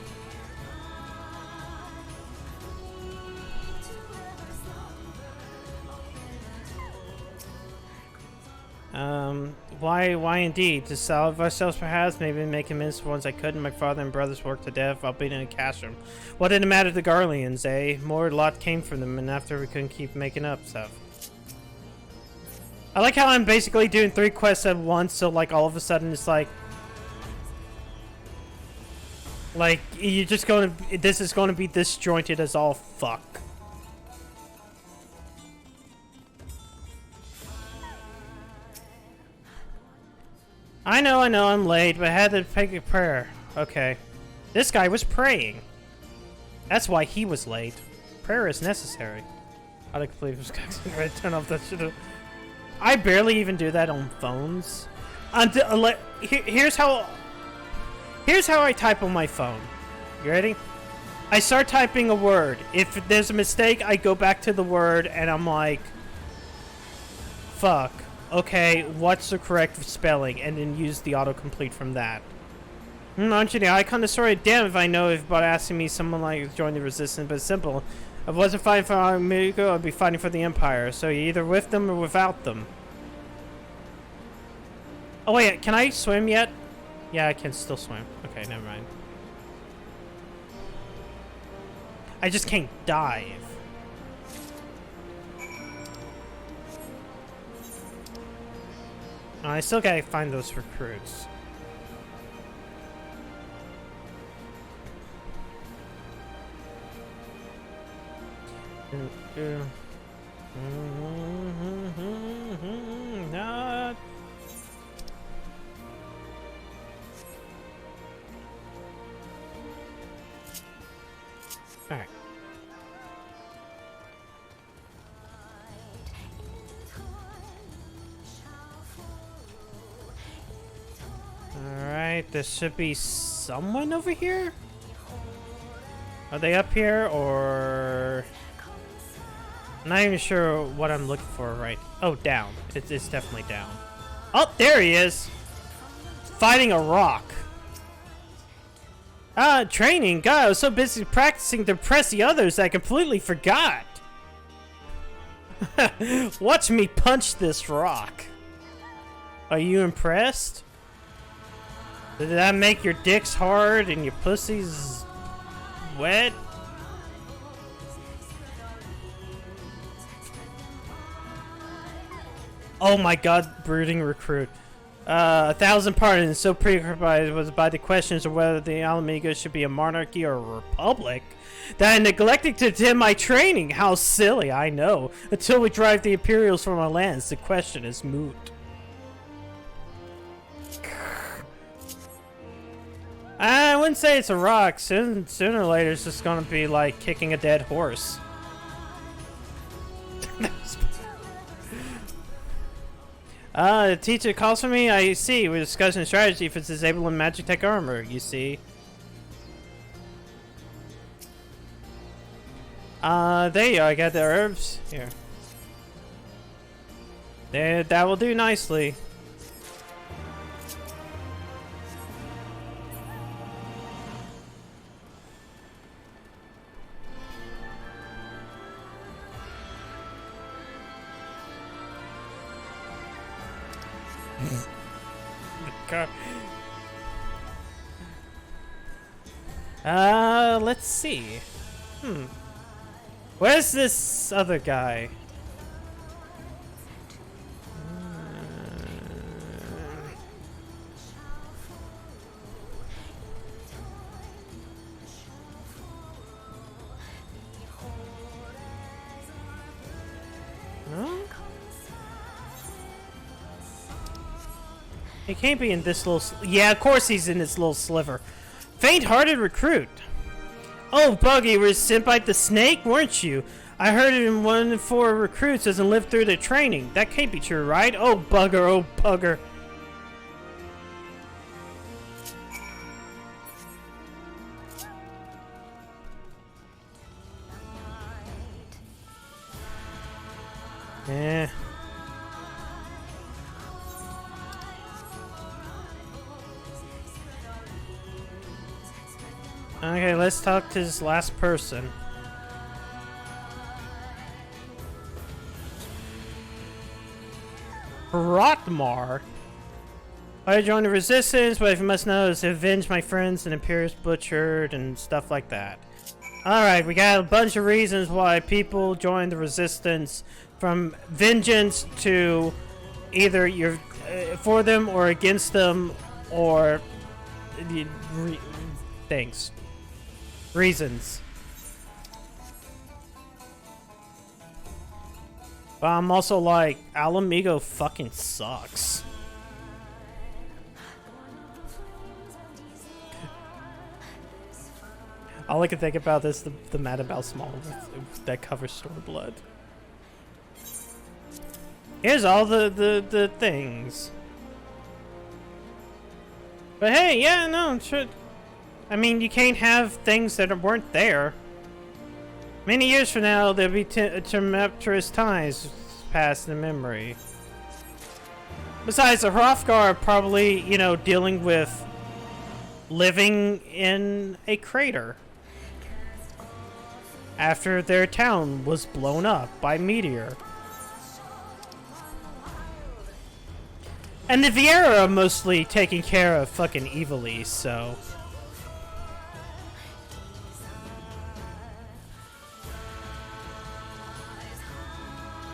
S1: Why indeed? To salve ourselves perhaps, maybe make amends for ones I couldn't. My father and brothers worked to death, I'll be in a castrum. What did it matter to the Garleans, eh? More lot came from them, and after we couldn't keep making up stuff. I like how I'm basically doing 3 quests at once, so like all of a sudden it's like you're just gonna, this is gonna be disjointed as all fuck. I know, I'm late, but I had to take a prayer. Okay. This guy was praying. That's why he was late. Prayer is necessary. How to complete this right, turn off that shit. I barely even do that on phones. Here's how I type on my phone. You ready? I start typing a word. If there's a mistake, I go back to the word and I'm like, fuck. Okay, what's the correct spelling? And then use the autocomplete from that. Aren't you the icon of the story? Damn if I know if about asking me someone like join the resistance, but it's simple. If I wasn't fighting for America, I'd be fighting for the Empire. So you're either with them or without them. Oh wait, can I swim yet? Yeah, I can still swim. Okay, never mind. I just can't dive. I still gotta find those recruits. Not. All right. Alright, there should be someone over here? Are they up here, or... I'm not even sure what I'm looking for, right? Oh, down. It's definitely down. Oh, there he is! Fighting a rock. Ah, training. God, I was so busy practicing to impress the others I completely forgot. Watch me punch this rock. Are you impressed? Did that make your dicks hard and your pussies wet? Oh my god, brooding recruit. 1,000 pardons, so preoccupied was by the questions of whether the Alameda should be a monarchy or a republic that I neglected to attend my training. How silly, I know. Until we drive the Imperials from our lands, the question is moot. I wouldn't say it's a rock. Sooner or later, it's just gonna be like kicking a dead horse. The teacher calls for me. I see. We're discussing strategy for disabling magic tech armor. You see. There you go. I got the herbs here. There, that will do nicely. Let's see. Where's this other guy? He can't be in this little... Yeah, of course he's in this little sliver. Faint-hearted recruit. Oh, Buggy, you were sent by the snake, weren't you? I heard it in 1 in 4 recruits doesn't live through the training. That can't be true, right? Oh, bugger, oh, bugger. Yeah. Okay, let's talk to this last person. Rotmar. I joined the resistance, but if you must know is to avenge my friends and Imperius butchered and stuff like that. Alright, we got a bunch of reasons why people join the resistance, from vengeance to either you're for them or against them, or things. Reasons. But I'm also like, Alamigo fucking sucks. All I can think about is the Mad About Small that cover Storeblood. Here's all the things. But hey, yeah, no, sure. I mean, you can't have things that weren't there. Many years from now, there'll be tumultuous times passed in memory. Besides, the Hrothgar are probably, you know, dealing with living in a crater after their town was blown up by meteor. And the Viera are mostly taking care of fucking evilly, so...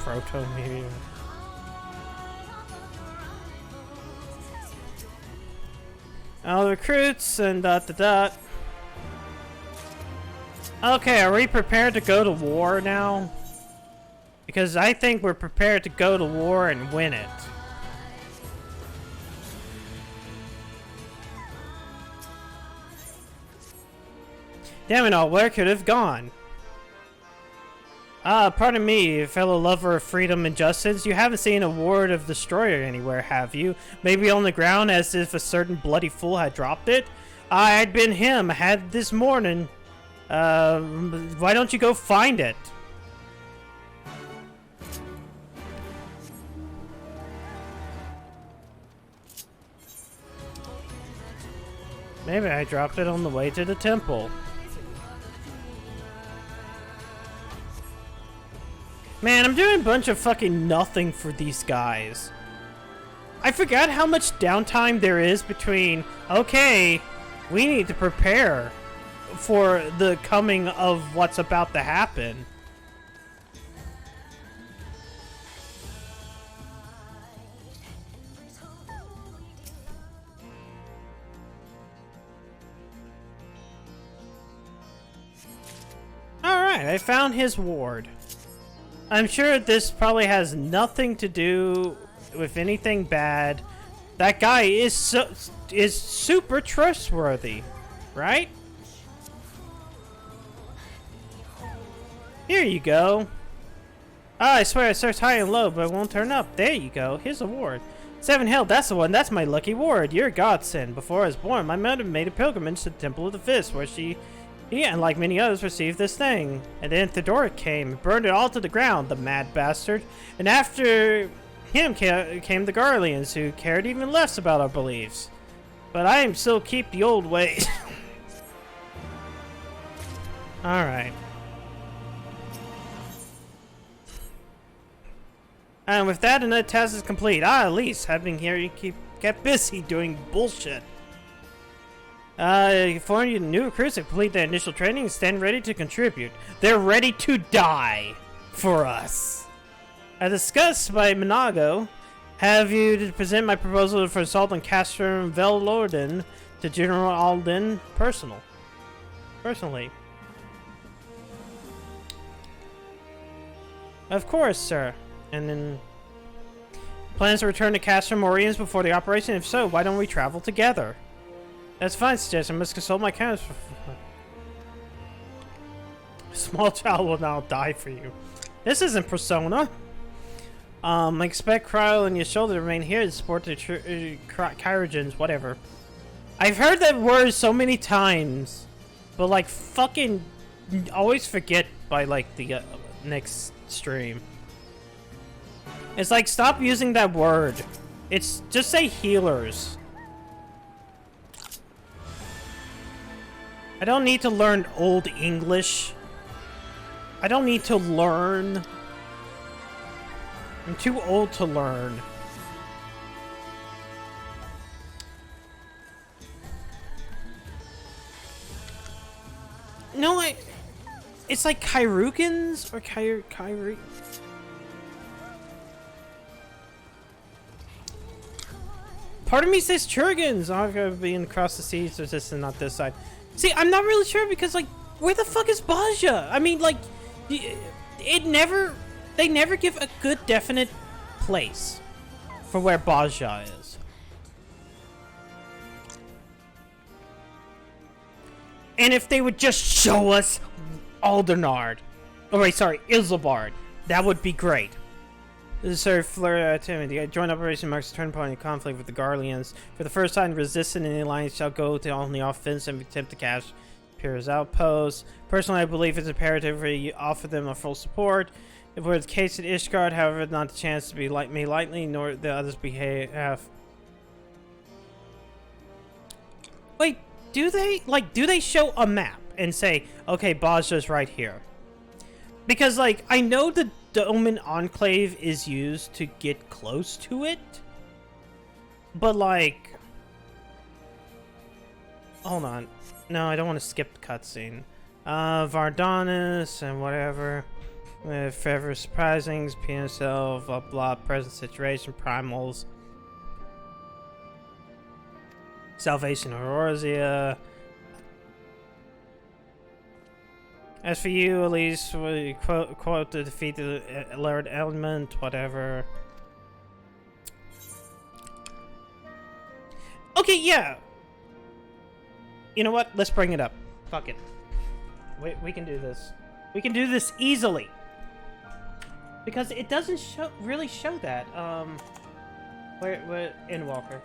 S1: Proto-meteor. All the recruits and ... Okay, are we prepared to go to war now? Because I think we're prepared to go to war and win it. Damn it all, where could it have gone? Pardon me, fellow lover of freedom and justice. You haven't seen a ward of destroyer anywhere, have you? Maybe on the ground as if a certain bloody fool had dropped it? I'd been him, had this morning. Why don't you go find it? Maybe I dropped it on the way to the temple. Man, I'm doing a bunch of fucking nothing for these guys. I forgot how much downtime there is between, okay, we need to prepare for the coming of what's about to happen. Alright, I found his ward. I'm sure this probably has nothing to do with anything bad. That guy is super trustworthy, right? Here you go. Ah, I swear I searched high and low, but it won't turn up. There you go. Here's a ward. 7 Hill, that's the one. That's my lucky ward. You're a godsend. Before I was born, my mother made a pilgrimage to the Temple of the Fist, where she, and like many others, received this thing. And then Theodoric came and burned it all to the ground, the mad bastard. And after him came the Garleans, who cared even less about our beliefs. But I am still keep the old ways. Alright. And with that, another task is complete. At least having here you get busy doing bullshit. For you new recruits to complete their initial training and stand ready to contribute. They're ready to die for us. As discussed by Minago, have you to present my proposal for assault on Castrum Velorden to General Alden personally. Of course, sir. And then Plans to return to Castrum Oriens before the operation? If so, why don't we travel together? That's fine, suggestion. I must consult my counsel. Small child will now die for you. This isn't Persona. Expect Cryo and your shoulder to remain here to support the Kyrogens, whatever. I've heard that word so many times, but like fucking always forget by like the next stream. It's like, stop using that word. It's just say healers. I don't need to learn Old English. I don't need to learn. I'm too old to learn. No, it's like Kyrukins or Kyrie. Part of me says Churgans. I've got to be across the seas, so this and not this side. See, I'm not really sure because, like, where the fuck is Baja? I mean, like, they never give a good definite place for where Baja is. And if they would just show us Aldernard, oh wait, sorry, Isambard, that would be great. This is Sir Fleur Timothy. Joint operation marks a turning point in conflict with the Garleans. For the first time, resistance in the alliance shall go to on the offensive and attempt to catch Pyrrha's outposts. Personally, I believe it's imperative to offer them a full support. If it were the case at Ishgard, however, not the chance to be me lightly, nor the others behave. Wait, do they show a map and say, okay, Baja's right here? Because, like, I know the Doman Enclave is used to get close to it, but, like, hold on. No, I don't want to skip the cutscene. Vardanis and whatever. Forever Surprisings, PSL, blah blah, present situation, primals. Salvation of Orzia. As for you, at least, we quote to defeat the Laird element, whatever. Okay, yeah. You know what? Let's bring it up. Fuck it. We can do this. We can do this easily. Because it doesn't really show that. Where Endwalker.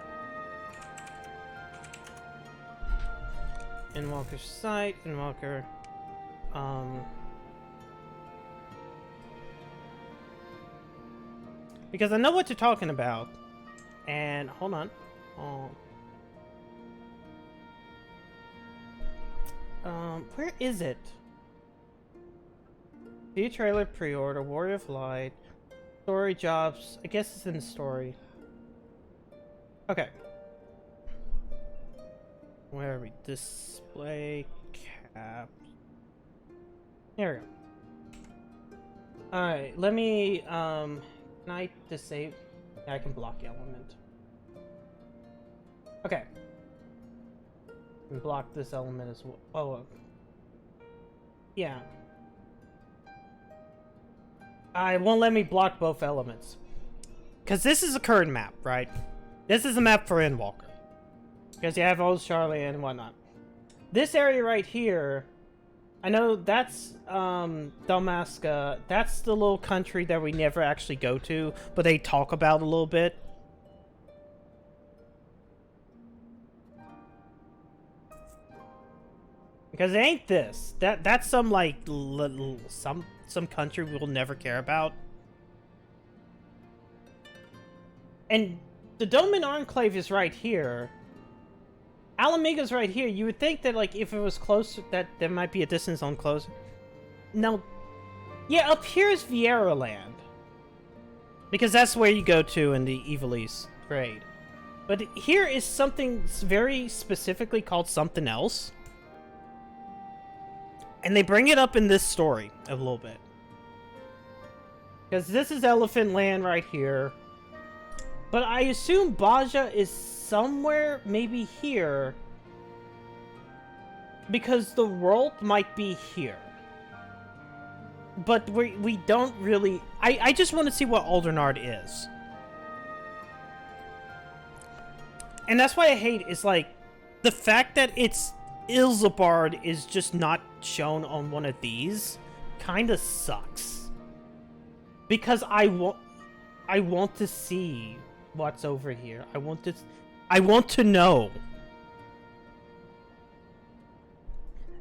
S1: Endwalker's site, Endwalker. Because I know what you're talking about. And hold on. Where is it? View trailer pre-order, Warrior of Light, story jobs. I guess it's in the story. Okay. Where are we? Display cap. There we go. Alright, let me, can I disable? I can block element. Okay. And block this element as well. Oh, yeah. It won't let me block both elements. Because this is a current map, right? This is a map for Endwalker. Because you have Old Charlie and whatnot. This area right here, I know that's Dalmasca. That's the little country that we never actually go to, but they talk about a little bit. Because it ain't this. That's some like some country we'll never care about. And the Doman Enclave is right here. Alamiga's right here. You would think that, like, if it was closer, that there might be a distance on closer. No. Yeah, up here is Vieira Land. Because that's where you go to in the Evilise raid. But here is something very specifically called something else. And they bring it up in this story a little bit. Because this is Elephant Land right here. But I assume Baja is somewhere, maybe here. Because the world might be here. But we don't really... I just want to see what Aldernard is. And that's why I hate is like the fact that it's Ilzabard is just not shown on one of these kind of sucks. Because I want to see what's over here. I want to know.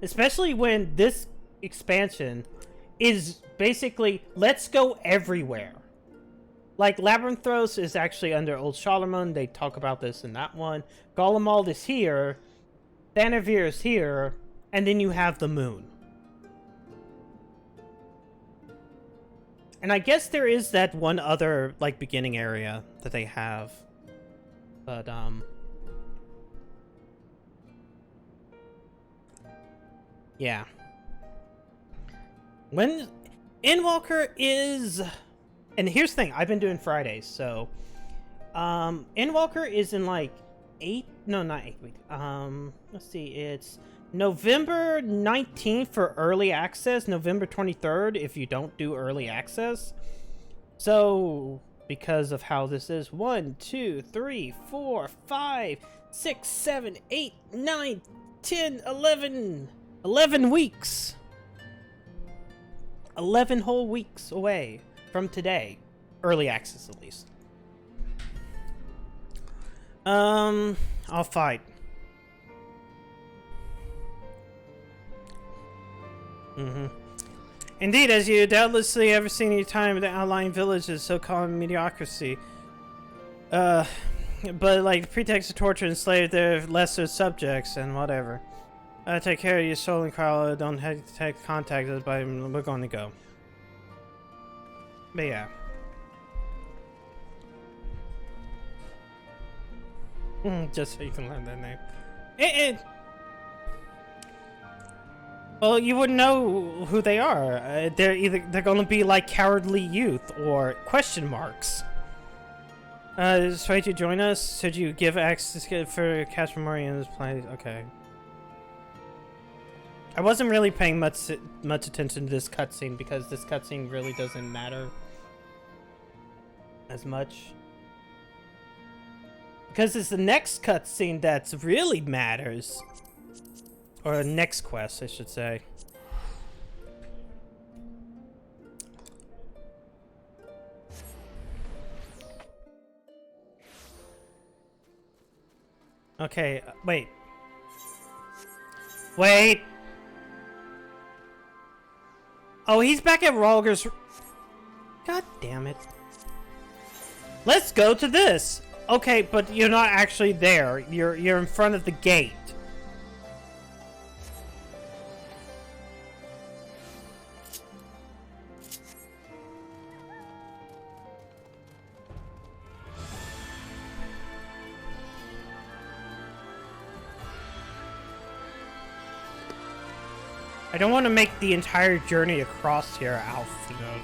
S1: Especially when this expansion is basically, let's go everywhere. Like, Labyrinthos is actually under Old Charlemagne. They talk about this in that one. Golemald is here. Thanavir is here. And then you have the moon. And I guess there is that one other, like, beginning area that they have. But, yeah. When Endwalker is... And here's the thing, I've been doing Fridays, so... Endwalker is in, like, 8... No, not 8 weeks. Let's see, it's November 19th for early access, November 23rd if you don't do early access. So, because of how this is, 1, 2, 3, 4, 5, 6, 7, 8, 9, 10, 11... 11 weeks! 11 whole weeks away from today. Early access, at least. I'll fight. Indeed, as you doubtlessly ever seen in your time in the outlying villages, so-called mediocrity. But like, the pretext of torture enslaved their lesser subjects and whatever. Take care of your soul and Carla. Don't hesitate to contact us, but we're going to go. But yeah. Just so you can learn that name. Well, you wouldn't know who they are. They're going to be like cowardly youth or question marks. Persuade you to join us? Should you give access for Cash Memory in this place? Okay. I wasn't really paying much attention to this cutscene because this cutscene really doesn't matter as much. Because it's the next cutscene that's really matters. Or the next quest, I should say. Okay, wait. Wait! Oh, he's back at Ralger's... God damn it. Let's go to this! Okay, but you're not actually there. You're in front of the gate. I don't want to make the entire journey across here, Alf, you know.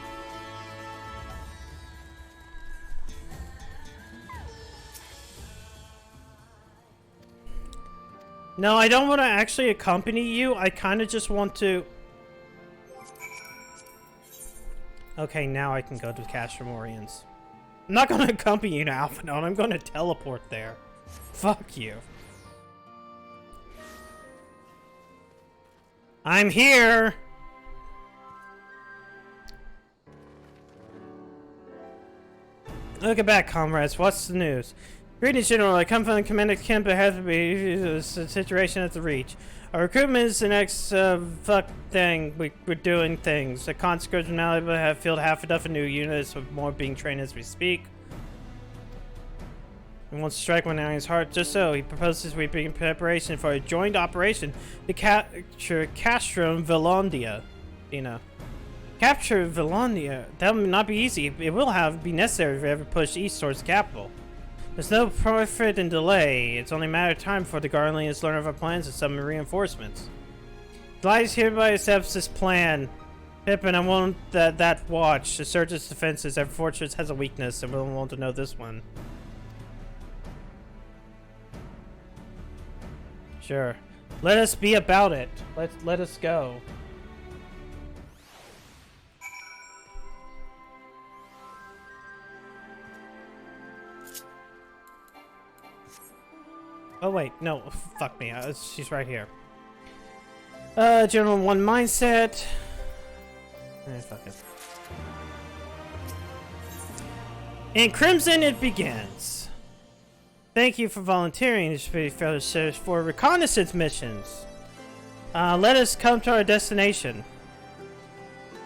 S1: No, I don't want to actually accompany you. I kind of just want to... Okay, now I can go to Castrum Oriens. I'm not going to accompany you to Alphanon. I'm going to teleport there. Fuck you. I'm here! Look back, comrades. What's the news? Greetings, General. I come from the Commander Camp. It has to be a situation at the Reach. Our recruitment is the next fuck thing. We're doing things. The conscripts now have filled half a dozen new units, with more being trained as we speak. He wants to strike one down his heart. Just so, he proposes we begin preparation for a joint operation to capture Castrum Velondia. You know. Capture Velondia? That will not be easy. It will be necessary if we ever push east towards the capital. There's no profit in delay. It's only a matter of time before the Garleans learn of our plans and summon reinforcements. Glyas hereby accepts this plan. Pippin, I want that watch. To search its defenses, every fortress has a weakness, and we'll want to know this one. Sure. Let us be about it. Let us go. Oh wait, no, fuck me. She's right here. General 1 mindset. Fuck it. In Crimson, it begins. Thank you for volunteering for reconnaissance missions. Let us come to our destination.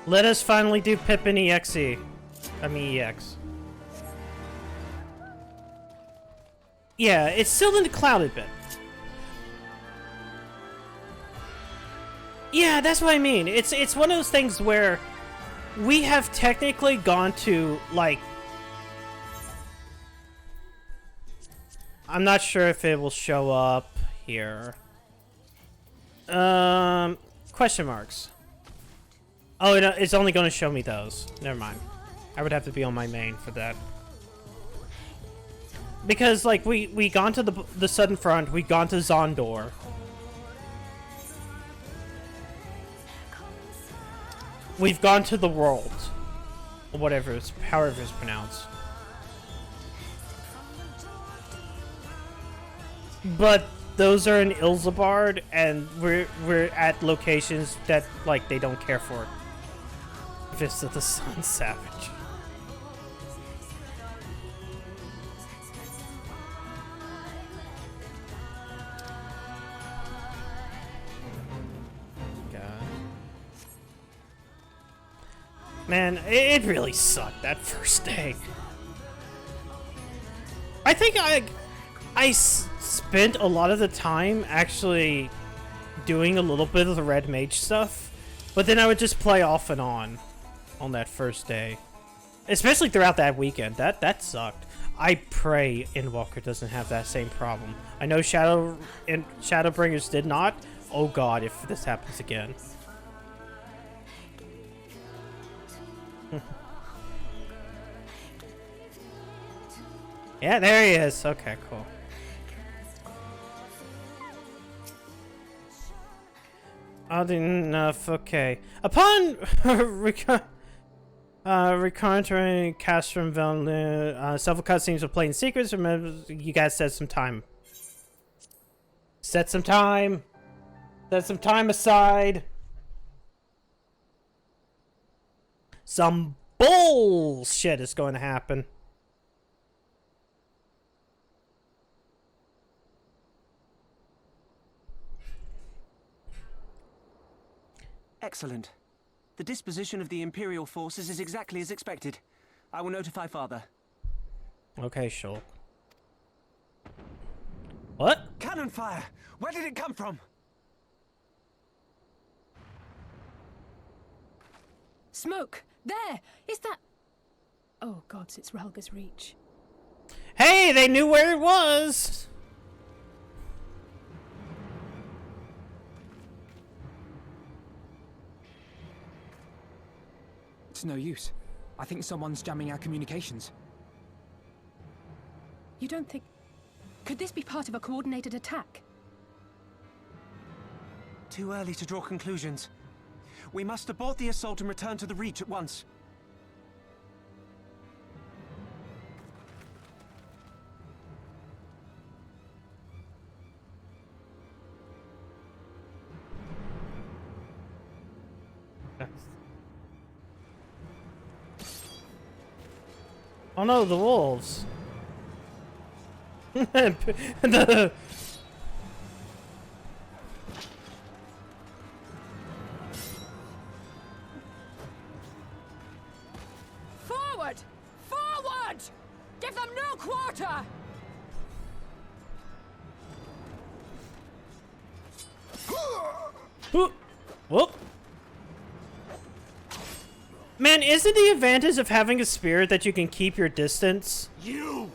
S1: Let us finally do Pippin EXE. I mean EX. Yeah, it's still in the cloud a bit. Yeah, that's what I mean. It's one of those things where we have technically gone to, like... I'm not sure if it will show up here. Question marks. Oh, it's only going to show me those. Never mind. I would have to be on my main for that. Because, like, we gone to the Sudden Front, we gone to Zondor. We've gone to the world. Or whatever however it's pronounced. But those are in Ilzabard, and we're at locations that, like, they don't care for. Fist of the Sun Savage. Man, it really sucked that first day. I think I spent a lot of the time actually doing a little bit of the red mage stuff, but then I would just play off and on that first day, especially throughout that weekend. That sucked. I pray Endwalker doesn't have that same problem. I know Shadowbringers did not. Oh god, if this happens again. Yeah, there he is. Okay, cool. Oddly enough, okay. Upon recountering Castrum Velnu, several cutscenes of playing secrets. Remember, you guys set some time. Set some time. Set some time aside. Some bullshit is going to happen.
S14: Excellent. The disposition of the Imperial forces is exactly as expected. I will notify Father.
S1: Okay, sure. What?
S14: Cannon fire! Where did it come from?
S4: Smoke! There! Is that... Oh gods, it's Relga's Reach.
S1: Hey, they knew where it was!
S2: It's no use. I think someone's jamming our communications.
S4: You don't think... Could this be part of a coordinated attack?
S14: Too early to draw conclusions. We must abort the assault and return to the Reach at once.
S1: Oh no, the wolves.
S13: Forward! Forward! Give them no quarter!
S1: Whoop. Man, isn't the advantage of having a spear that you can keep your distance?
S10: You!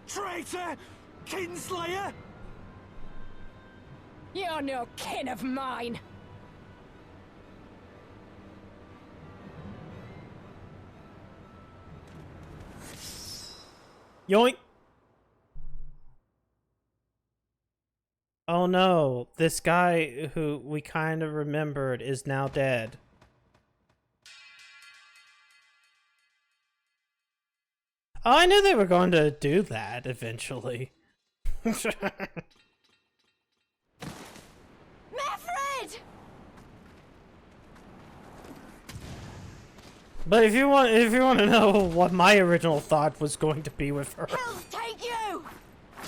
S14: Traitor! Kinslayer!
S13: You're no kin of mine!
S1: Yoink! Oh no, this guy who we kind of remembered is now dead. Oh, I knew they were going to do that eventually.
S3: Mefred!
S1: But if you want to know what my original thought was going to be with her,
S3: Hells take you!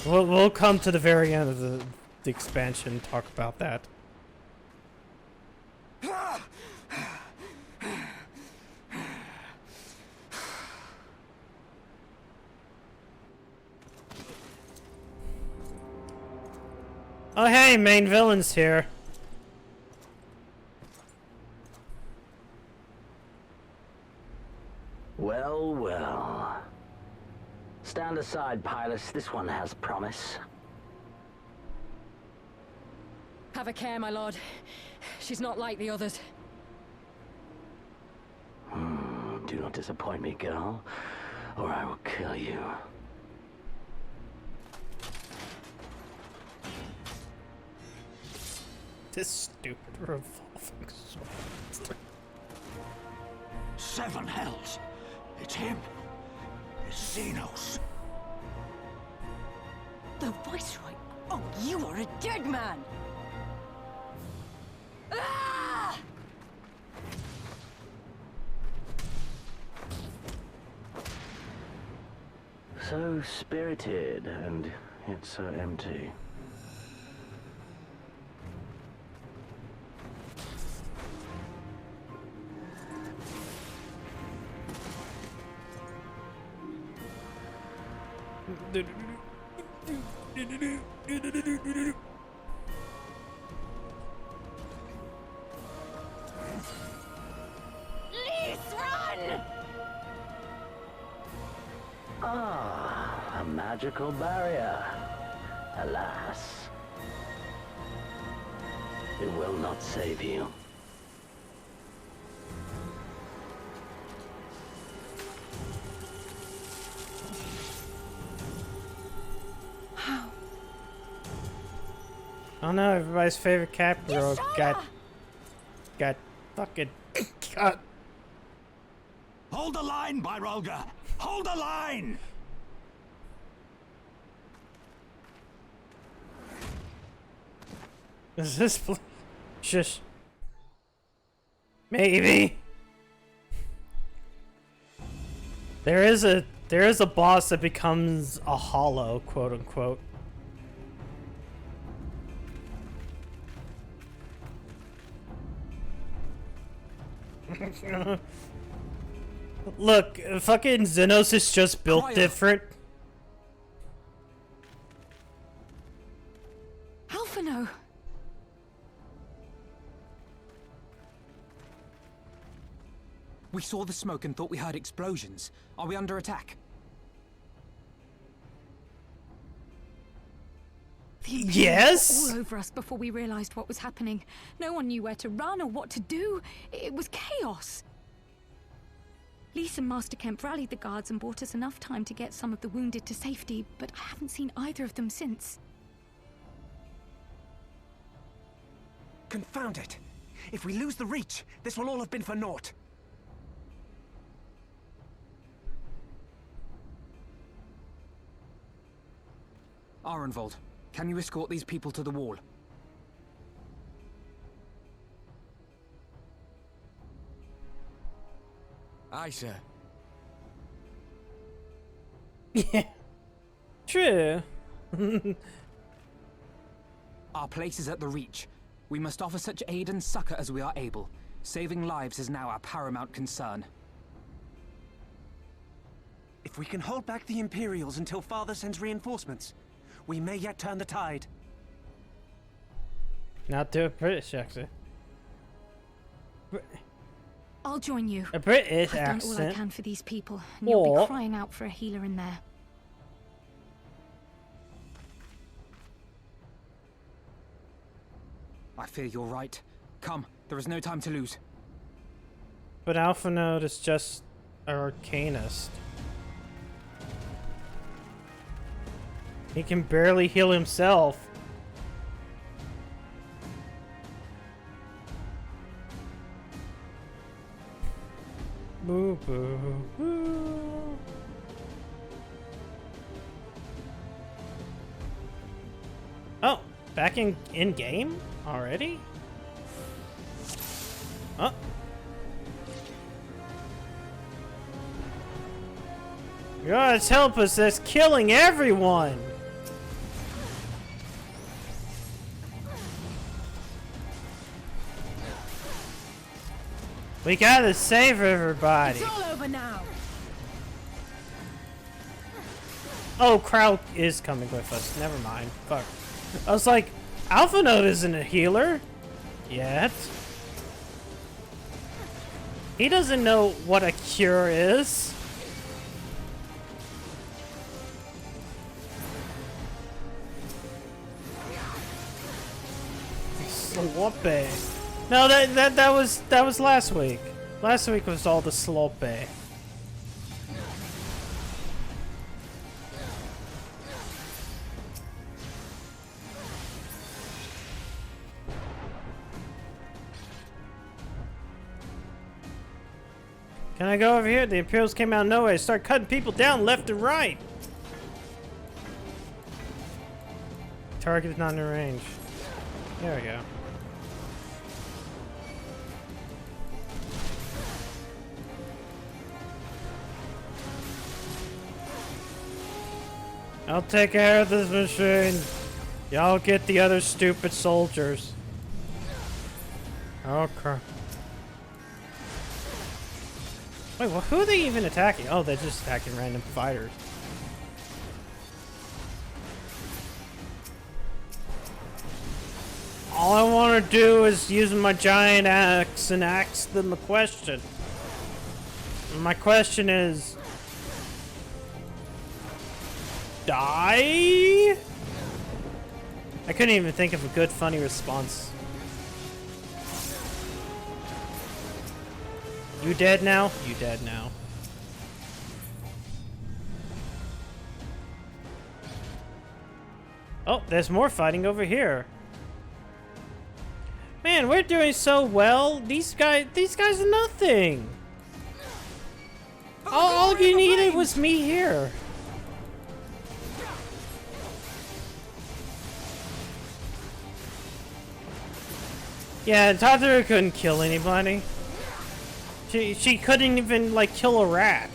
S1: we'll come to the very end of the expansion and talk about that. Oh hey, main villain's here.
S19: Well, well. Stand aside, Pilus. This one has promise.
S4: Have a care, my lord. She's not like the others.
S19: Do not disappoint me, girl, or I will kill you.
S1: This stupid revolving sword.
S10: 7 hells! It's him! It's Xenos!
S3: The Viceroy! Oh, you are a dead man! Ah!
S19: So spirited, and yet so empty. Ah, a magical barrier. Alas. It will not save you.
S1: Oh no, everybody's favorite cat girl got fucking cut.
S11: Hold the line, Byrolga! Hold the line!
S1: Is this shush? Maybe there is a boss that becomes a hollow, quote unquote. Look, fucking Xenos is just built different.
S4: Alphino!
S2: We saw the smoke and thought we heard explosions. Are we under attack?
S4: The Imperials
S1: Yes?
S4: were all over us before we realized what was happening. No one knew where to run or what to do. It was chaos.
S5: Lise and Master Kemp rallied the guards and bought us enough time to get some of the wounded to safety, but I haven't seen either of them since.
S14: Confound it! If we lose the Reach, this will all have been for naught.
S2: Arenvold, can you escort these people to the wall?
S20: Aye, sir.
S1: Yeah. True.
S2: Our place is at the Reach. We must offer such aid and succor as we are able. Saving lives is now our paramount concern.
S14: If we can hold back the Imperials until Father sends reinforcements, we may yet turn the tide.
S1: Not too British accent.
S5: I'll join you.
S1: A British
S5: I've done all I
S1: accent.
S5: can for these people, and you'll
S1: Or-
S5: be crying out for a healer in there.
S2: I fear you're right. Come, there is no time to lose.
S1: But Alphinaud is just an arcanist. He can barely heal himself. Boo boo boo. Back in game already? Oh. You gotta help us, that's killing everyone! We gotta save everybody!
S4: It's all over now!
S1: Oh, Kraut is coming with us. Never mind. Fuck. I was like, Alpha Note isn't a healer. Yet. He doesn't know what a cure is. Slope. No, that was last week. Last week was all the slope. Can I go over here? The Imperials came out of nowhere. Start cutting people down left and right. Target is not in range. There we go. I'll take care of this machine. Y'all get the other stupid soldiers. Oh crap. Wait, well, who are they even attacking? Oh, they're just attacking random fighters. All I want to do is use my giant axe and ask them a question. And my question is... Die? I couldn't even think of a good, funny response. You dead now? You dead now. Oh, there's more fighting over here. Man, we're doing so well. These guys are nothing. All you needed was me here. Yeah, Tataru couldn't kill anybody. She couldn't even, like, kill a rat.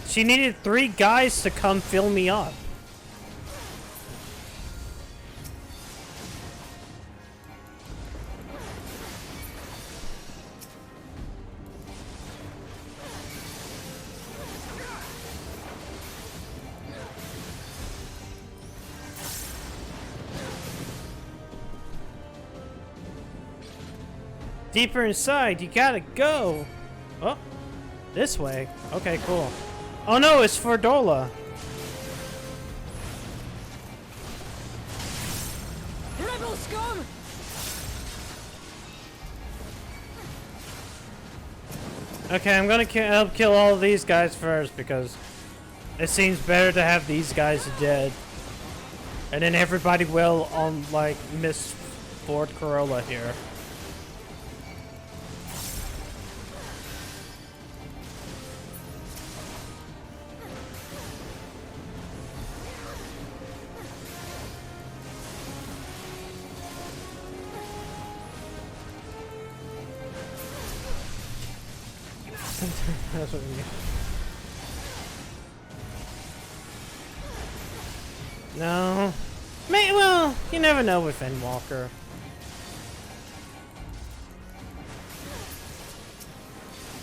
S1: She needed 3 guys to come fill me up. Deeper inside, you gotta go. Oh, this way. Okay, cool. Oh no, it's for Dola.
S13: Rebel scum!
S1: Okay, I'm gonna help kill all of these guys first because it seems better to have these guys dead. And then everybody will on, like, Miss Ford Corolla here. That's what I mean. No. Well, you never know with Endwalker.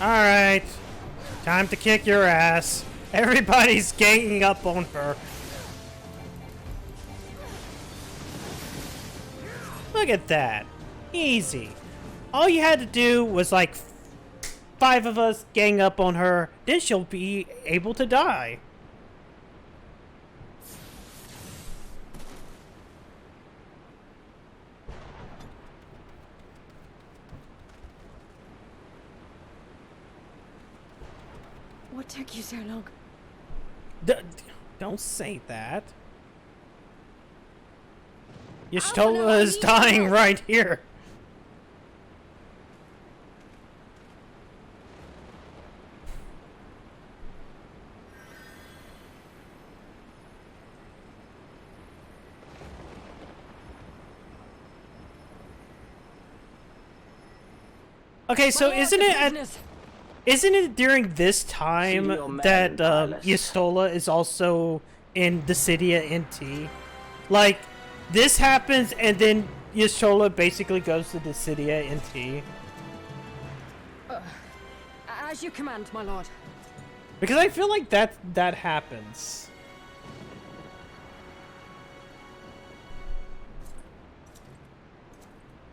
S1: Alright. Time to kick your ass. Everybody's ganging up on her. Look at that. Easy. All you had to do was, like, 5 of us gang up on her, then she'll be able to die.
S13: What took you so long?
S1: Don't say that. Your Stola is dying right here. Okay, so isn't it during this time that Yastola is also in the city at NT? Like, this happens and then Yastola basically goes to the city at NT.
S20: As you command, my lord.
S1: Because I feel like that happens.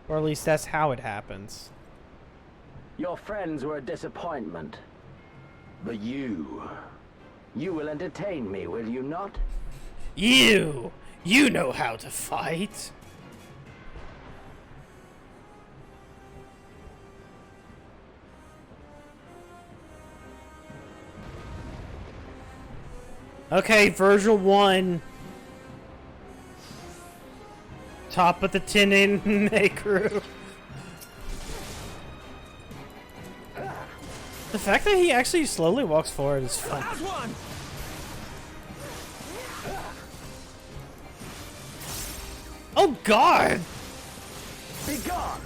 S1: Or at least that's how it happens.
S19: Your friends were a disappointment. But you will entertain me, will you not?
S1: You know how to fight. Okay, Virgil 1. Top of the tin in crew. The fact that he actually slowly walks forward is fun. Oh God!
S19: Be gone.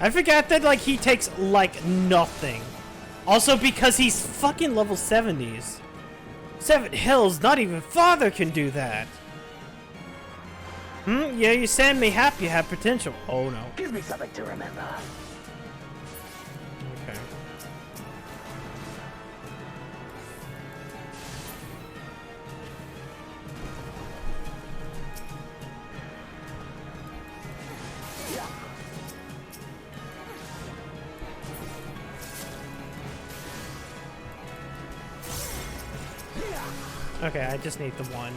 S1: I forgot that like he takes like nothing. Also because he's fucking level 70s. 7 Hills, not even Father can do that. Yeah, you sound me happy you have potential. Oh no.
S19: Give me something to remember.
S1: Okay. Okay, I just need the one.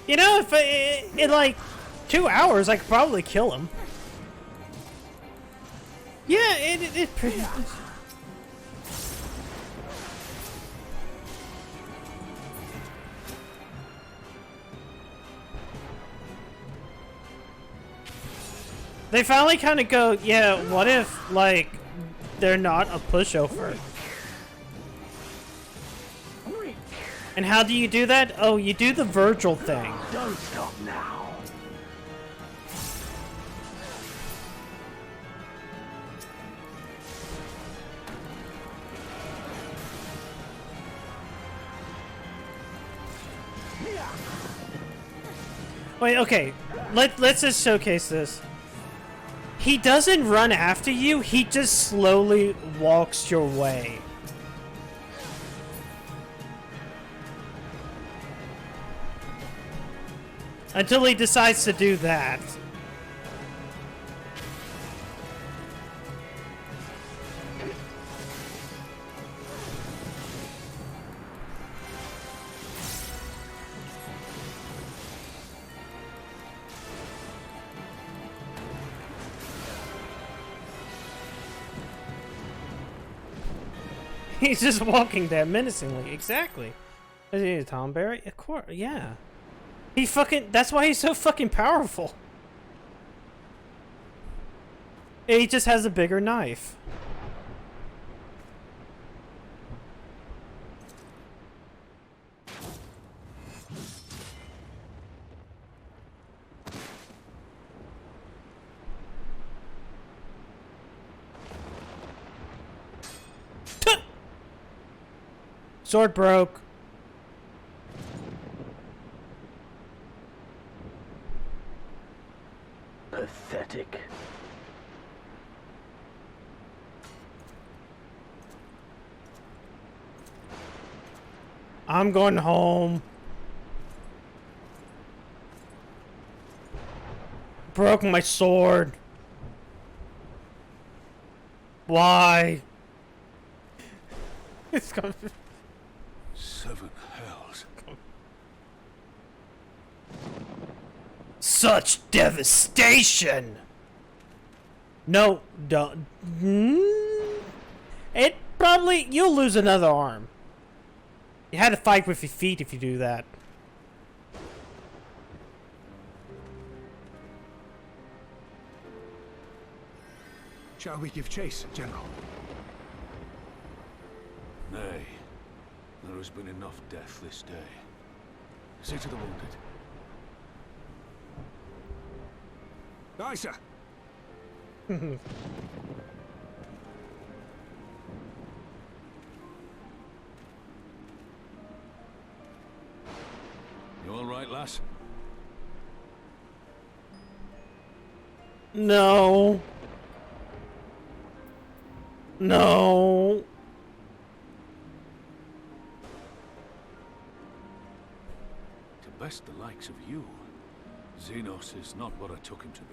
S1: You know, if in like 2 hours, I could probably kill him. Yeah, it pretty. They finally kind of go, yeah, what if, like, they're not a pushover? And how do you do that? Oh, you do the Virgil thing.
S19: Don't stop now.
S1: Wait, okay. Let's just showcase this. He doesn't run after you, he just slowly walks your way. Until he decides to do that. He's just walking there menacingly. Exactly. Is he a Tom Barry? Of course, yeah. He fucking, that's why he's so fucking powerful. He just has a bigger knife. Sword broke.
S19: Pathetic.
S1: I'm going home. Broke my sword. Why? It's gonna.
S11: So
S12: Seven hells.
S1: Such devastation! No, don't. It probably... You'll lose another arm. You had to fight with your feet if you do that.
S16: Shall we give chase, General?
S12: Nay. There has been enough death this day. See to the wounded.
S16: Aye, sir.
S12: You all right, lass?
S1: No. No.
S12: To best the likes of you, Xenos is not what I took him to be.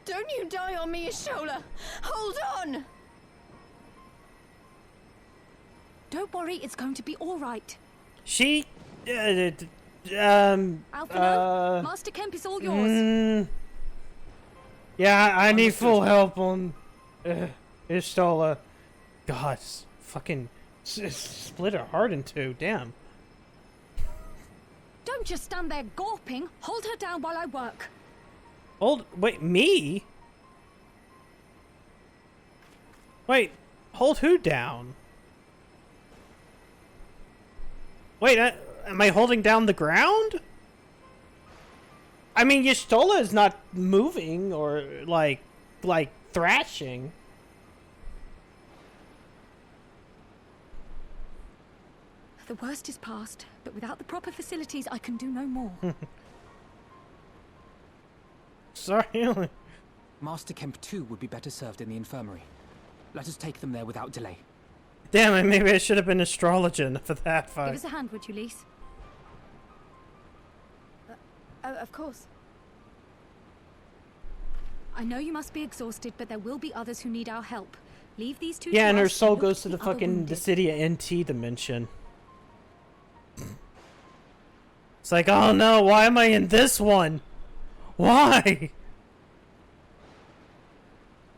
S5: Don't you die on me, Ashola! Hold on! Don't worry, it's going to be all right.
S1: She...
S5: Alphino, Master Kemp is all yours.
S1: Yeah, I need full help on... Ishtola. God, fucking... split her heart in two, damn.
S5: Don't just stand there gawping. Hold her down while I work.
S1: Wait, me? Wait, hold who down? Wait, am I holding down the ground? I mean, Y'shtola is not moving or, like thrashing.
S5: The worst is past, but without the proper facilities, I can do no more.
S1: Sorry.
S2: Master Kemp too would be better served in the infirmary. Let us take them there without delay.
S1: Damn it, maybe I should have been astrologian for that fight.
S5: Give us a hand, would you, Lise?
S9: Of course.
S5: I know you must be exhausted, but there will be others who need our help. Leave these two.
S1: Yeah, and
S5: to
S1: her
S5: us
S1: soul
S5: and look
S1: goes to the
S5: other
S1: fucking the
S5: wounded.
S1: city of NT dimension. It's like, oh no, why am I in this one? Why?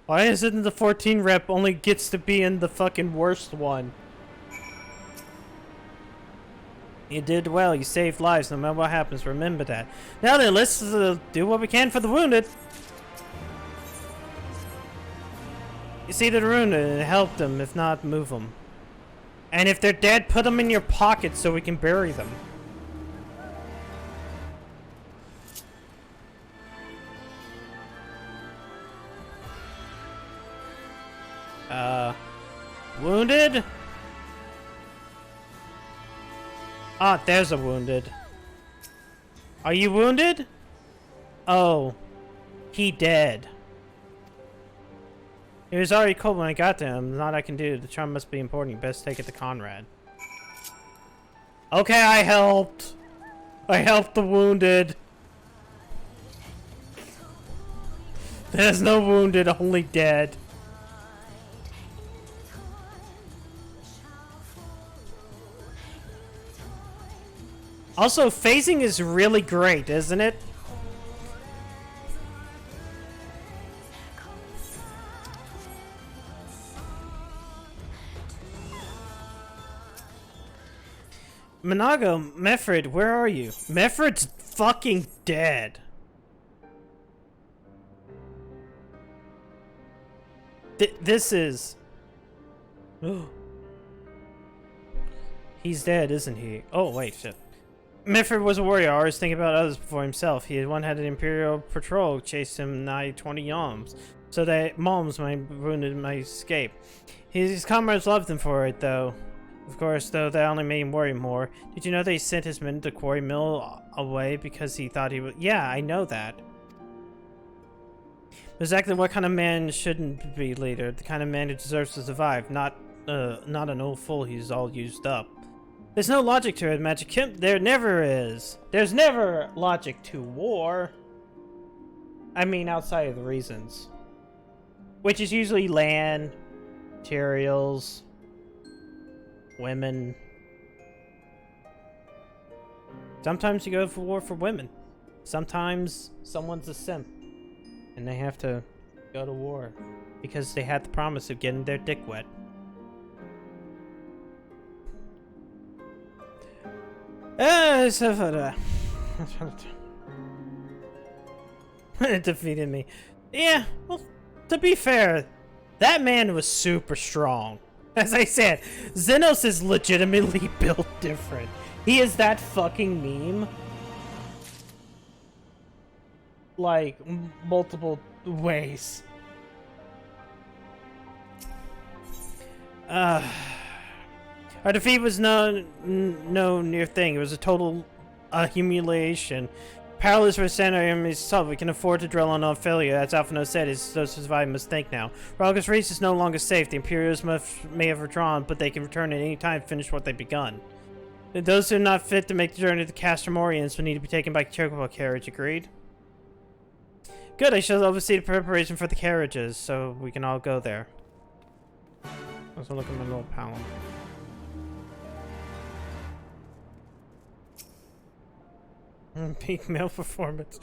S1: Why is it the 14 rep only gets to be in the fucking worst one? You did well. You saved lives no matter what happens. Remember that. Now then, let's do what we can for the wounded. You see the wounded and help them. If not, move them. And if they're dead, put them in your pocket so we can bury them. Wounded? Ah, there's a wounded. Are you wounded? Oh. He dead. It was already cold when I got to him. Not I can do. The charm must be important. You best take it to Conrad. Okay, I helped. I helped the wounded. There's no wounded, only dead. Also, phasing is really great, isn't it? Monago, Meffred, where are you? Meffred's fucking dead. This is... He's dead, isn't he? Oh, wait, shit. Meffred was a warrior, always thinking about others before himself. He had an Imperial patrol chase him nigh 20 yalms, so that moms might wounded might escape. His comrades loved him for it, though. Of course, though, that only made him worry more. Did you know that he sent his men to Quarry Mill away because he thought he would... Yeah, I know that. Exactly what kind of man shouldn't be leader? The kind of man who deserves to survive, not an old fool who's all used up. There's no logic to it, Magic Kim. There never is. There's never logic to war. I mean, outside of the reasons. Which is usually land, materials, women. Sometimes you go for war for women. Sometimes someone's a simp. And they have to go to war. Because they had the promise of getting their dick wet. It defeated me. Yeah, well, to be fair, that man was super strong. As I said, Xenos is legitimately built different. He is that fucking meme. Like, multiple ways. Our defeat was no near thing. It was a total humiliation. Powerless for center enemies tough. We can afford to dwell on our failure. As Alphino said, is those who survive must think now. Ralgus race is no longer safe. The Imperials may have withdrawn, but they can return at any time to finish what they've begun. Those who are not fit to make the journey to Castrum Oriens will need to be taken by chocobo carriage. Agreed? Good, I shall oversee the preparation for the carriages, so we can all go there. Let's look at my little palm. Peak male performance.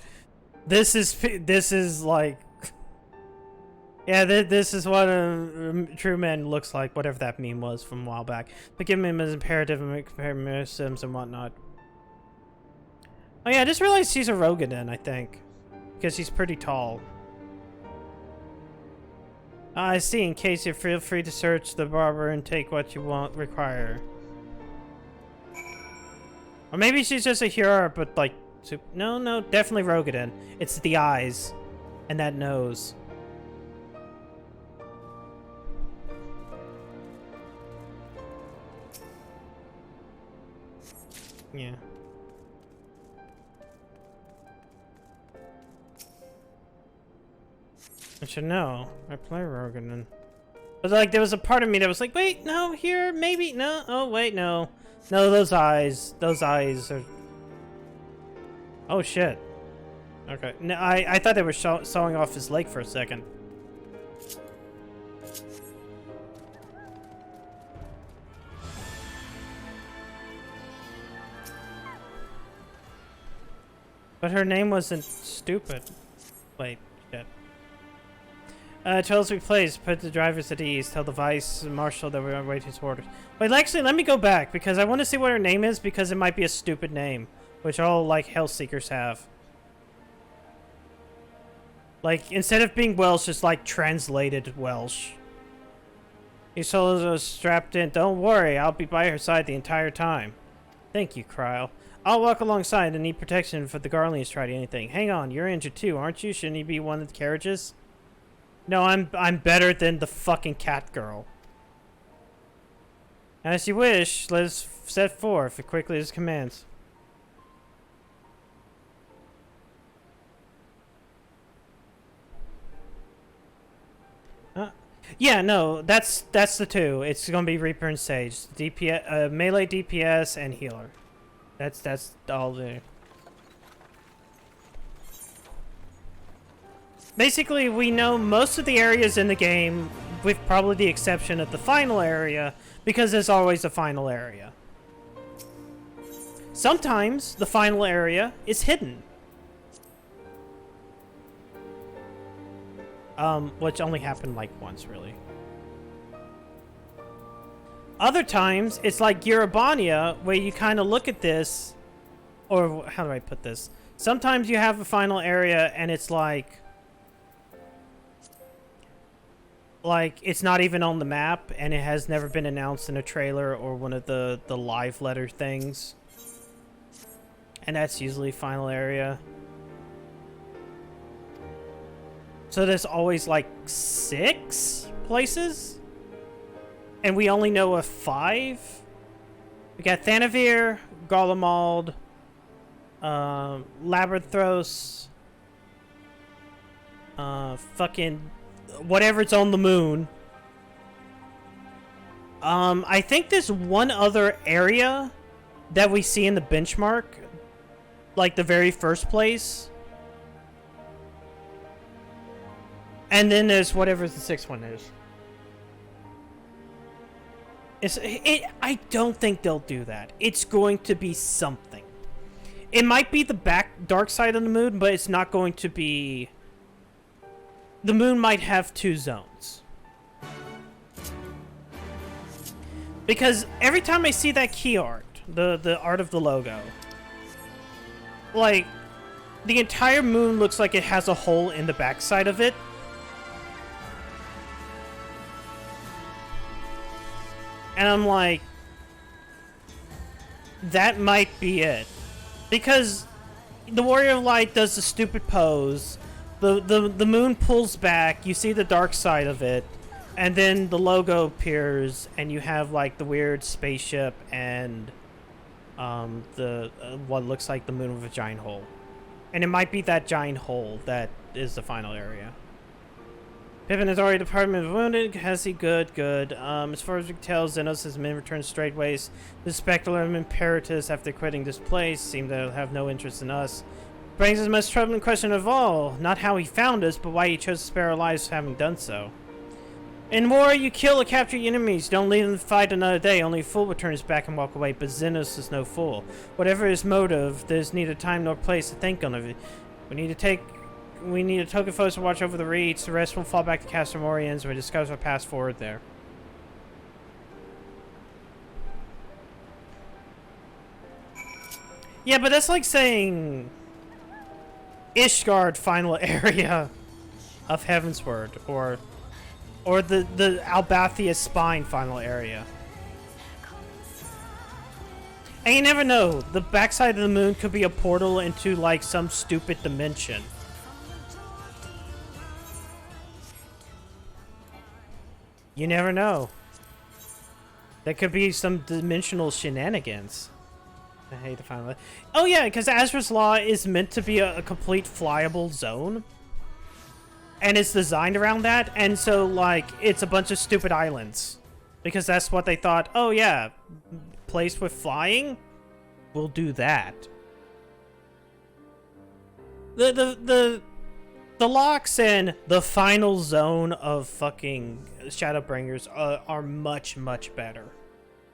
S1: This is like, yeah, this is what a true man looks like. Whatever that meme was from a while back. But give him as imperative and compare Sims and whatnot. Oh yeah, I just realized she's a Rogadin, I think, because she's pretty tall. I see. In case you feel free to search the barber and take what you require. Or maybe she's just a hero, but like, no, definitely Rogadin. It's the eyes and that nose. Yeah. I should know. I play Rogadin. But like, there was a part of me that was like, wait, no, here, maybe, no, oh, wait, no. No, those eyes are... Oh, shit. Okay. No, I thought they were sawing off his leg for a second. But her name wasn't stupid. Wait, shit. Tell us we place. Put the drivers at ease. Tell the vice marshal that we're waiting his orders. Wait, actually, let me go back because I want to see what her name is because it might be a stupid name, which all like Hellseekers have. Like instead of being Welsh, it's like translated Welsh. These soldiers are strapped in. Don't worry, I'll be by her side the entire time. Thank you, Cryle. I'll walk alongside and need protection for the Garleans try anything. Hang on, you're injured too, aren't you? Shouldn't you be one of the carriages? No, I'm better than the fucking cat girl. As you wish, let us set forth as quickly as commands. Yeah, no, that's the two. It's gonna be Reaper and Sage, DPS, melee DPS and healer. That's all there. Basically, we know most of the areas in the game, with probably the exception of the final area, because there's always a final area. Sometimes the final area is hidden. Which only happened like once, really. Other times, it's like Girabania, where you kind of look at this, or how do I put this? Sometimes you have a final area and it's like it's not even on the map and it has never been announced in a trailer or one of the live letter things. And that's usually final area. So there's always like 6 places? And we only know of 5? We got Thanavir, Golemald, Labyrinthos, fucking whatever's on the moon. I think there's one other area that we see in the benchmark, like the very first place. And then there's whatever the sixth one is. I don't think they'll do that. It's going to be something. It might be the dark side of the moon, but it's not going to be... The moon might have two zones. Because every time I see that key art, the art of the logo, like, the entire moon looks like it has a hole in the backside of it. And I'm like, that might be it. Because the Warrior of Light does the stupid pose, the moon pulls back, you see the dark side of it, and then the logo appears, and you have like the weird spaceship and what looks like the moon with a giant hole. And it might be that giant hole that is the final area. Pippin has already departed with wounded. Has he? Good, good. As far as we can tell, Xenos has been returned straightways. The Speculum Imperatus, after quitting this place, seem to have no interest in us. Brings us the most troubling question of all. Not how he found us, but why he chose to spare our lives having done so. In war, you kill or capture your enemies. Don't leave them to fight another day. Only a fool would turn his back and walk away, but Xenos is no fool. Whatever his motive, there's neither time nor place to think on it. We need a token force to watch over the reeds. The rest will fall back to Castor Morians, and we discuss our path forward there. Yeah, but that's like saying Ishgard final area of Heavensward, or the Albathia Spine final area. And you never know, the backside of the moon could be a portal into like some stupid dimension. You never know. There could be some dimensional shenanigans. I hate to find that. Oh yeah, because Azra's Law is meant to be a complete flyable zone. And it's designed around that, and so, like, it's a bunch of stupid islands. Because that's what they thought, oh yeah, place with flying? We'll do that. The locks and the final zone of fucking Shadowbringers are much, much better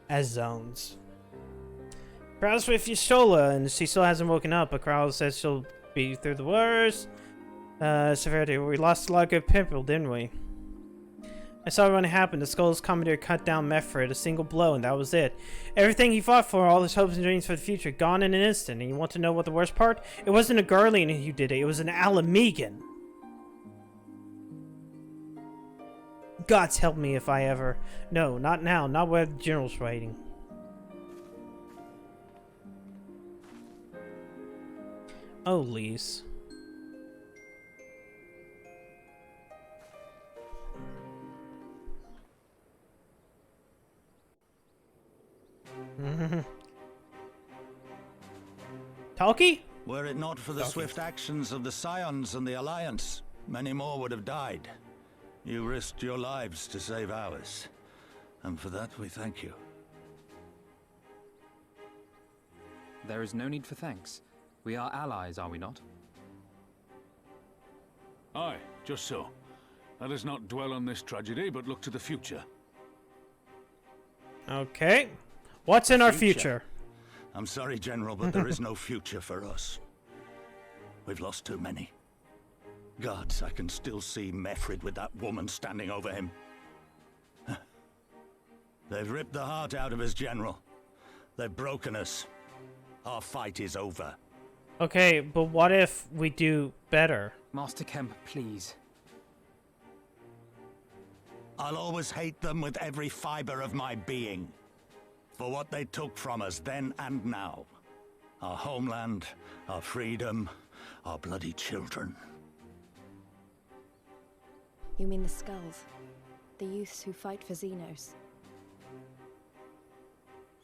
S1: as zones. Crowd's with Yashola, and she still hasn't woken up, but Crowd says she'll be through the worst. Severity, we lost a lot of good people, didn't we? I saw when it happened. The Skull's commander cut down Mephrid, a single blow, and that was it. Everything he fought for, all his hopes and dreams for the future, gone in an instant. And you want to know what the worst part? It wasn't a Garlean who did it, it was an Alamegan. Gods help me if I ever... No, not now, not where the general's waiting. Oh, Lise. Talkie?
S11: Were it not for the swift actions of the Scions and the Alliance, many more would have died. You risked your lives to save ours, and for that we thank you.
S2: There is no need for thanks. We are allies, are we not?
S12: Aye, just so. Let us not dwell on this tragedy, but look to the future.
S1: Okay. What's in our future?
S11: I'm sorry, General, but there is no future for us. We've lost too many. Gods, I can still see Mephrid with that woman standing over him. They've ripped the heart out of us, General. They've broken us. Our fight is over.
S1: Okay, but what if we do better?
S2: Master Kemp, please.
S11: I'll always hate them with every fiber of my being. For what they took from us then and now. Our homeland, our freedom, our bloody children.
S9: You mean the Skulls? The youths who fight for Xenos?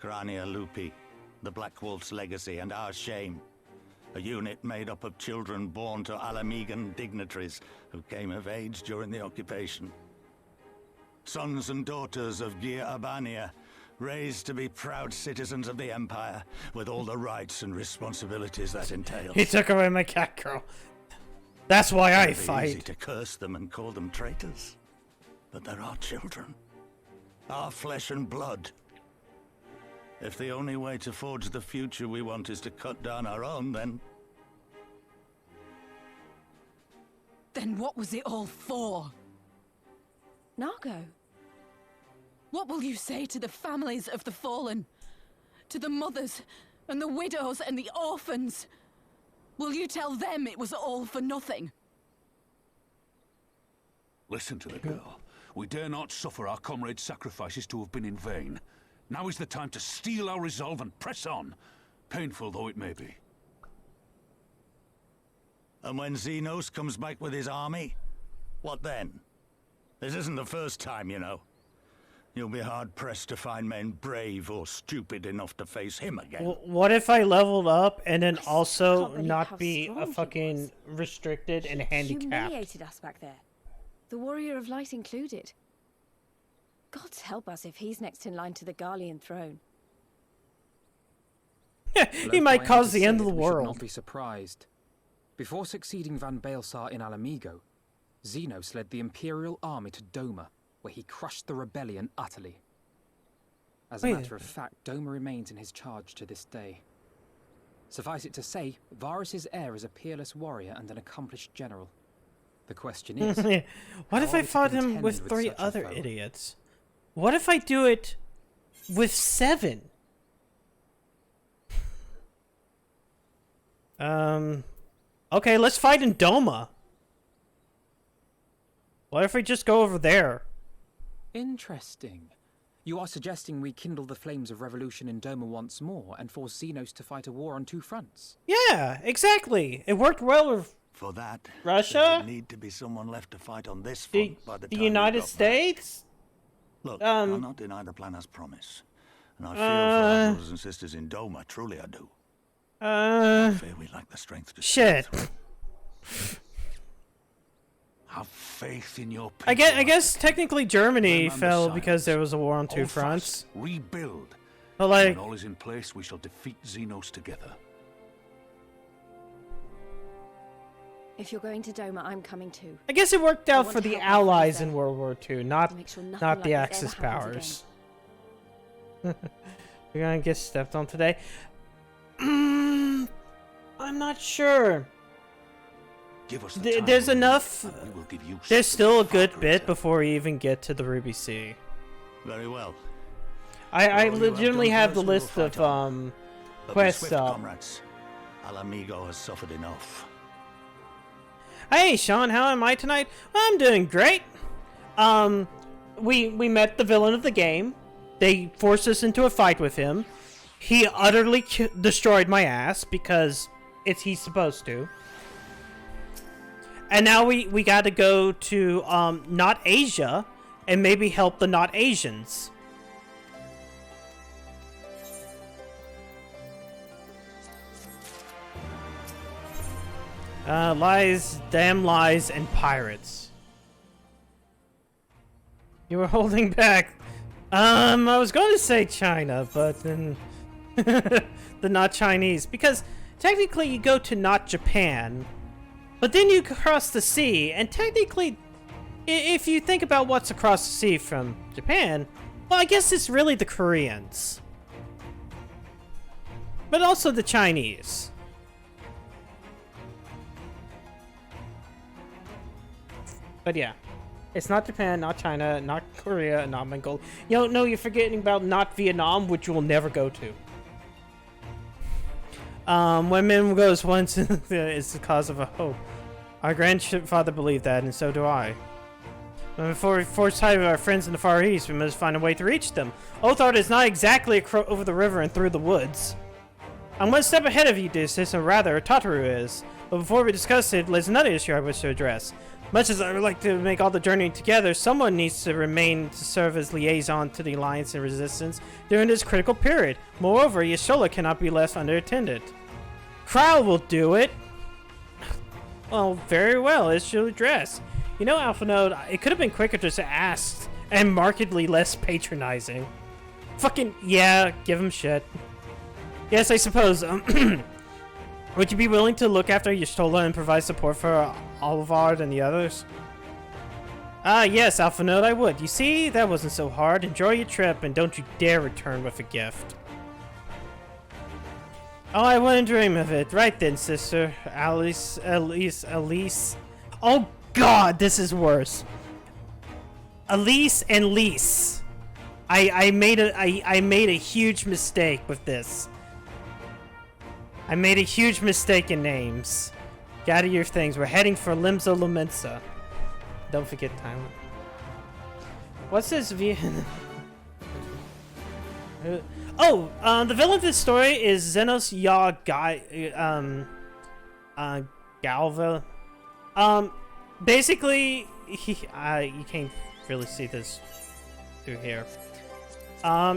S11: Crania Lupi, the Black Wolf's legacy and our shame. A unit made up of children born to Alamegan dignitaries who came of age during the occupation. Sons and daughters of Gir Abania, raised to be proud citizens of the Empire, with all the rights and responsibilities that entails.
S1: He took away my cat girl. That's why I fight.
S11: Easy to curse them and call them traitors. But they're our children. Our flesh and blood. If the only way to forge the future we want is to cut down our own, then...
S13: Then what was it all for?
S9: Nargo.
S13: What will you say to the families of the fallen? To the mothers, and the widows, and the orphans? Will you tell them it was all for nothing?
S12: Listen to the girl. We dare not suffer our comrades' sacrifices to have been in vain. Now is the time to steel our resolve and press on, painful though it may be.
S11: And when Xenos comes back with his army, what then? This isn't the first time, you know. You'll be hard-pressed to find men brave or stupid enough to face him again.
S1: What if I leveled up and then also not be a fucking restricted and handicapped?
S9: Humiliated us back there. The Warrior of Light included. Gods help us if he's next in line to the Garlean throne.
S1: He might cause the end of the
S2: We should
S1: world.
S2: not be surprised. Before succeeding Van Baelsar in Alamigo, Xenos led the Imperial army to Doma, where he crushed the rebellion utterly. As a
S1: Wait.
S2: matter of fact, Doma remains in his charge to this day. Suffice it to say, Varus's heir is a peerless warrior and an accomplished general. The question is,
S1: What if
S2: how
S1: I
S2: are we to
S1: fought him
S2: contend
S1: with
S2: with
S1: 3
S2: such a
S1: other
S2: foe?
S1: idiots? What if I do it with 7? Okay, let's fight in Doma. What if we just go over there?
S2: Interesting. You are suggesting we kindle the flames of revolution in Doma once more and force Xenos to fight a war on 2 fronts?
S1: Yeah, exactly. It worked well with
S11: For that,
S1: Russia?
S11: there would need to be someone left to fight on this front by the
S1: the
S11: time we
S1: United
S11: got back.
S1: States.
S11: Look, I'll not deny the plan as promised. And I feel for our brothers and sisters in Doma, truly I do. I fear we lack the strength to
S1: Shit.
S12: Have faith in your people.
S1: I guess technically Germany
S12: Remember
S1: fell
S12: science.
S1: because there was a war on 2
S12: Hold
S1: fronts.
S12: fast, rebuild.
S1: But like,
S12: when all is in place, we shall defeat Xenos together.
S9: If you're going to Doma, I'm coming too.
S1: I guess it worked out
S9: want
S1: for
S9: to
S1: the
S9: help my friends
S1: Allies
S9: there.
S1: in World War II, not
S9: Make sure nothing
S1: not the
S9: like this
S1: Axis
S9: ever happens
S1: powers. We're gonna get stepped on today. I'm not sure.
S12: Give us the time
S1: There's
S12: we need,
S1: enough.
S12: and we will give you
S1: There's
S12: something
S1: still a
S12: far
S1: good
S12: greater.
S1: bit before we even get to the Ruby Sea.
S11: Very well.
S1: I
S11: All you have
S1: legitimately
S11: done
S1: have
S11: for
S1: the
S11: us, we will
S1: list of
S11: fight on. But be
S1: quests
S11: swift,
S1: up.
S11: comrades. Alamigo has suffered enough.
S1: Hey, Sean, how am I tonight? I'm doing great. We met the villain of the game. They forced us into a fight with him. He utterly destroyed my ass because he's supposed to. And now we got to go to not Asia and maybe help the not Asians. Lies, damn lies, and pirates. You were holding back. I was going to say China, but then the not Chinese, because technically you go to not Japan, but then you cross the sea, and technically, if you think about what's across the sea from Japan, well, I guess it's really the Koreans, but also the Chinese. But yeah, it's not Japan, not China, not Korea, not Mongolia. No, you're forgetting about not Vietnam, which you will never go to. When man goes once, it's the cause of a hope. Our grandfather believed that, and so do I. But before we force sight of our friends in the Far East, we must find a way to reach them. Othard is not exactly over the river and through the woods. I'm one step ahead of you, Odysseus, or rather, Tataru is. But before we discuss it, there's another issue I wish to address. Much as I would like to make all the journey together, someone needs to remain to serve as liaison to the Alliance and Resistance during this critical period. Moreover, Y'shtola cannot be left unattended. Kral will do it! Well, very well, it should address. You know, Alpha Node, it could have been quicker just to ask, and markedly less patronizing. Fucking, yeah, give him shit. Yes, I suppose, would you be willing to look after Y'shtola and provide support for Olivard and the others? Yes, Alpha Node, I would. You see, that wasn't so hard. Enjoy your trip, and don't you dare return with a gift. Oh, I wouldn't dream of it. Right then, sister. Elise. Oh, God, this is worse. Elise and Lise. I made a huge mistake with this. I made a huge mistake in names. Gather your things. We're heading for Limsa Lumensa. Don't forget time. What's this view? The villain of this story is Xenos Galva. Basically, you can't really see this through here.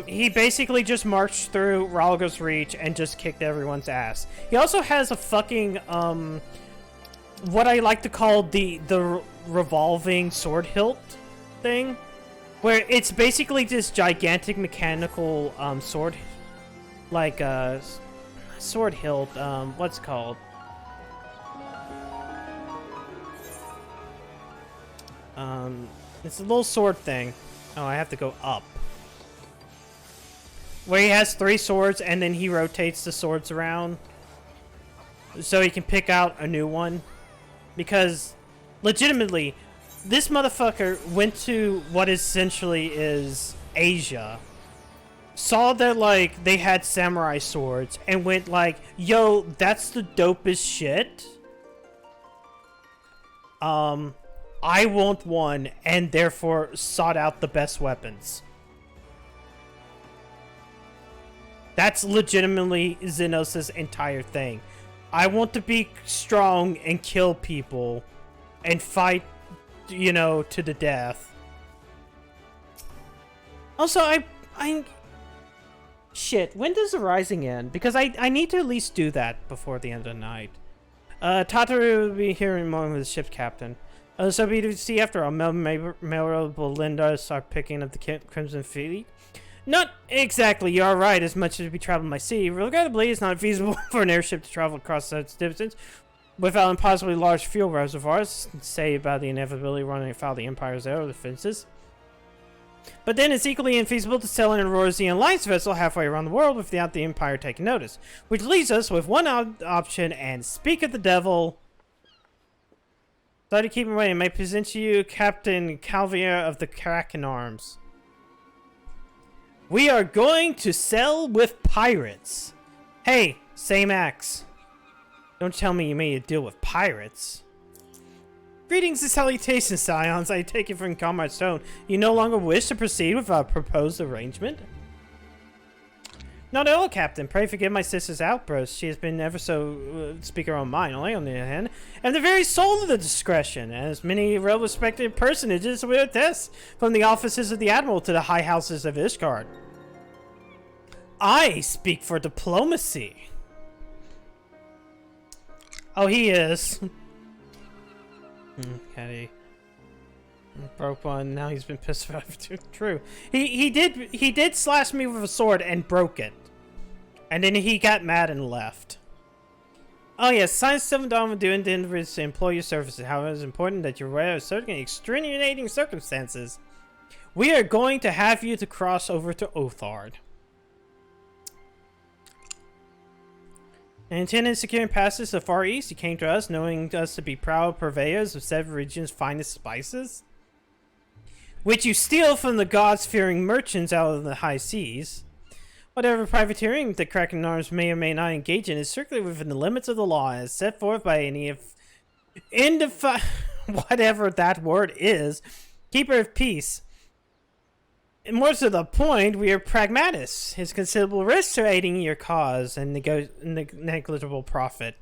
S1: He basically just marched through Ralga's Reach and just kicked everyone's ass. He also has a fucking, what I like to call the revolving sword hilt thing, where it's basically this gigantic mechanical, sword, like, sword hilt, what's it called? It's a little sword thing. Oh, I have to go up. Where he has 3 swords and then he rotates the swords around so he can pick out a new one. Because, legitimately, this motherfucker went to what essentially is Asia, saw that, like, they had samurai swords, and went like, yo, that's the dopest shit. I want one, and therefore sought out the best weapons. That's legitimately Xenos' entire thing. I want to be strong and kill people and fight, you know, to the death. Also, shit, when does the Rising end? Because I need to at least do that before the end of the night. Tataru will be here in a moment with the ship's captain. So we to see after all, Melro, Belinda start picking up the Crimson Fleet. Not exactly, you're right, as much as we travel by sea. Regrettably, it's not feasible for an airship to travel across such distance without impossibly large fuel reservoirs, say about the inevitability running afoul of the Empire's air defenses. But then it's equally infeasible to sail an Aurosian Alliance vessel halfway around the world without the Empire taking notice. Which leaves us with one option, and speak of the devil. Sorry to keep him waiting, may I present to you Captain Calvier of the Kraken Arms. We are going to sell with pirates. Hey, same axe. Don't tell me you made a deal with pirates. Greetings and salutations, Scions. I take it from Comrade Stone. You no longer wish to proceed with our proposed arrangement? Not at all, Captain. Pray forgive my sister's outburst. She has been ever so speak her own mind. Only on the other hand, and the very soul of the discretion, as many well-respected personages will attest, from the offices of the Admiral to the high houses of Ishgard. I speak for diplomacy. Oh, he is. Okay. Broke one. Now he's been pissed off. True. He did slash me with a sword and broke it. And then he got mad and left. Oh yes, Science 7 Dawn will do endeavors to employ your services. However, it's important that you're aware of certain extenuating circumstances. We are going to have you to cross over to Othard. And intending securing passes to the Far East, you came to us knowing us to be proud purveyors of 7 regions' finest spices, which you steal from the gods-fearing merchants out of the high seas. Whatever privateering the Kraken Arms may or may not engage in is strictly within the limits of the law as set forth by any of whatever that word is, keeper of peace. And more to the point, we are pragmatists. His considerable risks are aiding your cause and negligible profit.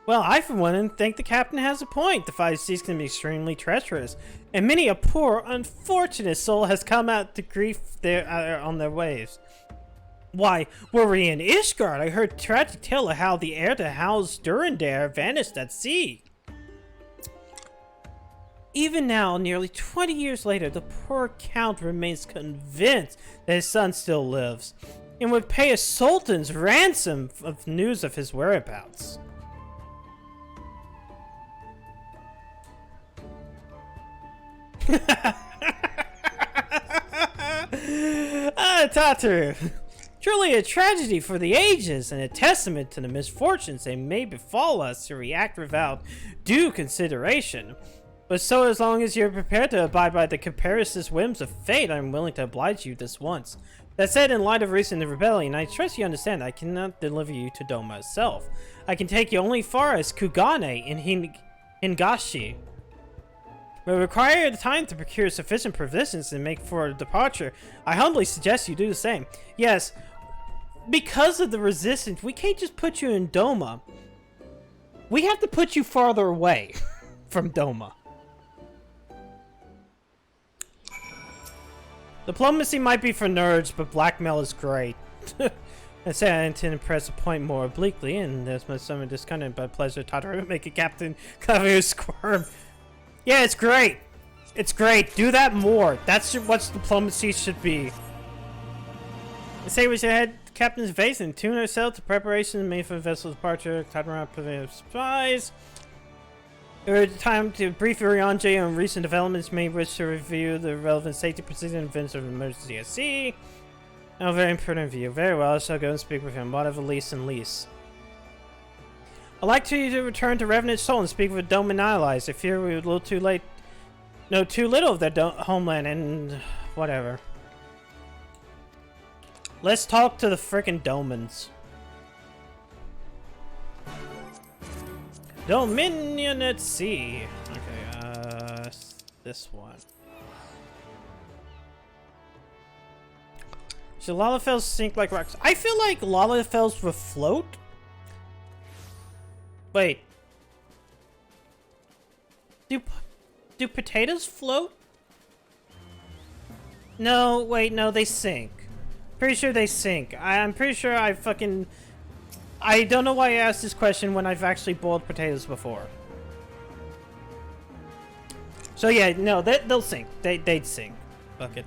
S1: Well, I for one think the captain has a point. The 5 seas can be extremely treacherous, and many a poor, unfortunate soul has come out to grief there on their waves. Why, were we in Ishgard, I heard a tragic tale of how the heir to House Durandare vanished at sea. Even now, nearly 20 years later, the poor count remains convinced that his son still lives, and would pay a sultan's ransom of news of his whereabouts. Tataru. Truly a tragedy for the ages, and a testament to the misfortunes they may befall us to react without due consideration. But so as long as you're prepared to abide by the capricious whims of fate, I'm willing to oblige you this once. That said, in light of recent rebellion, I trust you understand I cannot deliver you to Doma itself. I can take you only far as Kugane in Hingashi. But require the time to procure sufficient provisions and make for a departure. I humbly suggest you do the same. Yes, because of the resistance, we can't just put you in Doma. We have to put you farther away from Doma. Diplomacy might be for nerds, but blackmail is great. I say I intend to press a point more obliquely, and there's my summon discontent by pleasure. Tataru make a captain cover squirm. Yeah, it's great. It's great. Do that more. That's what diplomacy should be. I say we should head to Captain's base and tune ourselves to preparations made for the vessel's departure. Tataru preventive supplies. Time to brief Urianji on recent developments. May wish to review the relevant safety procedures and events of emergency at sea. Oh, very important view. Very well, I shall go and speak with him. Whatever lease and lease. I'd like you to return to Revenant Soul and speak with Dome and allies. I fear we were a little too late. Know too little of their homeland and whatever. Let's talk to the frickin' Domans. Dominion at sea. Okay, this one. Should Lalafels sink like rocks? I feel like Lalafels will float. Wait. Do potatoes float? No, wait, no, they sink. Pretty sure they sink. I'm pretty sure I don't know why I asked this question when I've actually boiled potatoes before. So yeah, no, they'll sink. They'd sink. Fuck it.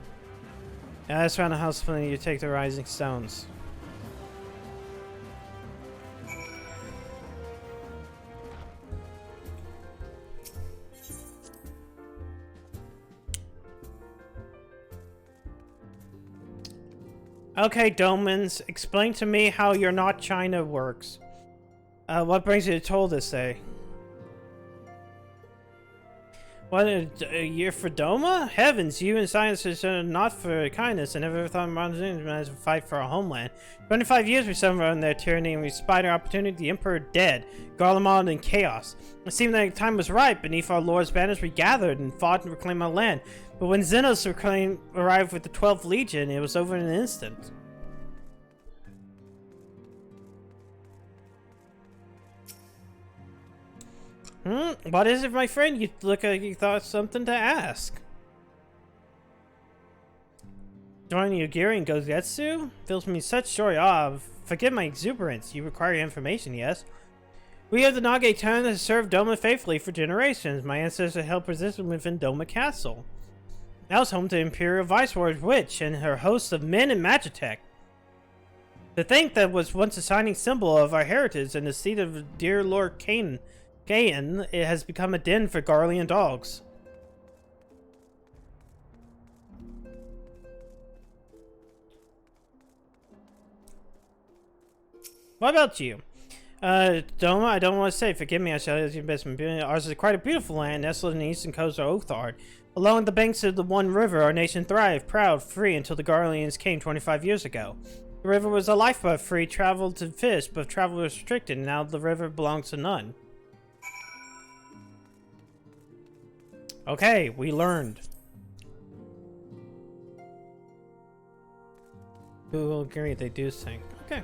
S1: Yeah, that's around the house when you take the rising stones. Okay, Domans, explain to me how you're not China works. What brings you to Toll this day? What, a year for Doma? Heavens, you and scientists are not for kindness. I never thought Mandarin as a fight for our homeland. 25 years we suffered on their tyranny and we spied our opportunity. The Emperor dead, Garlemald in chaos. It seemed like time was right. Beneath our Lord's banners we gathered and fought and reclaimed our land. But when Xenos arrived with the 12th Legion, it was over in an instant. What is it, my friend? You look like you thought something to ask. Joining Yugiri and Gogetsu fills me such joy. Forgive my exuberance. You require information, yes? We of the Nage Town have served Doma faithfully for generations. My ancestors held position within Doma Castle. That was home to Imperial Viceroy Witch and her host of men and Magitech. To think that was once a shining symbol of our heritage and the seat of dear Lord Kain, it has become a den for Garlean dogs. What about you? Doma, I don't want to say, forgive me, I shall as your best. Ours is quite a beautiful land, nestled in the eastern coast of Othard. Along the banks of the One River, our nation thrived, proud, free, until the Garleans came 25 years ago. The river was a lifeboat, free travel to fish, but travel was restricted, and now the river belongs to none. Okay, we learned. Who will agree they do sink? Okay.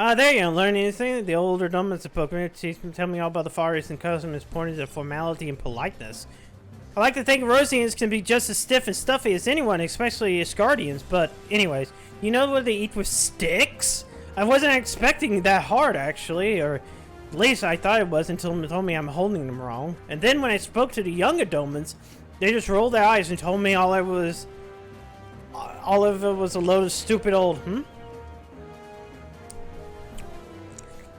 S1: There you go. Learn anything? The older Domans spoke me. Tell me all about the Far Eastern custom as pointed to formality and politeness. I like to think Rosians can be just as stiff and stuffy as anyone, especially Asgardians, but anyways, you know what they eat with sticks? I wasn't expecting that hard, actually, or at least I thought it was until they told me I'm holding them wrong. And then when I spoke to the younger Domans, they just rolled their eyes and told me all of it was a load of stupid old,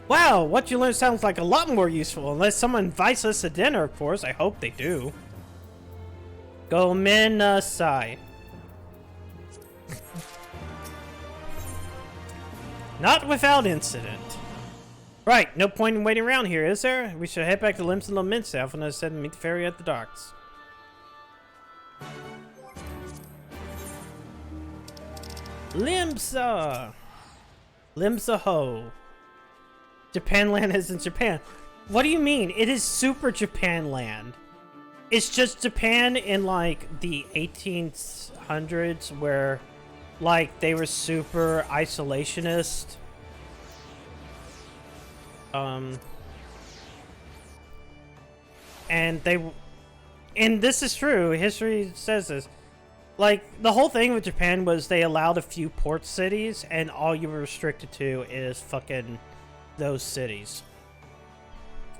S1: Wow, what you learned sounds like a lot more useful, unless someone invites us to dinner, of course. I hope they do. Gomenasai. Not without incident. Right, no point in waiting around here, is there? We should head back to Limsa Lament and I said meet the ferry at the docks. Limsa! Limsa Ho. Japanland is in Japan. What do you mean? It is Super Japanland. It's just Japan in, like, the 1800s where, like, they were super isolationist. And this is true, history says this. Like, the whole thing with Japan was they allowed a few port cities, and all you were restricted to is fucking those cities.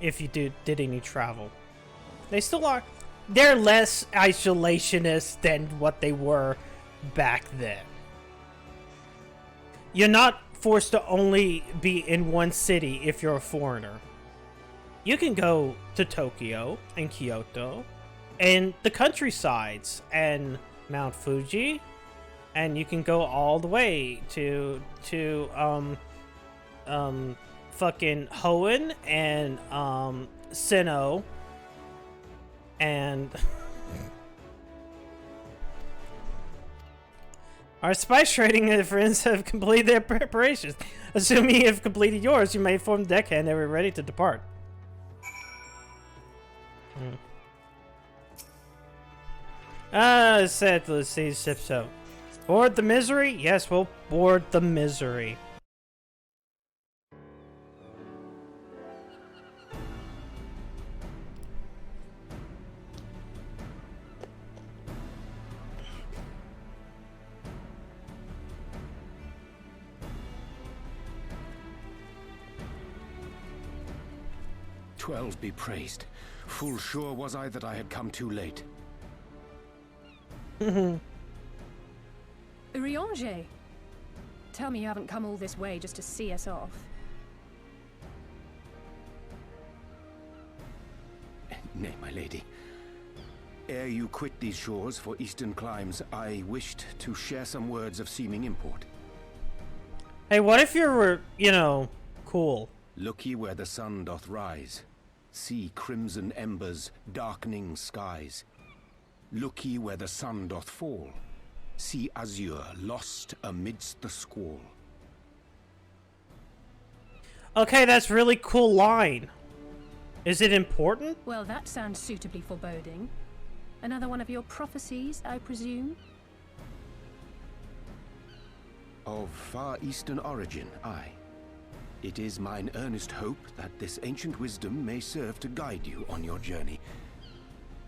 S1: If you did any travel. They still are. They're less isolationist than what they were back then. You're not forced to only be in one city if you're a foreigner. You can go to Tokyo and Kyoto and the countrysides and Mount Fuji, and you can go all the way to fucking Hoenn and Sinnoh and our spice trading friends have completed their preparations. Assuming you have completed yours, you may form the deckhand and we're ready to depart. Said let's see, so. Board the misery? Yes, we'll board the misery.
S6: "12 be praised. Full sure was I that I had come too late."
S4: Urianger! Tell me you haven't come all this way just to see us off.
S6: Nay, my lady. Ere you quit these shores for eastern climes, I wished to share some words of seeming import.
S1: Hey, what if you're, you know, cool?
S6: Look ye where the sun doth rise. See crimson embers, darkening skies. Look ye where the sun doth fall. See azure lost amidst the squall.
S1: Okay, that's really cool line. Is it important?
S4: Well, that sounds suitably foreboding. Another one of your prophecies, I presume?
S6: Of far eastern origin, aye. It is mine earnest hope that this ancient wisdom may serve to guide you on your journey.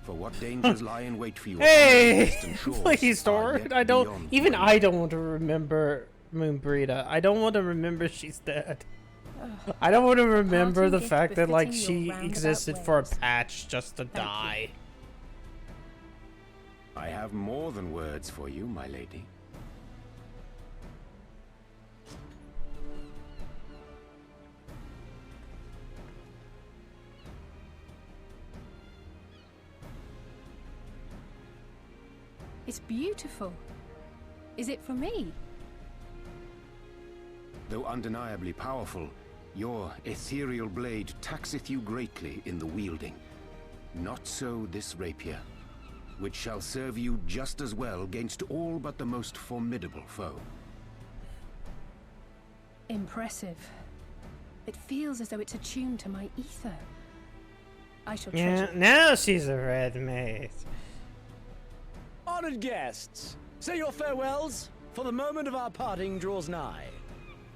S6: For what dangers lie in wait for you?
S1: Hey, please don't. I don't want to remember Moonbreeder. I don't want to remember she's dead. I don't want to remember the fact that, like, she existed for a patch just to die.
S6: I have more than words for you, my lady.
S4: It's beautiful. Is it for me?
S6: Though undeniably powerful, your ethereal blade taxeth you greatly in the wielding. Not so this rapier, which shall serve you just as well against all but the most formidable foe.
S4: Impressive. It feels as though it's attuned to my ether. I shall
S1: Yeah,
S4: treasure it.
S1: now she's a red mace.
S21: Honored guests, say your farewells, for the moment of our parting draws nigh.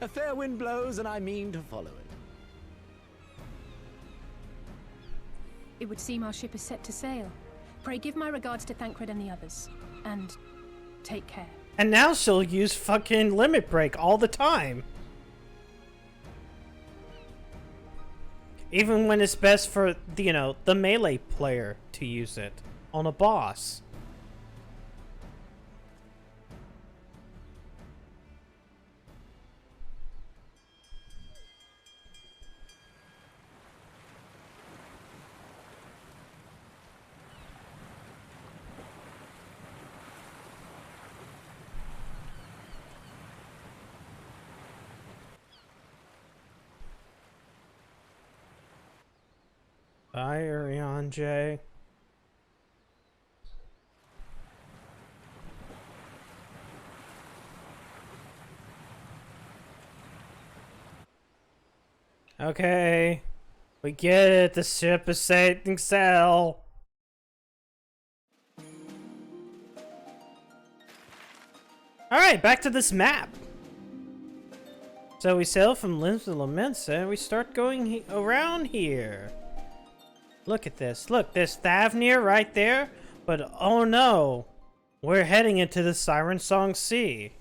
S19: A fair wind blows, and I mean to follow it.
S4: It would seem our ship is set to sail. Pray give my regards to Thancred and the others. And take care.
S1: And now she'll use fucking limit break all the time. Even when it's best for, you know, the melee player to use it on a boss. Bye, Ariane J. Okay. We get it. The ship is setting sail. Alright, back to this map. So we sail from Limbs to Laments and we start going around here. Look at this. Look, there's Thavnir right there. But oh no. We're heading into the Siren Song Sea.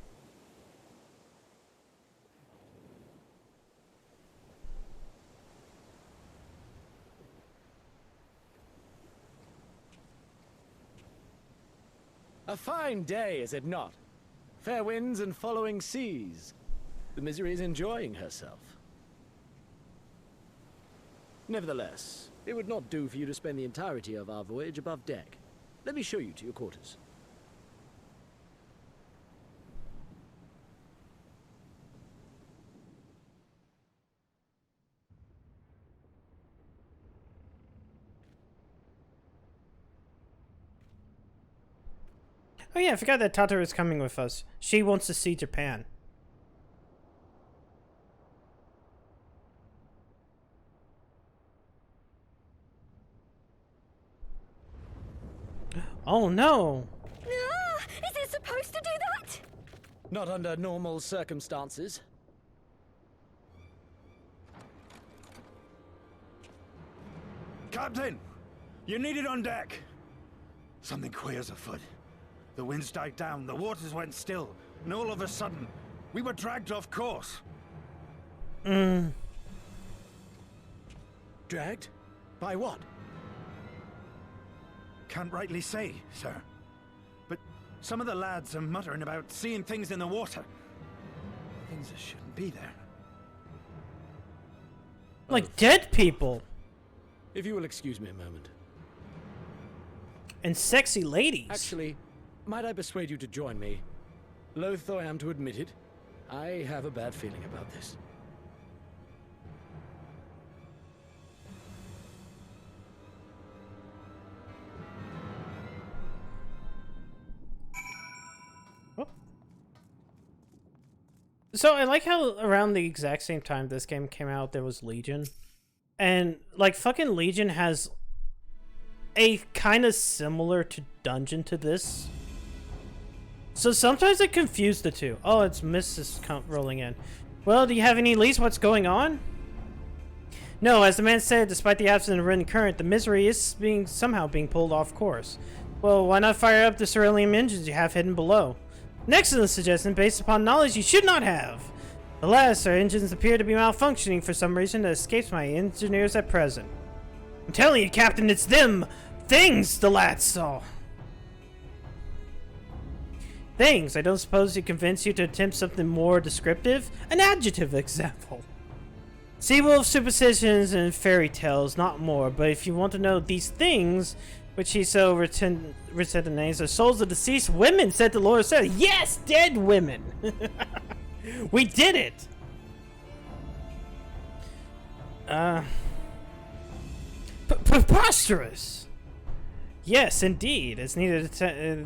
S19: A fine day, is it not? Fair winds and following seas. The Misery is enjoying herself. Nevertheless, it would not do for you to spend the entirety of our voyage above deck. Let me show you to your quarters.
S1: Oh yeah, I forgot that Tata is coming with us. She wants to see Japan. Oh no!
S13: Ah, is it supposed to do that?
S19: Not under normal circumstances.
S10: Captain! You need it on deck! Something queer's afoot. The winds died down, the waters went still, and all of a sudden, we were dragged off course.
S19: Dragged? By what?
S10: Can't rightly say, sir. But some of the lads are muttering about seeing things in the water. Things that shouldn't be there.
S1: Like dead people.
S19: If you will excuse me a moment.
S1: And sexy ladies.
S19: Actually, might I persuade you to join me? Loath though I am to admit it, I have a bad feeling about this.
S1: So I like how around the exact same time this game came out, there was Legion. And like fucking Legion has a kind of similar to dungeon to this. So sometimes I confuse the two. Oh, it's Mrs. rolling in. Well, do you have any leads? What's going on? No, as the man said, despite the absence of written current, the Misery is somehow being pulled off course. Well, why not fire up the cerulean engines you have hidden below? An excellent suggestion based upon knowledge you should not have. Alas, our engines appear to be malfunctioning for some reason that escapes my engineers at present. I'm telling you, Captain, it's them things the lads saw. Things? I don't suppose it convinced you to attempt something more descriptive? An adjective example. Seawolf superstitions and fairy tales, not more, but if you want to know these things, which he so written the names, are souls of deceased women, said the Lord said. Yes, dead women! We did it! Preposterous! Yes, indeed. It's neither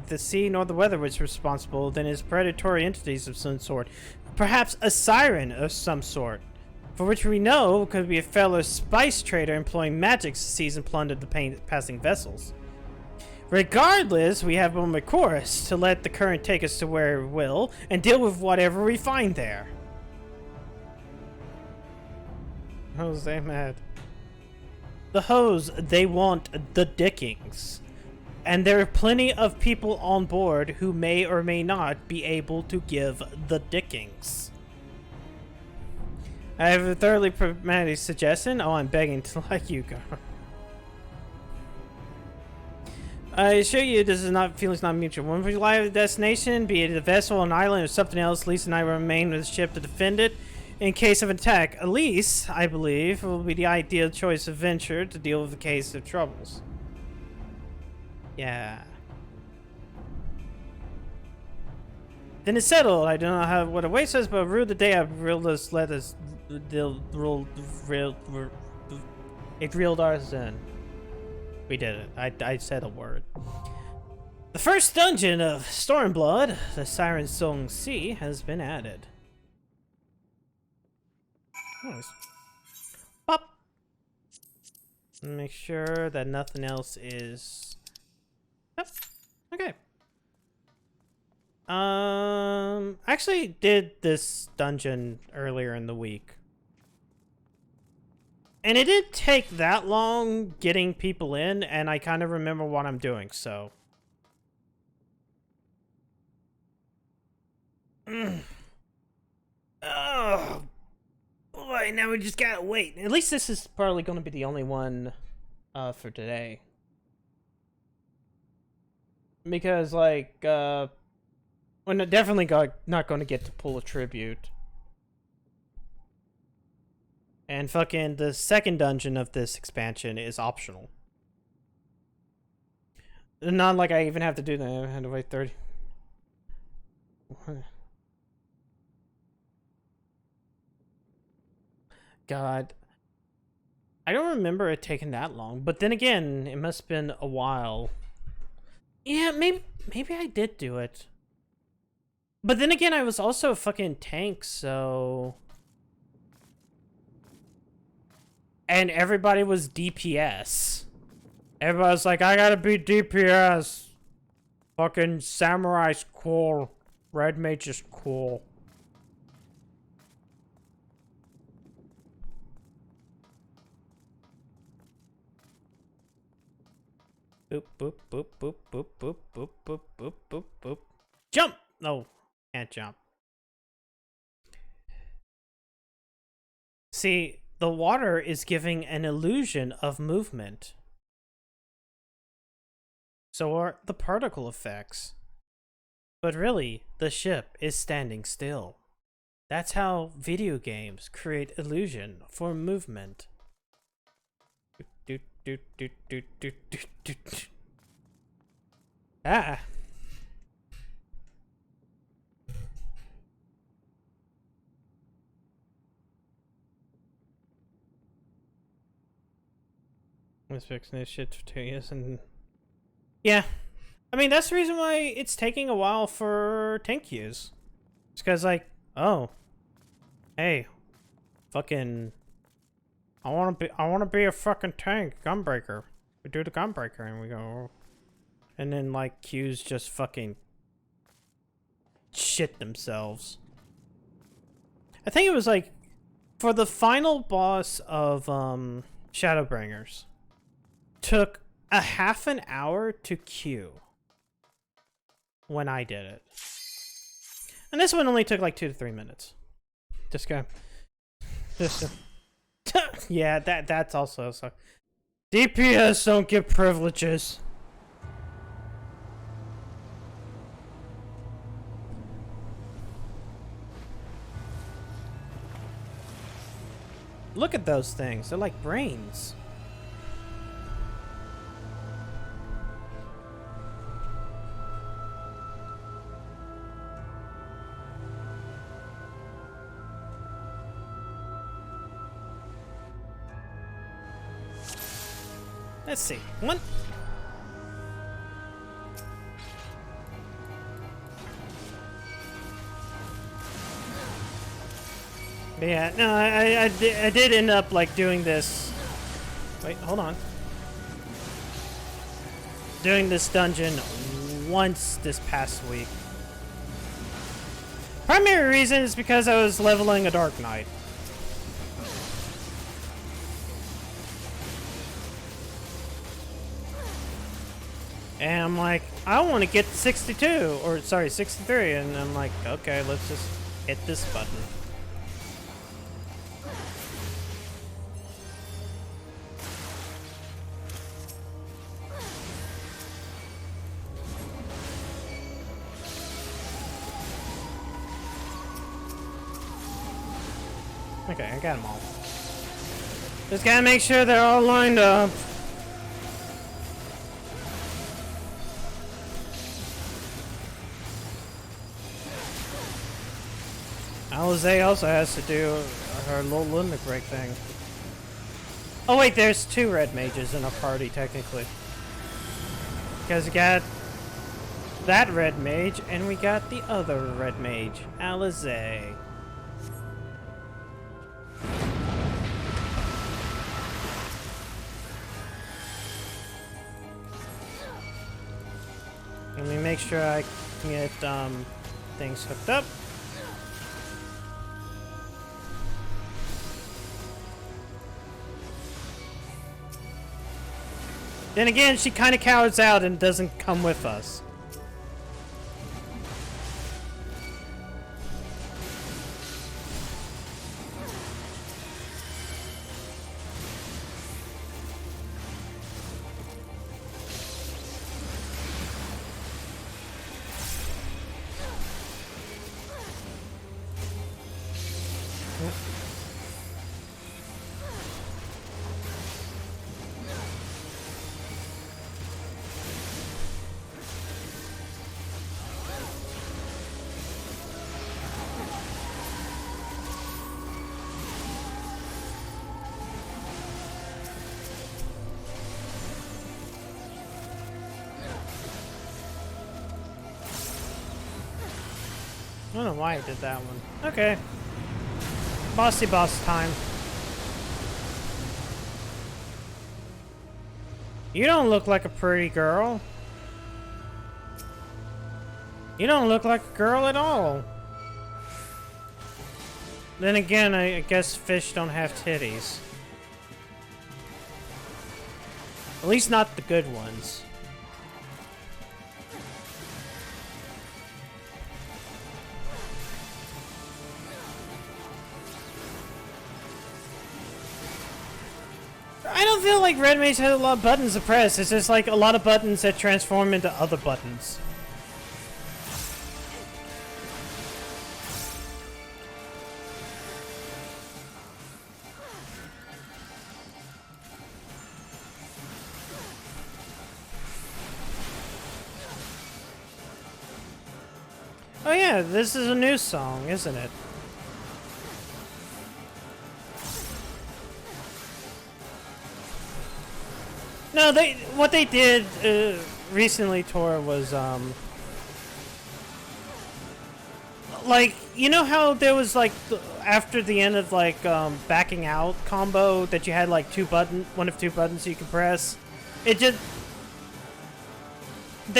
S1: the sea nor the weather which is responsible, then it's predatory entities of some sort. Perhaps a siren of some sort. For which we know could be a fellow spice trader employing magic to seize and plunder the passing vessels. Regardless, we have one recourse to let the current take us to where it will and deal with whatever we find there. How's they mad? The hoes, they want the dickings. And there are plenty of people on board who may or may not be able to give the dickings. I have a thoroughly pragmatic suggestion. Oh, I'm begging to like you, girl. I assure you, this is not feelings not mutual. When we arrive at the destination, be it a vessel, an island, or something else, Lisa and I will remain with the ship to defend it in case of attack. Elise, I believe, will be the ideal choice of venture to deal with the case of troubles. Yeah. Then it's settled. I do not have what awaits us, but rule the day I reeled us, let us, it reeled ours in. We did it. I said a word. The first dungeon of Stormblood, the Siren Song Sea, has been added. Nice. Pop. Make sure that nothing else is. Yep. Okay. I actually did this dungeon earlier in the week. And it didn't take that long getting people in, and I kind of remember what I'm doing, so. Oh, boy, now we just gotta wait. At least this is probably going to be the only one for today. Because, like, we're definitely not going to get to pull a tribute. And fucking the second dungeon of this expansion is optional. Not like I even have to do that. I had to wait 30. God. I don't remember it taking that long. But then again, it must have been a while. Yeah, maybe I did do it. But then again, I was also a fucking tank, so... And everybody was DPS. Everybody was like, I gotta be DPS. Fucking Samurai's cool. Red Mage is cool. Boop, boop, boop, boop, boop, boop, boop, boop, boop, boop, boop. Jump! No, can't jump. See, the water is giving an illusion of movement. So are the particle effects. But really, the ship is standing still. That's how video games create illusion for movement. Ah. Let's fix this shit for 2 years and... Yeah. I mean, that's the reason why it's taking a while for tank queues. It's because, like, oh. Hey. Fucking... I wanna be a fucking tank. Gunbreaker. We do the Gunbreaker and we go... And then, like, queues just fucking... shit themselves. I think it was, like... For the final boss of, Shadowbringers... Took a half an hour to queue when I did it. And this one only took like 2 to 3 minutes. Just go. Just yeah, that's also so. DPS don't get privileges. Look at those things. They're like brains. Let's see. One. But yeah, no, I did end up like doing this. Wait, hold on. Doing this dungeon once this past week. Primary reason is because I was leveling a Dark Knight. And I'm like, I want to get 62, or sorry, 63, and I'm like, okay, let's just hit this button. Okay, I got them all. Just gotta make sure they're all lined up. Alizé also has to do her little limit break thing. Oh wait, there's 2 red mages in a party, technically. Because we got that red mage, and we got the other red mage, Alizé. Let me make sure I can get things hooked up. Then again, she kind of cowers out and doesn't come with us. I don't know why I did that one. Okay. Bossy boss time. You don't look like a pretty girl. You don't look like a girl at all. Then again, I guess fish don't have titties. At least not the good ones. I don't feel like Red Mage has a lot of buttons to press. It's just like a lot of buttons that transform into other buttons. Oh yeah, this is a new song, isn't it? No, what they did recently, Tor, was like, you know how there was like after the end of like backing out combo that you had like one of two buttons you could press. They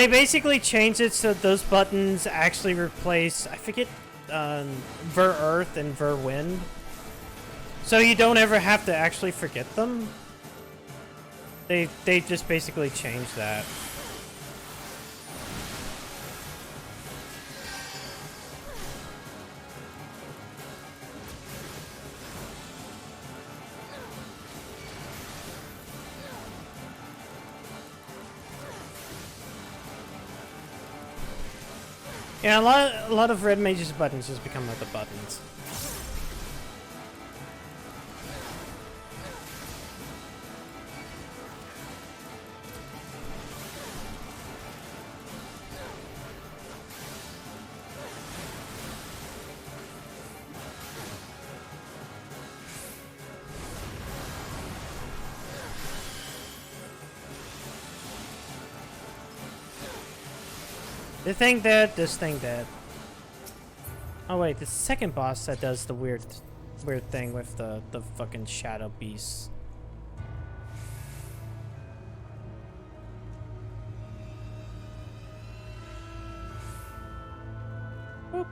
S1: basically changed it so those buttons actually replace, I forget, Ver Earth and Ver Wind, so you don't ever have to actually forget them. They just basically changed that. Yeah, a lot of Red Mage's buttons just become other buttons. This thing dead, this thing dead. Oh wait, the second boss that does the weird thing with the fucking shadow beasts. Boop.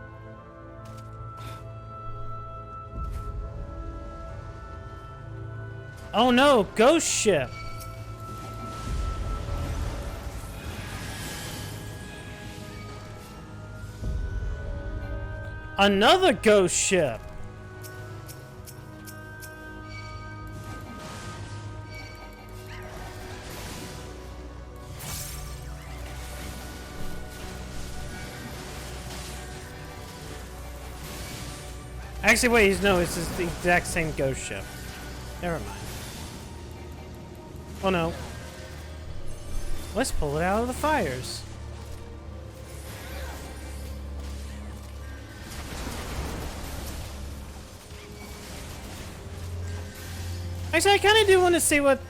S1: Oh no, ghost ship. Another ghost ship. Actually, wait, no, it's just the exact same ghost ship. Never mind. Oh no. Let's pull it out of the fires. Actually, I kind of do want to see what,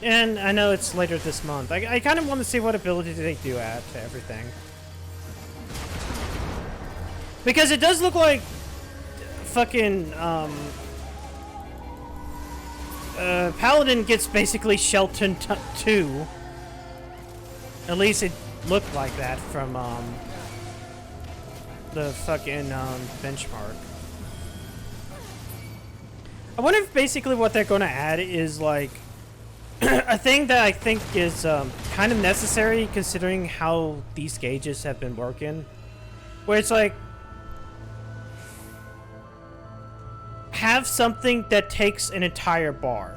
S1: and I know it's later this month, I kind of want to see what ability they do add to everything. Because it does look like fucking, Paladin gets basically Shelton 2. At least it looked like that from, the fucking, benchmark. I wonder if basically what they're going to add is, like, a thing that I think is, kind of necessary considering how these gauges have been working. Where it's like, have something that takes an entire bar.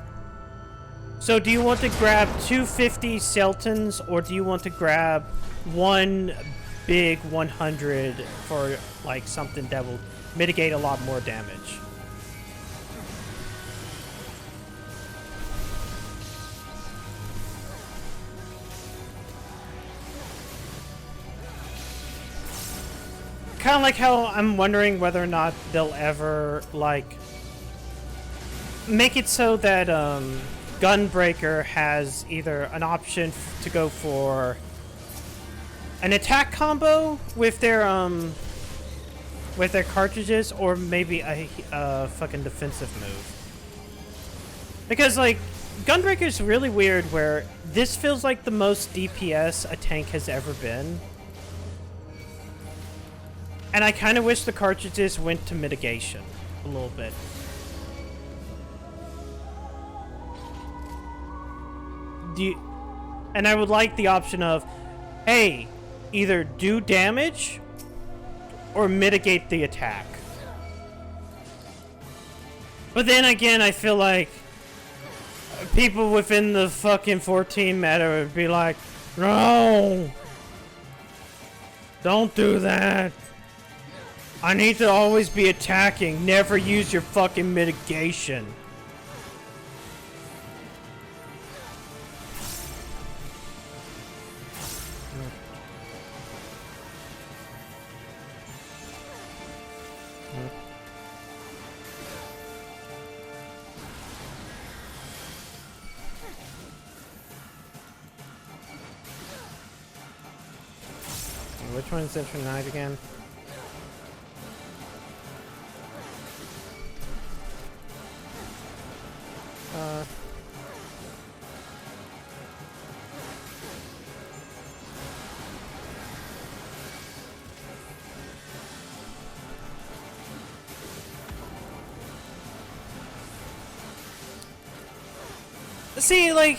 S1: So do you want to grab 250 Seltons, or do you want to grab one big 100 for like something that will mitigate a lot more damage? Kind of like how I'm wondering whether or not they'll ever like make it so that Gunbreaker has either an option to go for an attack combo with their cartridges, or maybe a fucking defensive move. Because like Gunbreaker is really weird, where this feels like the most DPS a tank has ever been. And I kind of wish the cartridges went to mitigation a little bit. And I would like the option of, hey, either do damage or mitigate the attack. But then again, I feel like people within the fucking 14 meta would be like, no, don't do that. I need to always be attacking. Never use your fucking mitigation. Which one's Central Night again? See, like,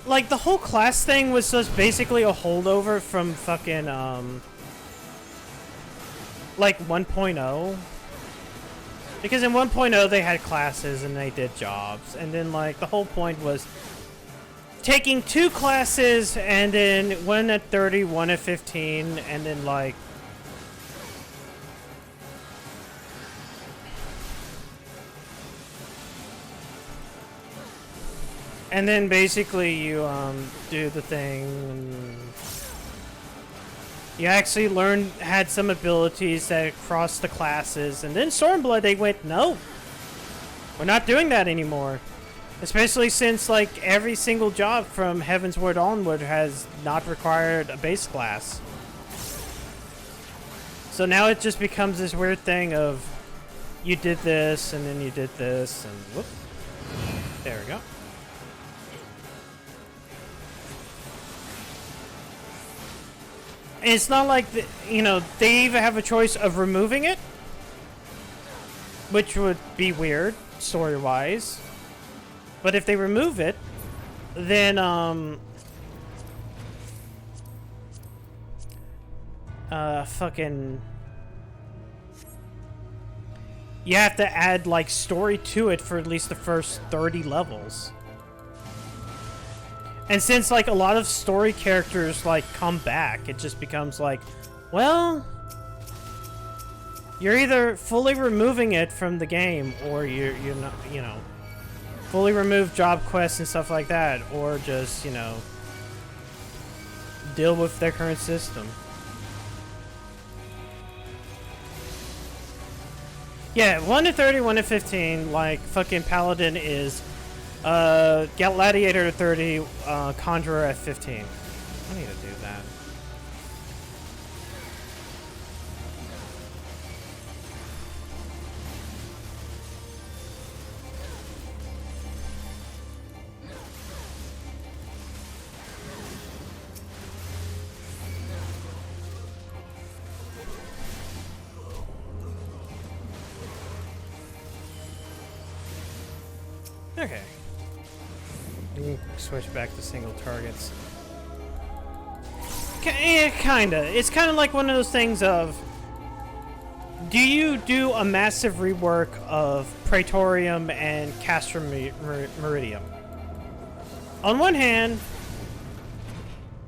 S1: like, the whole class thing was just basically a holdover from fucking, like, 1.0. Because in 1.0 they had classes and they did jobs, and then, like, the whole point was taking 2 classes and then one at 30, one at 15, and then, like, and then basically you do the thing, and you actually had some abilities that crossed the classes, and then Stormblood, they went, no, we're not doing that anymore. Especially since, like, every single job from Heavensward onward has not required a base class. So now it just becomes this weird thing of, you did this, and then you did this, and whoop. There we go. And it's not like, you know, they even have a choice of removing it, which would be weird, story-wise. But if they remove it, then, fucking... you have to add like story to it for at least the first 30 levels. And since like a lot of story characters like come back, it just becomes like, well, you're either fully removing it from the game, or you're not, you know, fully remove job quests and stuff like that, or just, you know, deal with their current system. Yeah, 1 to 30, 1 to 15, like fucking Paladin is Gladiator at 30, Conjurer at 15. I need to do that. Okay. You can switch back to single targets. Yeah, kinda. It's kind of like one of those things of, do you do a massive rework of Praetorium and Castrum Meridium? On one hand,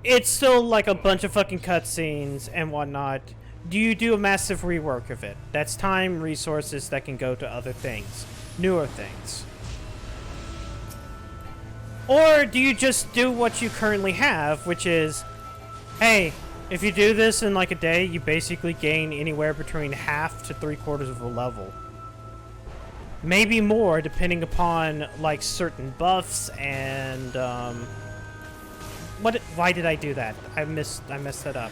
S1: it's still like a bunch of fucking cutscenes and whatnot. Do you do a massive rework of it? That's time, resources that can go to other things, newer things. Or do you just do what you currently have, which is, hey, if you do this in like a day, you basically gain anywhere between half to 3/4 of a level. Maybe more, depending upon like certain buffs and why did I do that? I messed that up.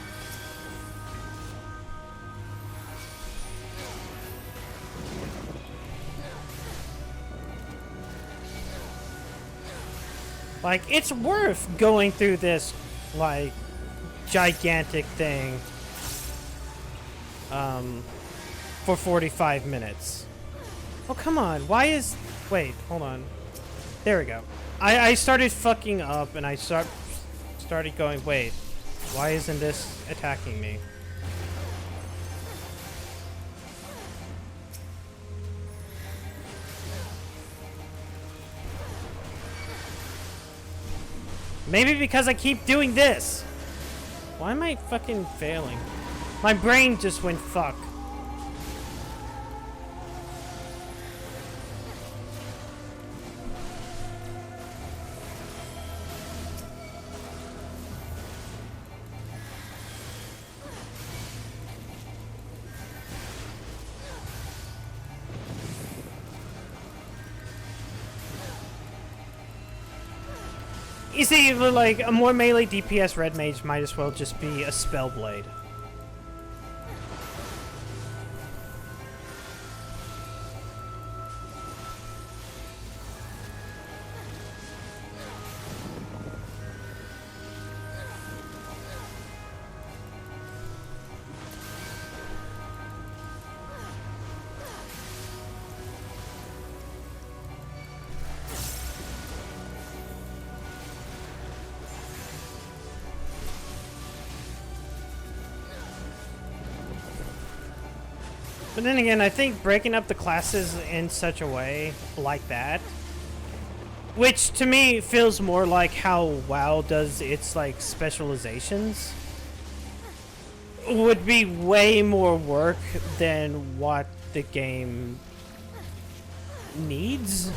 S1: Like, it's worth going through this, like, gigantic thing, for 45 minutes. Oh, come on. Why is... Wait, hold on. There we go. I started fucking up, and I started going, wait, why isn't this attacking me? Maybe because I keep doing this. Why am I fucking failing? My brain just went fuck. You see, like, a more melee DPS red mage might as well just be a spellblade. But then again, I think breaking up the classes in such a way like that, which to me feels more like how WoW does its like specializations, would be way more work than what the game needs.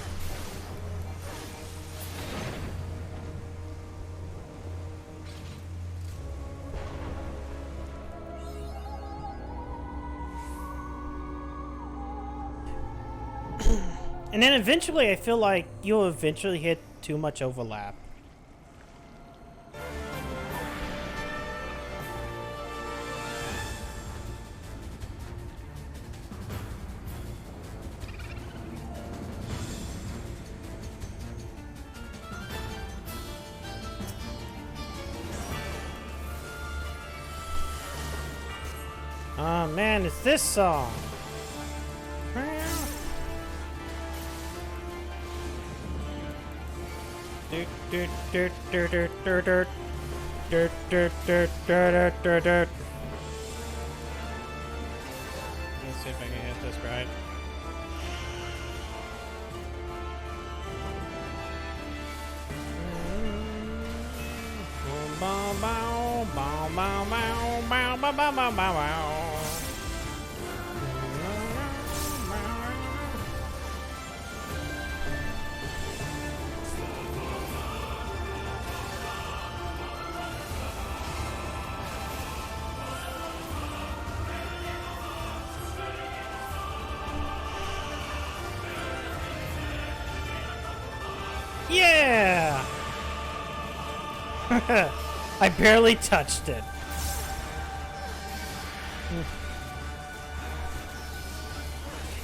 S1: And then eventually, I feel like you'll eventually hit too much overlap. Oh man, it's this song. Let's see if I can hit this right. bow, bow, bow, bow, bow, bow, bow, bow. Yeah! I barely touched it.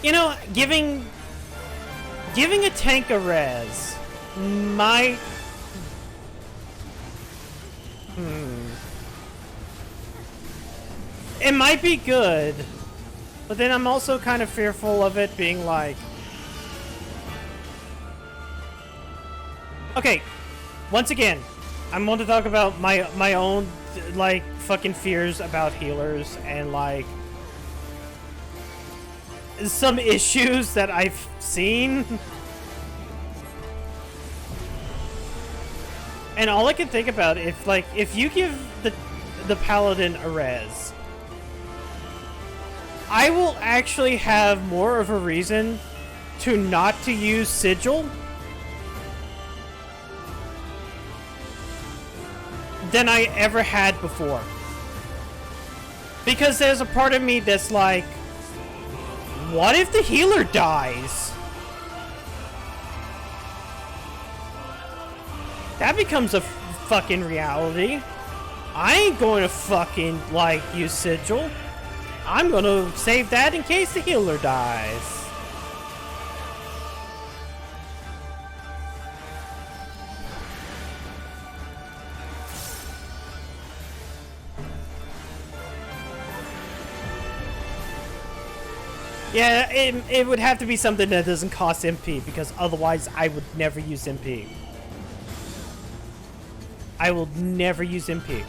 S1: You know, giving a tank a res might... It might be good, but then I'm also kind of fearful of it being like... Okay, once again, I'm going to talk about my own, like, fucking fears about healers and, like, some issues that I've seen. And all I can think about, if you give the paladin a res, I will actually have more of a reason to not to use sigil than I ever had before. Because there's a part of me that's like, what if the healer dies? That becomes a fucking reality. I ain't going to fucking, like, use sigil. I'm gonna save that in case the healer dies. Yeah, it would have to be something that doesn't cost MP, because otherwise I would never use MP. I will never use MP.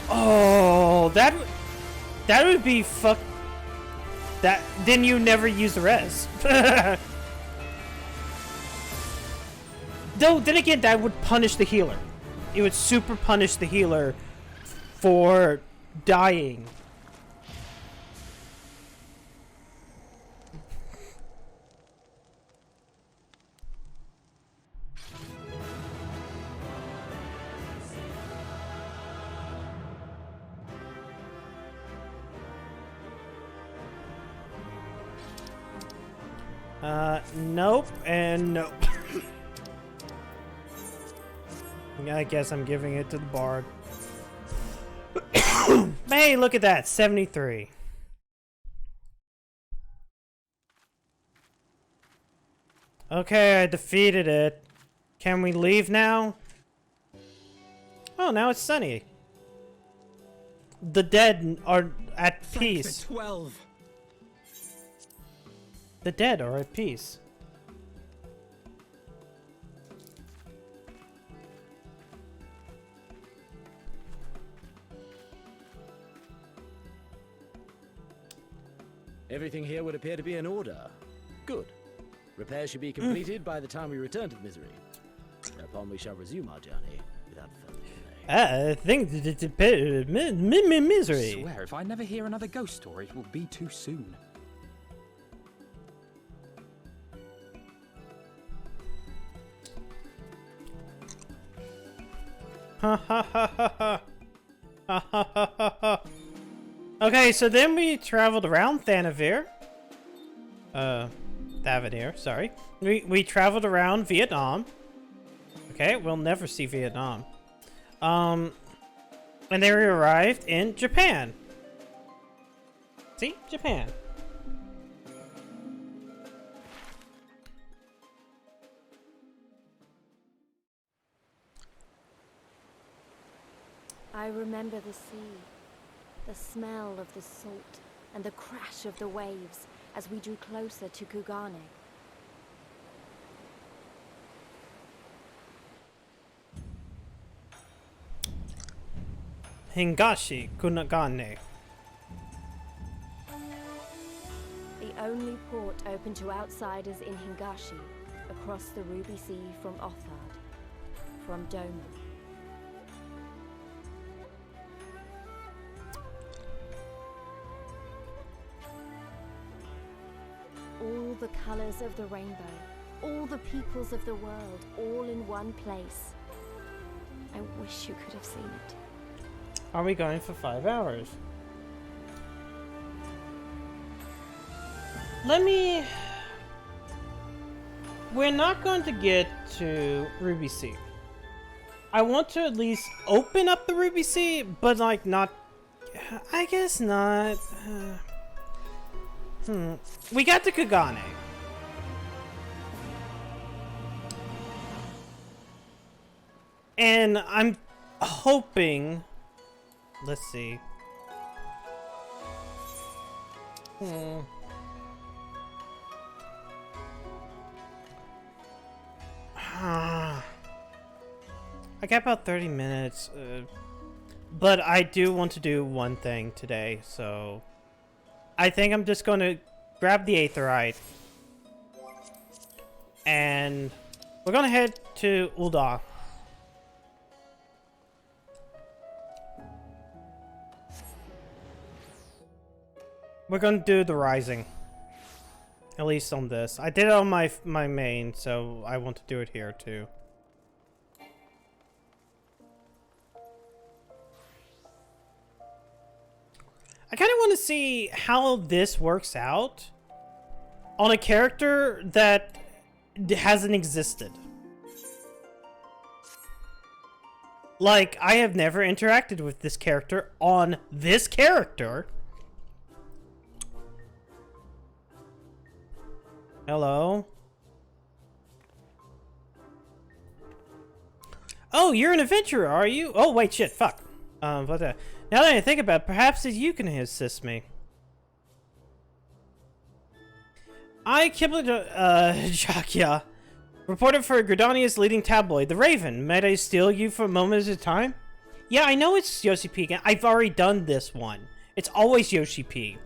S1: Oh, that would be fuck. That then you never use the res. Though then again, that would punish the healer. It would super punish the healer for dying. Nope, and nope. I guess I'm giving it to the bard. Hey, look at that, 73. Okay, I defeated it. Can we leave now? Oh, now it's sunny. The dead are at peace.
S2: 12.
S1: The dead are at peace.
S19: Everything here would appear to be in order. Good. Repairs should be completed by the time we return to the Misery. Thereupon we shall resume our journey without further delay.
S1: I think Misery.
S2: I swear, if I never hear another ghost story, it will be too soon.
S1: Ha ha ha ha ha. Ha ha ha ha ha. Okay, so then we traveled around Thanavir. Thavanir, sorry. We traveled around Vietnam. Okay, we'll never see Vietnam. And then we arrived in Japan. See? Japan.
S9: I remember the sea, the smell of the salt, and the crash of the waves as we drew closer to Kugane.
S1: Hingashi Kunagane.
S9: The only port open to outsiders in Hingashi, across the Ruby Sea from Othard, from Doma. All the colors of the rainbow, all the peoples of the world, all in one place. I wish you could have seen it.
S1: Are we going for 5 hours? We're not going to get to Ruby Sea. I want to at least open up the Ruby Sea, but like not... I guess not. We got to Kagane. And I'm hoping... Let's see. I got about 30 minutes. But I do want to do one thing today, so... I think I'm just going to grab the Aetherite. And we're going to head to Ul'dah. We're going to do the Rising. At least on this. I did it on my main, so I want to do it here too. I kind of want to see how this works out on a character that hasn't existed. Like, I have never interacted with this character on this character. Hello? Oh, you're an adventurer, are you? Oh, wait, shit, fuck. Now that I think about it, perhaps you can assist me. I, Kibla Jakya, reporter for Gridania's leading tabloid, The Raven. Might I steal you for a moment at a time? Yeah, I know it's Yoshi P. Again. I've already done this one. It's always Yoshi P.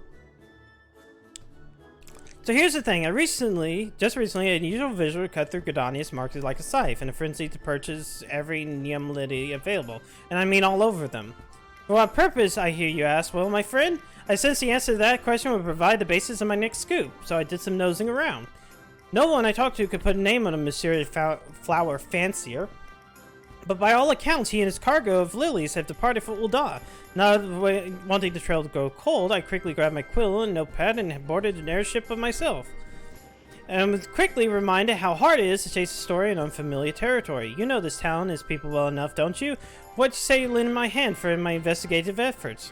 S1: So here's the thing. Just recently, an unusual visual cut through Gridania's market like a scythe, in a frenzy to purchase every Neumlity available. And I mean all over them. For what purpose, I hear you ask? Well, my friend, I sense the answer to that question would provide the basis of my next scoop, so I did some nosing around. No one I talked to could put a name on a mysterious flower fancier, but by all accounts, he and his cargo of lilies have departed for Ul'dah. Not wanting the trail to go cold, I quickly grabbed my quill and notepad and boarded an airship of myself. And I was quickly reminded how hard it is to chase a story in unfamiliar territory. You know this town and its people well enough, don't you? What'd you say you lend my hand for my investigative efforts?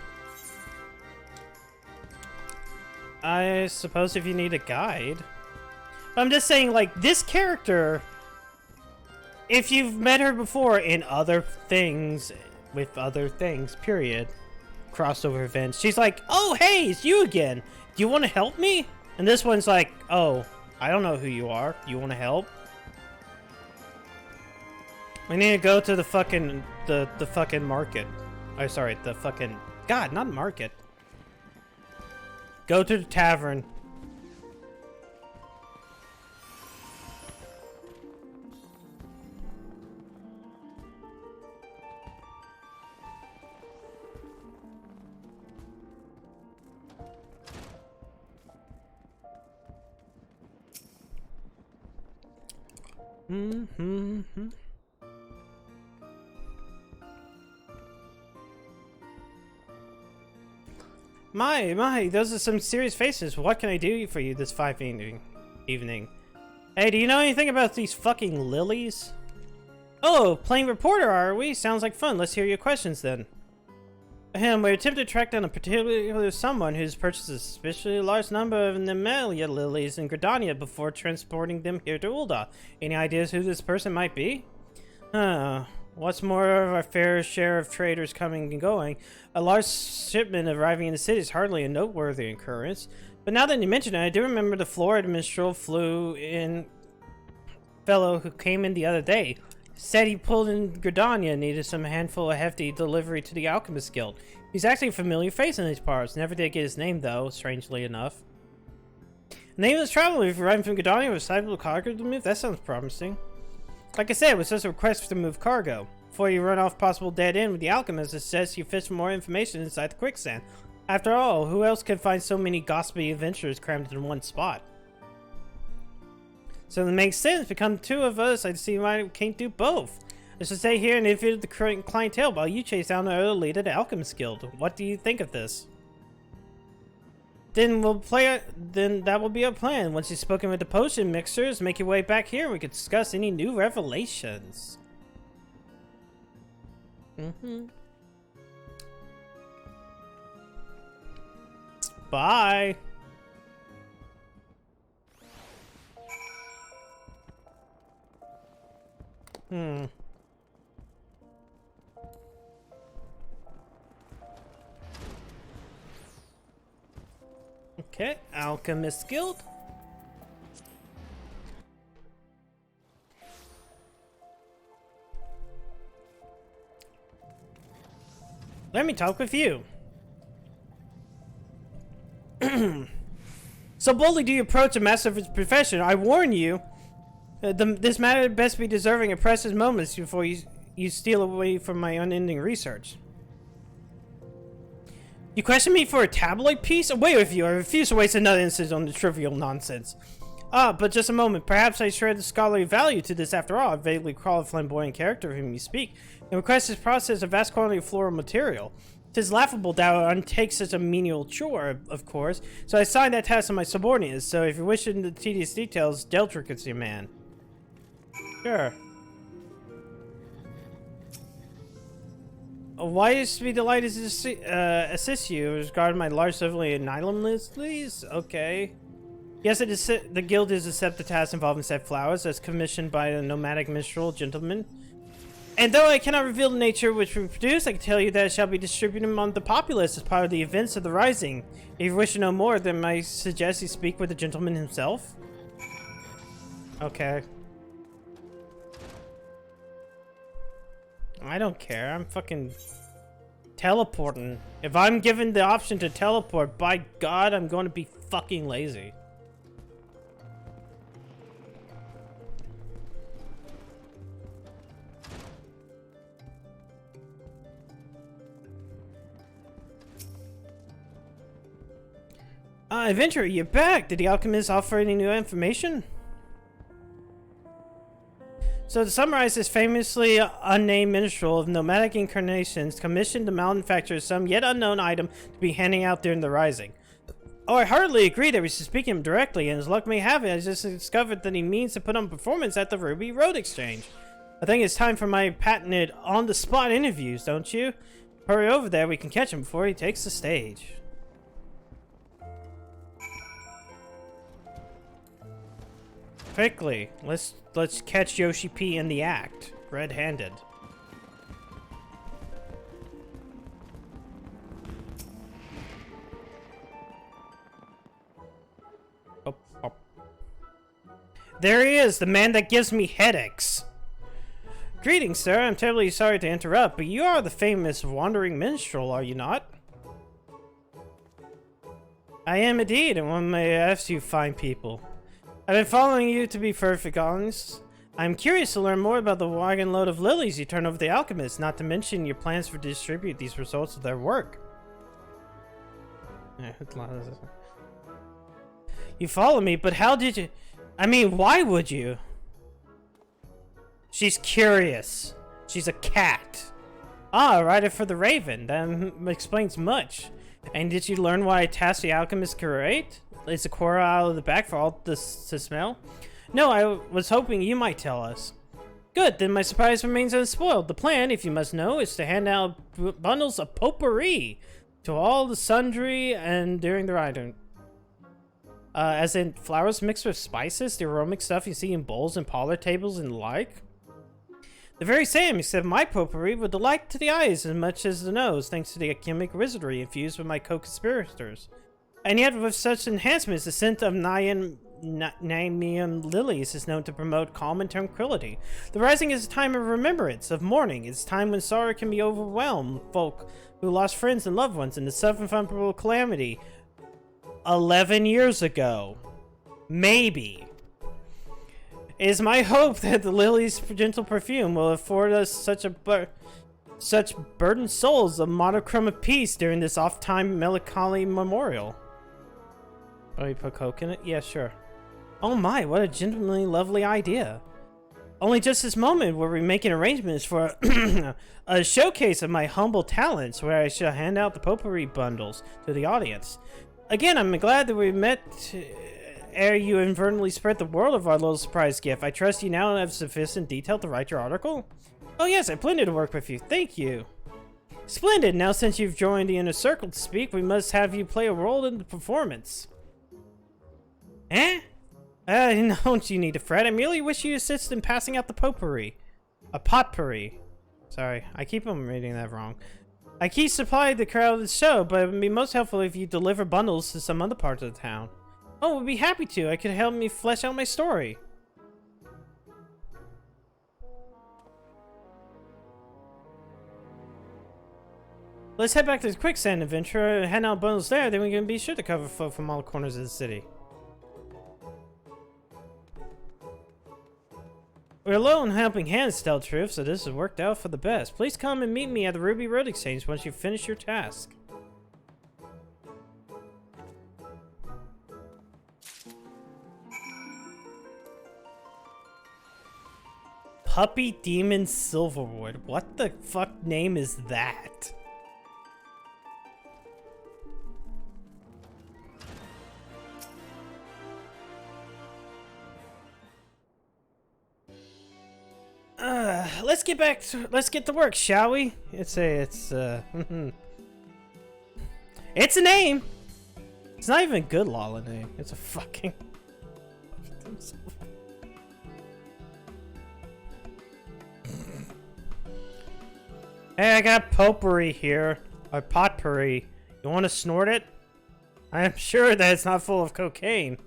S1: I suppose if you need a guide. But I'm just saying, like, this character, if you've met her before in other things, with other things, period, crossover events, she's like, oh, hey, it's you again. Do you want to help me? And this one's like, oh, I don't know who you are. You want to help? We need to go to the fucking, the fucking market. Oh, sorry, the fucking, God, not market. Go to the tavern. My, those are some serious faces. What can I do for you this evening? Hey, do you know anything about these fucking lilies? Oh, playing reporter, are we? Sounds like fun. Let's hear your questions then. We attempted to track down a particular someone who's purchased a suspiciously large number of Nemelia lilies in Gridania before transporting them here to Ul'dah. Any ideas who this person might be? What's more of our fair share of traders coming and going? A large shipment arriving in the city is hardly a noteworthy occurrence. But now that you mention it, I do remember the florid minstrel fellow who came in the other day. said he pulled in Gridania and needed some handful of hefty delivery to the Alchemist Guild. He's actually a familiar face in these parts. Never did get his name, though, strangely enough. The name of this traveler, if you're arriving from Gridania with a sizable cargo to move, that sounds promising. Like I said, it was just a request to move cargo. Before you run off possible dead end with the Alchemist, it suggests you fish for more information inside the quicksand. After all, who else can find so many gossipy adventures crammed in one spot? So it makes sense. Become two of us. I see why we can't do both. I should stay here and infiltrate the clientele while you chase down the other leader of the Alchemist Guild. What do you think of this? Then that will be our plan. Once you've spoken with the potion mixers, make your way back here and we can discuss any new revelations. Bye. Okay, Alchemist Guild. Let me talk with you. So boldly do you approach a master of his profession. I warn you, this matter had best be deserving of precious moments before you steal away from my unending research. You question me for a tabloid piece? Away with you. I refuse to waste another instant on the trivial nonsense. But just a moment. Perhaps I shred the scholarly value to this after all. I vaguely recall a flamboyant character of whom you speak, and request his process a vast quantity of floral material. 'Tis laughable that I undertake such a menial chore, of course, so I assigned that task to my subordinates, so if you wish into the tedious details, Deltric is your man. Sure. Why is to be delighted to assist you regarding my large civilian nylon list, please? Okay. Yes, the guild is accept the task involving said flowers as commissioned by a nomadic minstrel gentleman. And though I cannot reveal the nature which we produce, I can tell you that it shall be distributed among the populace as part of the events of the Rising. If you wish to know more, then I suggest you speak with the gentleman himself. Okay. I don't care. I'm fucking teleporting. If I'm given the option to teleport, by God, I'm going to be fucking lazy. Adventurer, you're back! Did the alchemist offer any new information? So to summarize, this famously unnamed minstrel of nomadic incarnations commissioned to manufacture some yet unknown item to be handing out during the Rising. Oh, I heartily agree that we should speak to him directly, and as luck may have it, I just discovered that he means to put on performance at the Ruby Road Exchange. I think it's time for my patented on-the-spot interviews, don't you? Hurry over there, we can catch him before he takes the stage. Quickly, let's catch Yoshi P in the act, red-handed. Oh, oh. There he is, the man that gives me headaches. Greetings, sir. I'm terribly sorry to interrupt, but you are the famous wandering minstrel, are you not? I am indeed, and one may ask you fine people. I've been following you, to be perfectly honest. I'm curious to learn more about the wagon load of lilies you turn over the alchemists, not to mention your plans to distribute these results of their work. You follow me, but how did you... I mean, why would you? She's curious. She's a cat. Ah, a rider for the Raven. That explains much. And did you learn why I tasked the alchemist curate? Is the coral out of the back for all this to smell? No, I was hoping you might tell us. Good, then my surprise remains unspoiled. The plan, if you must know, is to hand out bundles of potpourri to all the sundry and during the ride. As in flowers mixed with spices, the aromatic stuff you see in bowls and parlor tables and the like. The very same, except my potpourri would delight to the eyes as much as the nose, thanks to the alchemic wizardry infused with my co-conspirators. And yet, with such enhancements, the scent of Nyan Namium lilies is known to promote calm and tranquility. The rising is a time of remembrance, of mourning. It's a time when sorrow can be overwhelmed. Folk who lost friends and loved ones in the self-infallible calamity 11 years ago. Maybe. It is my hope that the lily's gentle perfume will afford us such burdened souls a monochrome of peace during this oft-time melancholy memorial. Oh, you put Coke in it? Yeah, sure. Oh my, what a genuinely lovely idea. Only just this moment were we making arrangements for a showcase of my humble talents where I shall hand out the potpourri bundles to the audience. Again, I'm glad that we met ere you inadvertently spread the world of our little surprise gift. I trust you now have sufficient detail to write your article? Oh yes, I plan to work with you. Thank you. Splendid. Now since you've joined the inner circle to speak, we must have you play a role in the performance. Eh? Don't you need to fret. I merely wish you assist in passing out the potpourri. A potpourri. Sorry, I keep on reading that wrong. I keep supplying the crowd of the show, but it would be most helpful if you deliver bundles to some other parts of the town. Oh, we'd be happy to. I could help me flesh out my story. Let's head back to the quicksand adventure and hand out bundles there, then we can be sure to cover folk from all corners of the city. We're low on helping hands, to tell the truth, so this has worked out for the best. Please come and meet me at the Ruby Road Exchange once you finish your task. Puppy Demon Silverwood. What the fuck name is that? Let's get to work, shall we? It's a name. It's not even a good Lala name. It's a fucking Hey, I got potpourri here. Or potpourri. You want to snort it? I'm sure that it's not full of cocaine.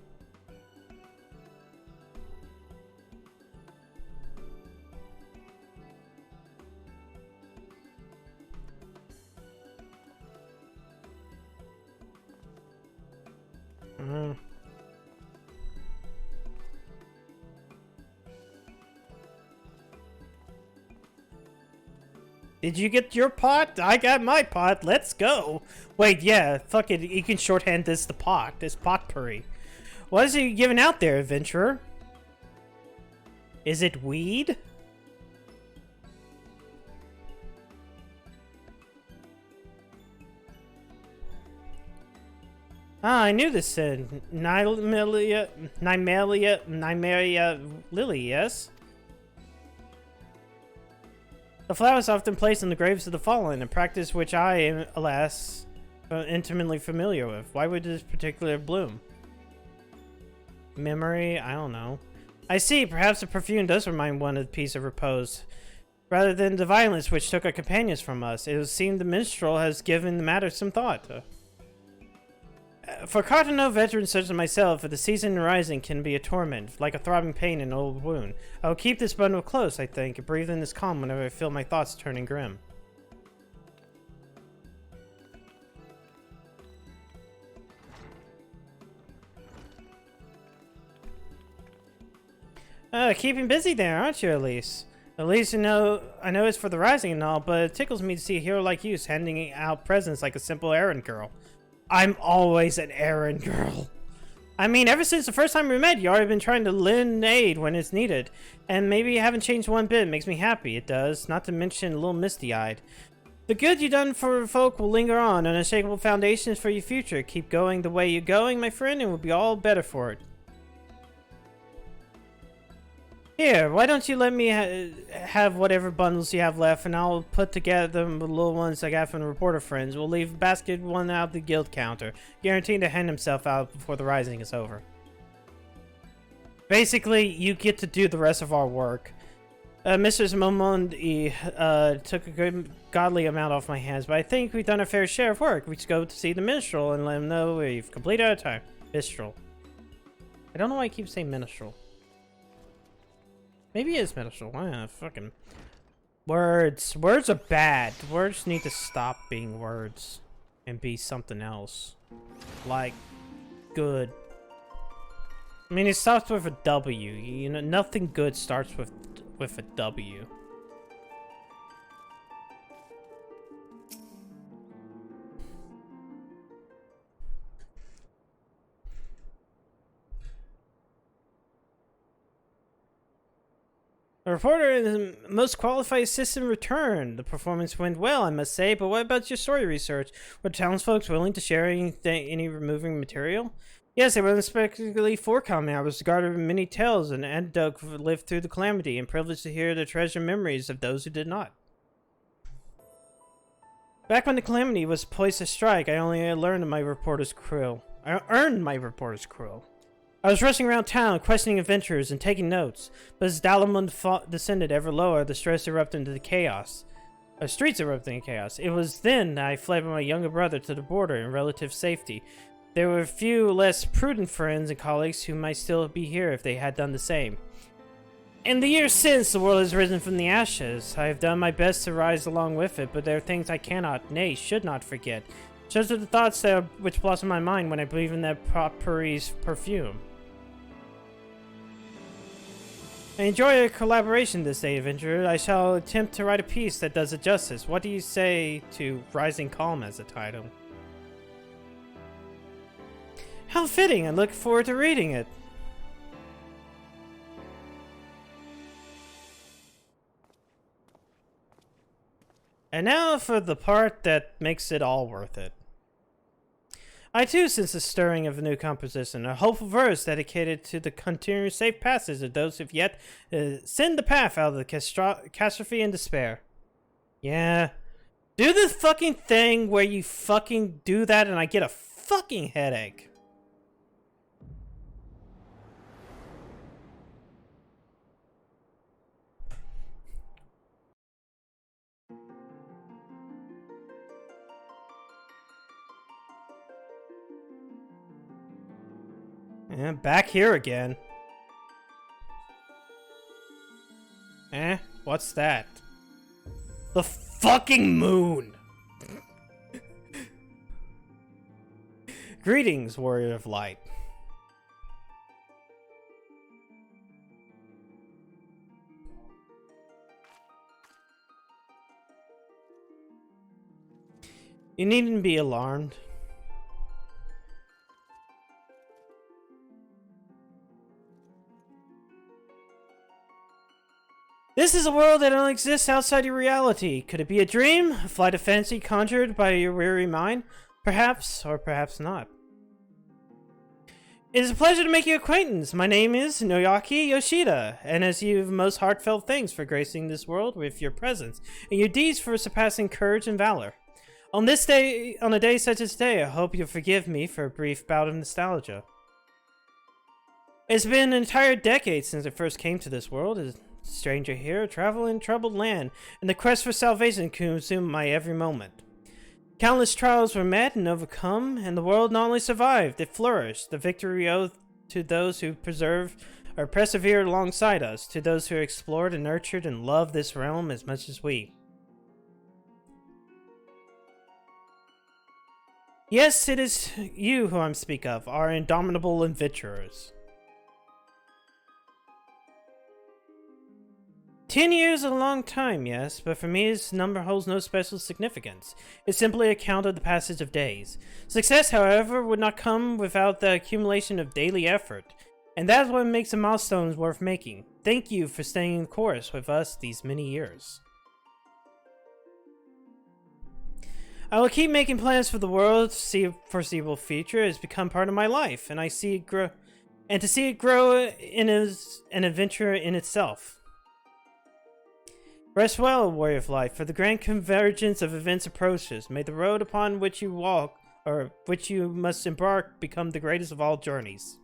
S1: Did you get your pot? I got my pot. Let's go. Wait, yeah, fuck it. You can shorthand this the pot. This potpourri. What is he giving out there, adventurer? Is it weed? Ah, I knew this said Nymeria lily, yes? The flower is often placed on the graves of the fallen, a practice which I am, alas, intimately familiar with. Why would this particular bloom? Memory? I don't know. I see, perhaps the perfume does remind one of the peace of repose. Rather than the violence which took our companions from us, it would seem the minstrel has given the matter some thought. For Cardinal veterans such as myself, the season rising can be a torment, like a throbbing pain in an old wound. I will keep this bundle close, I think, and breathe in this calm whenever I feel my thoughts turning grim. Keeping busy there, aren't you, Elise? At least I know it's for the rising and all, but it tickles me to see a hero like you handing out presents like a simple errand girl. I'm always an errand girl. I mean, ever since the first time we met, you already been trying to lend aid when it's needed. And maybe you haven't changed one bit. It makes me happy, it does. Not to mention a little misty-eyed. The good you done for folk will linger on, unshakable foundations for your future. Keep going the way you're going, my friend, and we'll be all better for it. Here, why don't you let me have whatever bundles you have left, and I'll put together the little ones I got from the reporter friends. We'll leave basket one out the guild counter, guaranteed to hand himself out before the rising is over. Basically, you get to do the rest of our work. Mrs. Momondi took a good godly amount off my hands, but I think we've done a fair share of work. We should go to see the minstrel and let him know we've completed our time. Minstrel. I don't know why I keep saying minstrel. Maybe it is minstrel. Fucking words. Words are bad. Words need to stop being words and be something else. Like good. I mean, it starts with a W. You know, nothing good starts with a W. The reporter and the most qualified assistant returned. The performance went well, I must say, but what about your story research? Were townsfolk willing to share any removing material? Yes, they were unexpectedly forthcoming. I was regarded with many tales and anecdotes lived through the calamity, and privileged to hear the treasured memories of those who did not. Back when the calamity was poised to strike, I only learned of my reporter's crew. I earned my reporter's crew. I was rushing around town, questioning adventurers and taking notes, but as Dalamund descended ever lower, the streets erupted into chaos. It was then that I fled with my younger brother to the border in relative safety. There were a few less prudent friends and colleagues who might still be here if they had done the same. In the years since, the world has risen from the ashes. I have done my best to rise along with it, but there are things I cannot, nay, should not forget. Such are the thoughts which blossom my mind when I breathe in that potpourri's perfume. I enjoy our collaboration this day, adventurer. I shall attempt to write a piece that does it justice. What do you say to Rising Calm as a title? How fitting! I look forward to reading it. And now for the part that makes it all worth it. I too sense the stirring of a new composition, a hopeful verse dedicated to the continued safe passage of those who've yet sinned the path out of the catastrophe and despair. Yeah. Do the fucking thing where you fucking do that and I get a fucking headache. Yeah, back here again. What's that? The fucking moon! Greetings, warrior of light. You needn't be alarmed. This is a world that only exists outside your reality. Could it be a dream? A flight of fancy conjured by your weary mind? Perhaps, or perhaps not. It is a pleasure to make your acquaintance. My name is Noyaki Yoshida, and as you have most heartfelt thanks for gracing this world with your presence, and your deeds for surpassing courage and valor. On a day such as today, I hope you'll forgive me for a brief bout of nostalgia. It's been an entire decade since I first came to this world. As a stranger here, traveling in troubled land, and the quest for salvation consumed my every moment. Countless trials were met and overcome, and the world not only survived, it flourished. The victory owed to those who persevered alongside us, to those who explored and nurtured and loved this realm as much as we. Yes, it is you who I speak of, our indomitable adventurers. 10 years is a long time, yes, but for me this number holds no special significance. It's simply a count of the passage of days. Success, however, would not come without the accumulation of daily effort, and that's what makes the milestones worth making. Thank you for staying the course with us these many years. I will keep making plans for the world's foreseeable future has become part of my life, and I see it grow, and to see it grow is an adventure in itself. Rest well, warrior of life, for the grand convergence of events approaches. May the road upon which you walk, or which you must embark, become the greatest of all journeys.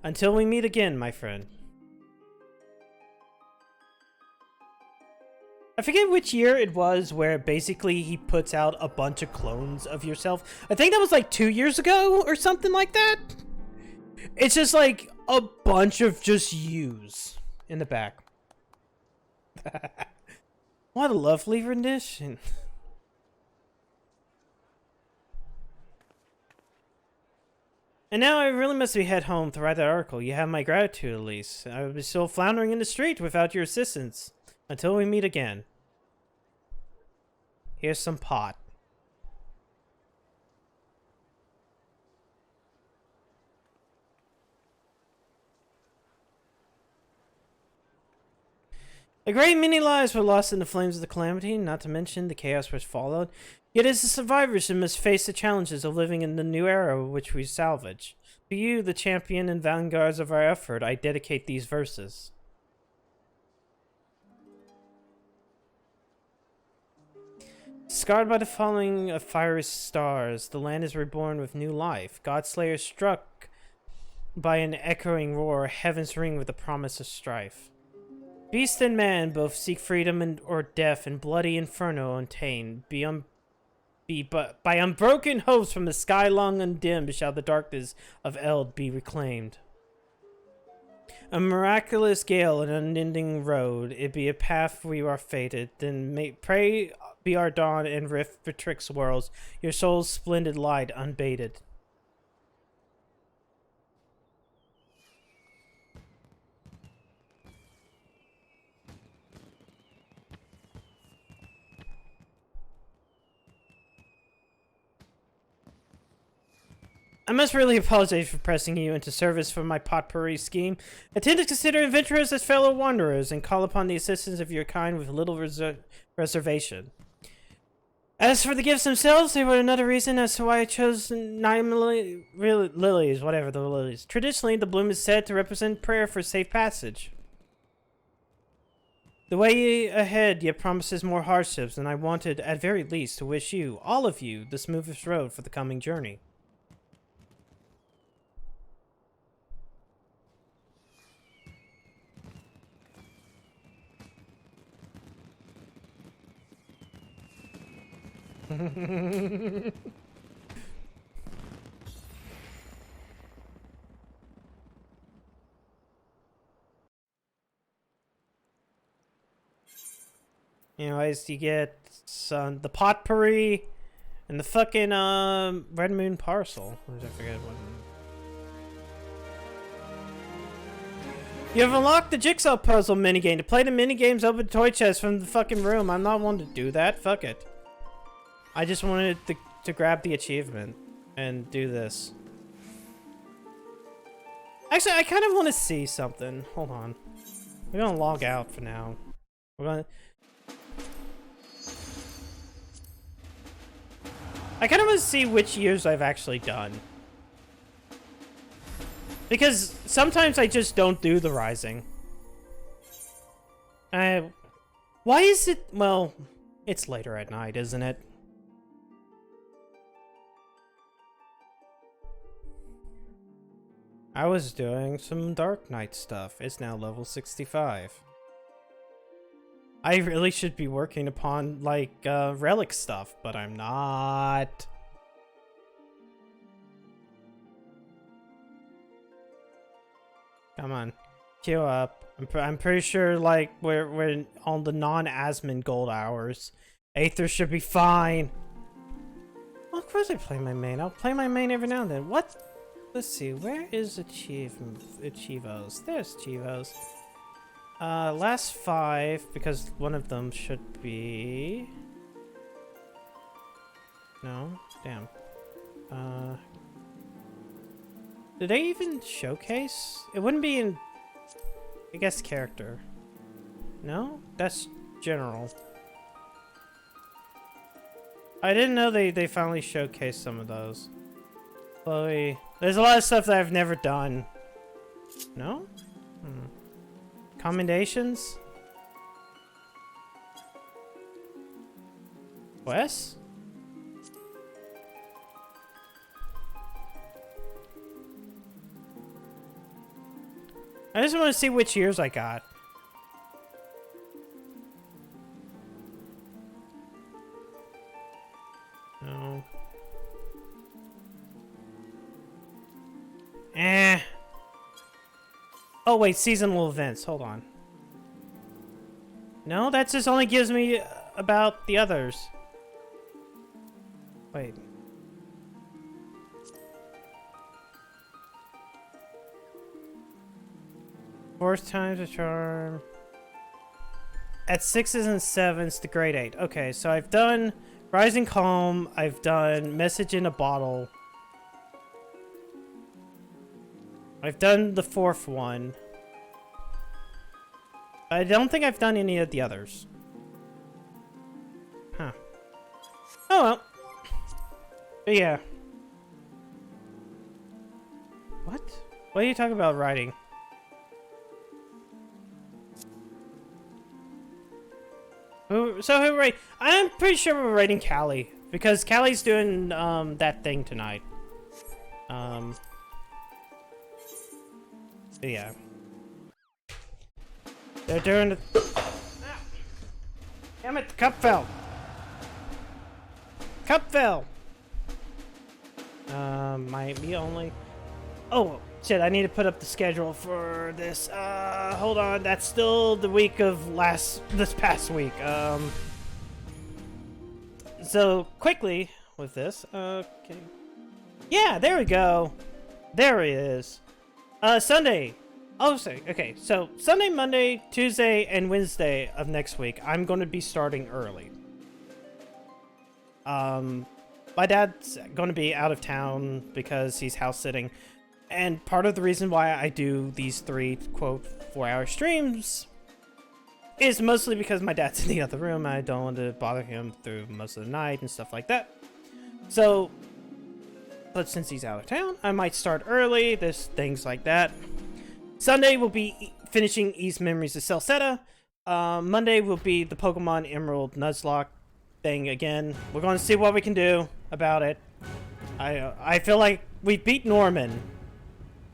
S1: Until we meet again, my friend. I forget which year it was where basically he puts out a bunch of clones of yourself. I think that was like 2 years ago or something like that. It's just like a bunch of just yous in the back. What a lovely rendition. And now I really must head home to write that article. You have my gratitude, at least. I would be still floundering in the street without your assistance. Until we meet again. Here's some pot. A great many lives were lost in the flames of the calamity, not to mention the chaos which followed. Yet as the survivors who must face the challenges of living in the new era which we salvage. To you, the champion and vanguards of our effort, I dedicate these verses. Scarred by the falling of fiery stars, the land is reborn with new life. Godslayer struck by an echoing roar, heavens ring with the promise of strife. Beast and man both seek freedom or death, in bloody inferno untamed. But by unbroken hopes from the sky long undimmed shall the darkness of Eld be reclaimed. A miraculous gale, an unending road, it be a path we are fated. Then pray be our dawn and rift betwixt worlds, your soul's splendid light unbated. I must really apologize for pressing you into service for my potpourri scheme. I tend to consider adventurers as fellow wanderers and call upon the assistance of your kind with little reservation. As for the gifts themselves, they were another reason as to why I chose 9 lilies, whatever the lilies. Traditionally, the bloom is said to represent prayer for safe passage. The way ahead yet promises more hardships, and I wanted, at very least, to wish you, all of you, the smoothest road for the coming journey. Anyways, you get the potpourri and the fucking Red Moon parcel. I forget what. You have unlocked the jigsaw puzzle minigame. To play the minigames, open toy chest from the fucking room. I'm not one to do that. Fuck it. I just wanted to grab the achievement and do this. Actually, I kind of want to see something. Hold on. We're gonna log out for now. We're gonna... I kind of want to see which years I've actually done. Because sometimes I just don't do the Rising. Why is it... Well, it's later at night, isn't it? I was doing some Dark Knight stuff. It's now level 65. I really should be working upon, like, relic stuff, but I'm not. Come on. Queue up. I'm pretty sure, like, we're on the non-Asmon gold hours. Aether should be fine. Well, of course I play my main. I'll play my main every now and then. What? Let's see. Where is Achievos? There's Achievos. Last 5, because one of them should be... No? Damn. Did they even showcase? It wouldn't be in... I guess character. No? That's general. I didn't know they finally showcased some of those. Chloe... There's a lot of stuff that I've never done. No? Commendations? Wes? I just want to see which years I got. Oh wait, seasonal events. Hold on. No, that just only gives me about the others. Wait. Fourth time's a charm. At 6s and 7s, the grade 8. Okay, so I've done Rising Calm. I've done Message in a Bottle. I've done the 4th one. I don't think I've done any of the others. Huh. Oh well. But yeah. What? What are you talking about writing? So who write? I'm pretty sure we're writing Callie. Because Callie's doing that thing tonight. But yeah. They're doing the... Damn it, the cup fell. Cup fell. Might be only... Oh, shit, I need to put up the schedule for this. Hold on, that's still the week of this past week. So, quickly with this, okay. Yeah, there we go. There it is. Sunday. Oh, sorry. Okay, so Sunday, Monday, Tuesday, and Wednesday of next week, I'm going to be starting early. My dad's going to be out of town because he's house sitting. And part of the reason why I do these 3, quote, 4-hour streams is mostly because my dad's in the other room. I don't want to bother him through most of the night and stuff like that. So, but since he's out of town, I might start early. There's things like that. Sunday will be finishing East Memories of Celceta. Monday will be the Pokemon Emerald Nuzlocke thing again. We're going to see what we can do about it. I feel like we beat Norman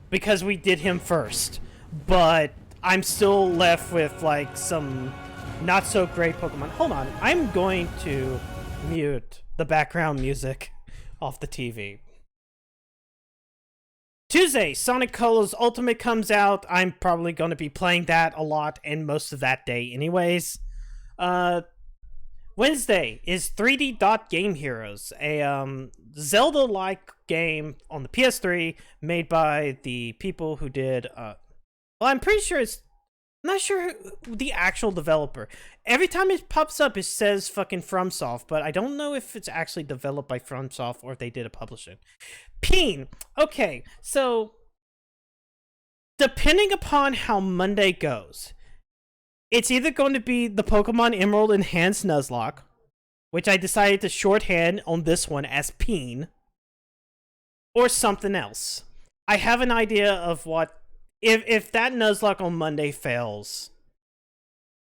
S1: because we did him first, but I'm still left with like some not so great Pokemon. Hold on, I'm going to mute the background music off the TV. Tuesday, Sonic Colors Ultimate comes out. I'm probably going to be playing that a lot and most of that day anyways. Wednesday is 3D Dot Game Heroes, a Zelda-like game on the PS3 made by the people who did... well, I'm pretty sure it's... I'm not sure who the actual developer. Every time it pops up, it says fucking FromSoft, but I don't know if it's actually developed by FromSoft or if they did a publishing. Peen. Okay, so depending upon how Monday goes, it's either going to be the Pokemon Emerald Enhanced Nuzlocke, which I decided to shorthand on this one as Peen, or something else. I have an idea of what... If that Nuzlocke on Monday fails,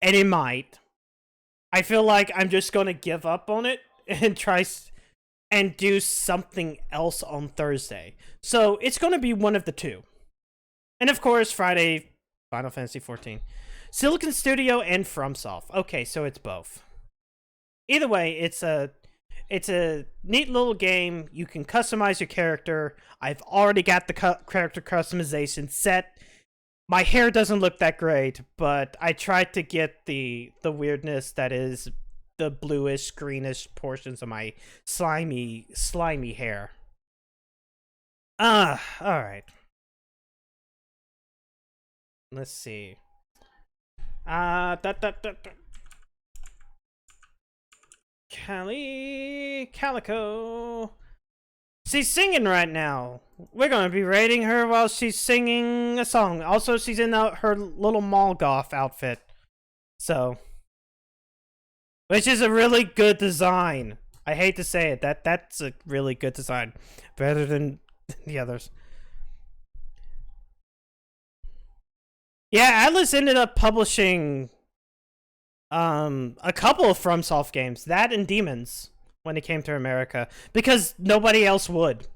S1: and it might, I feel like I'm just going to give up on it and try and do something else on Thursday. So it's going to be one of the two. And of course, Friday, Final Fantasy XIV. Silicon Studio and FromSoft. Okay, so it's both. Either way, it's a neat little game. You can customize your character. I've already got the character customization set. My hair doesn't look that great, but I tried to get the weirdness that is the bluish, greenish portions of my slimy hair. Alright. Let's see. Calico. She's singing right now. We're going to be rating her while she's singing a song. Also, she's in her little Molgoth outfit. So. Which is a really good design. I hate to say it. That's a really good design. Better than the others. Yeah, Atlas ended up publishing a couple of FromSoft games. That and Demons. When it came to America. Because nobody else would.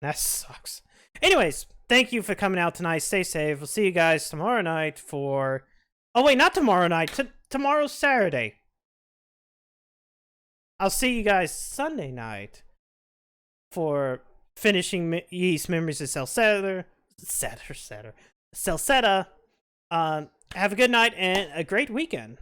S1: That sucks. Anyways, thank you for coming out tonight. Stay safe. We'll see you guys tomorrow night for... Oh wait, not tomorrow night. Tomorrow's Saturday. I'll see you guys Sunday night for finishing Yeast Memories of Celceta. Celceta, have a good night and a great weekend.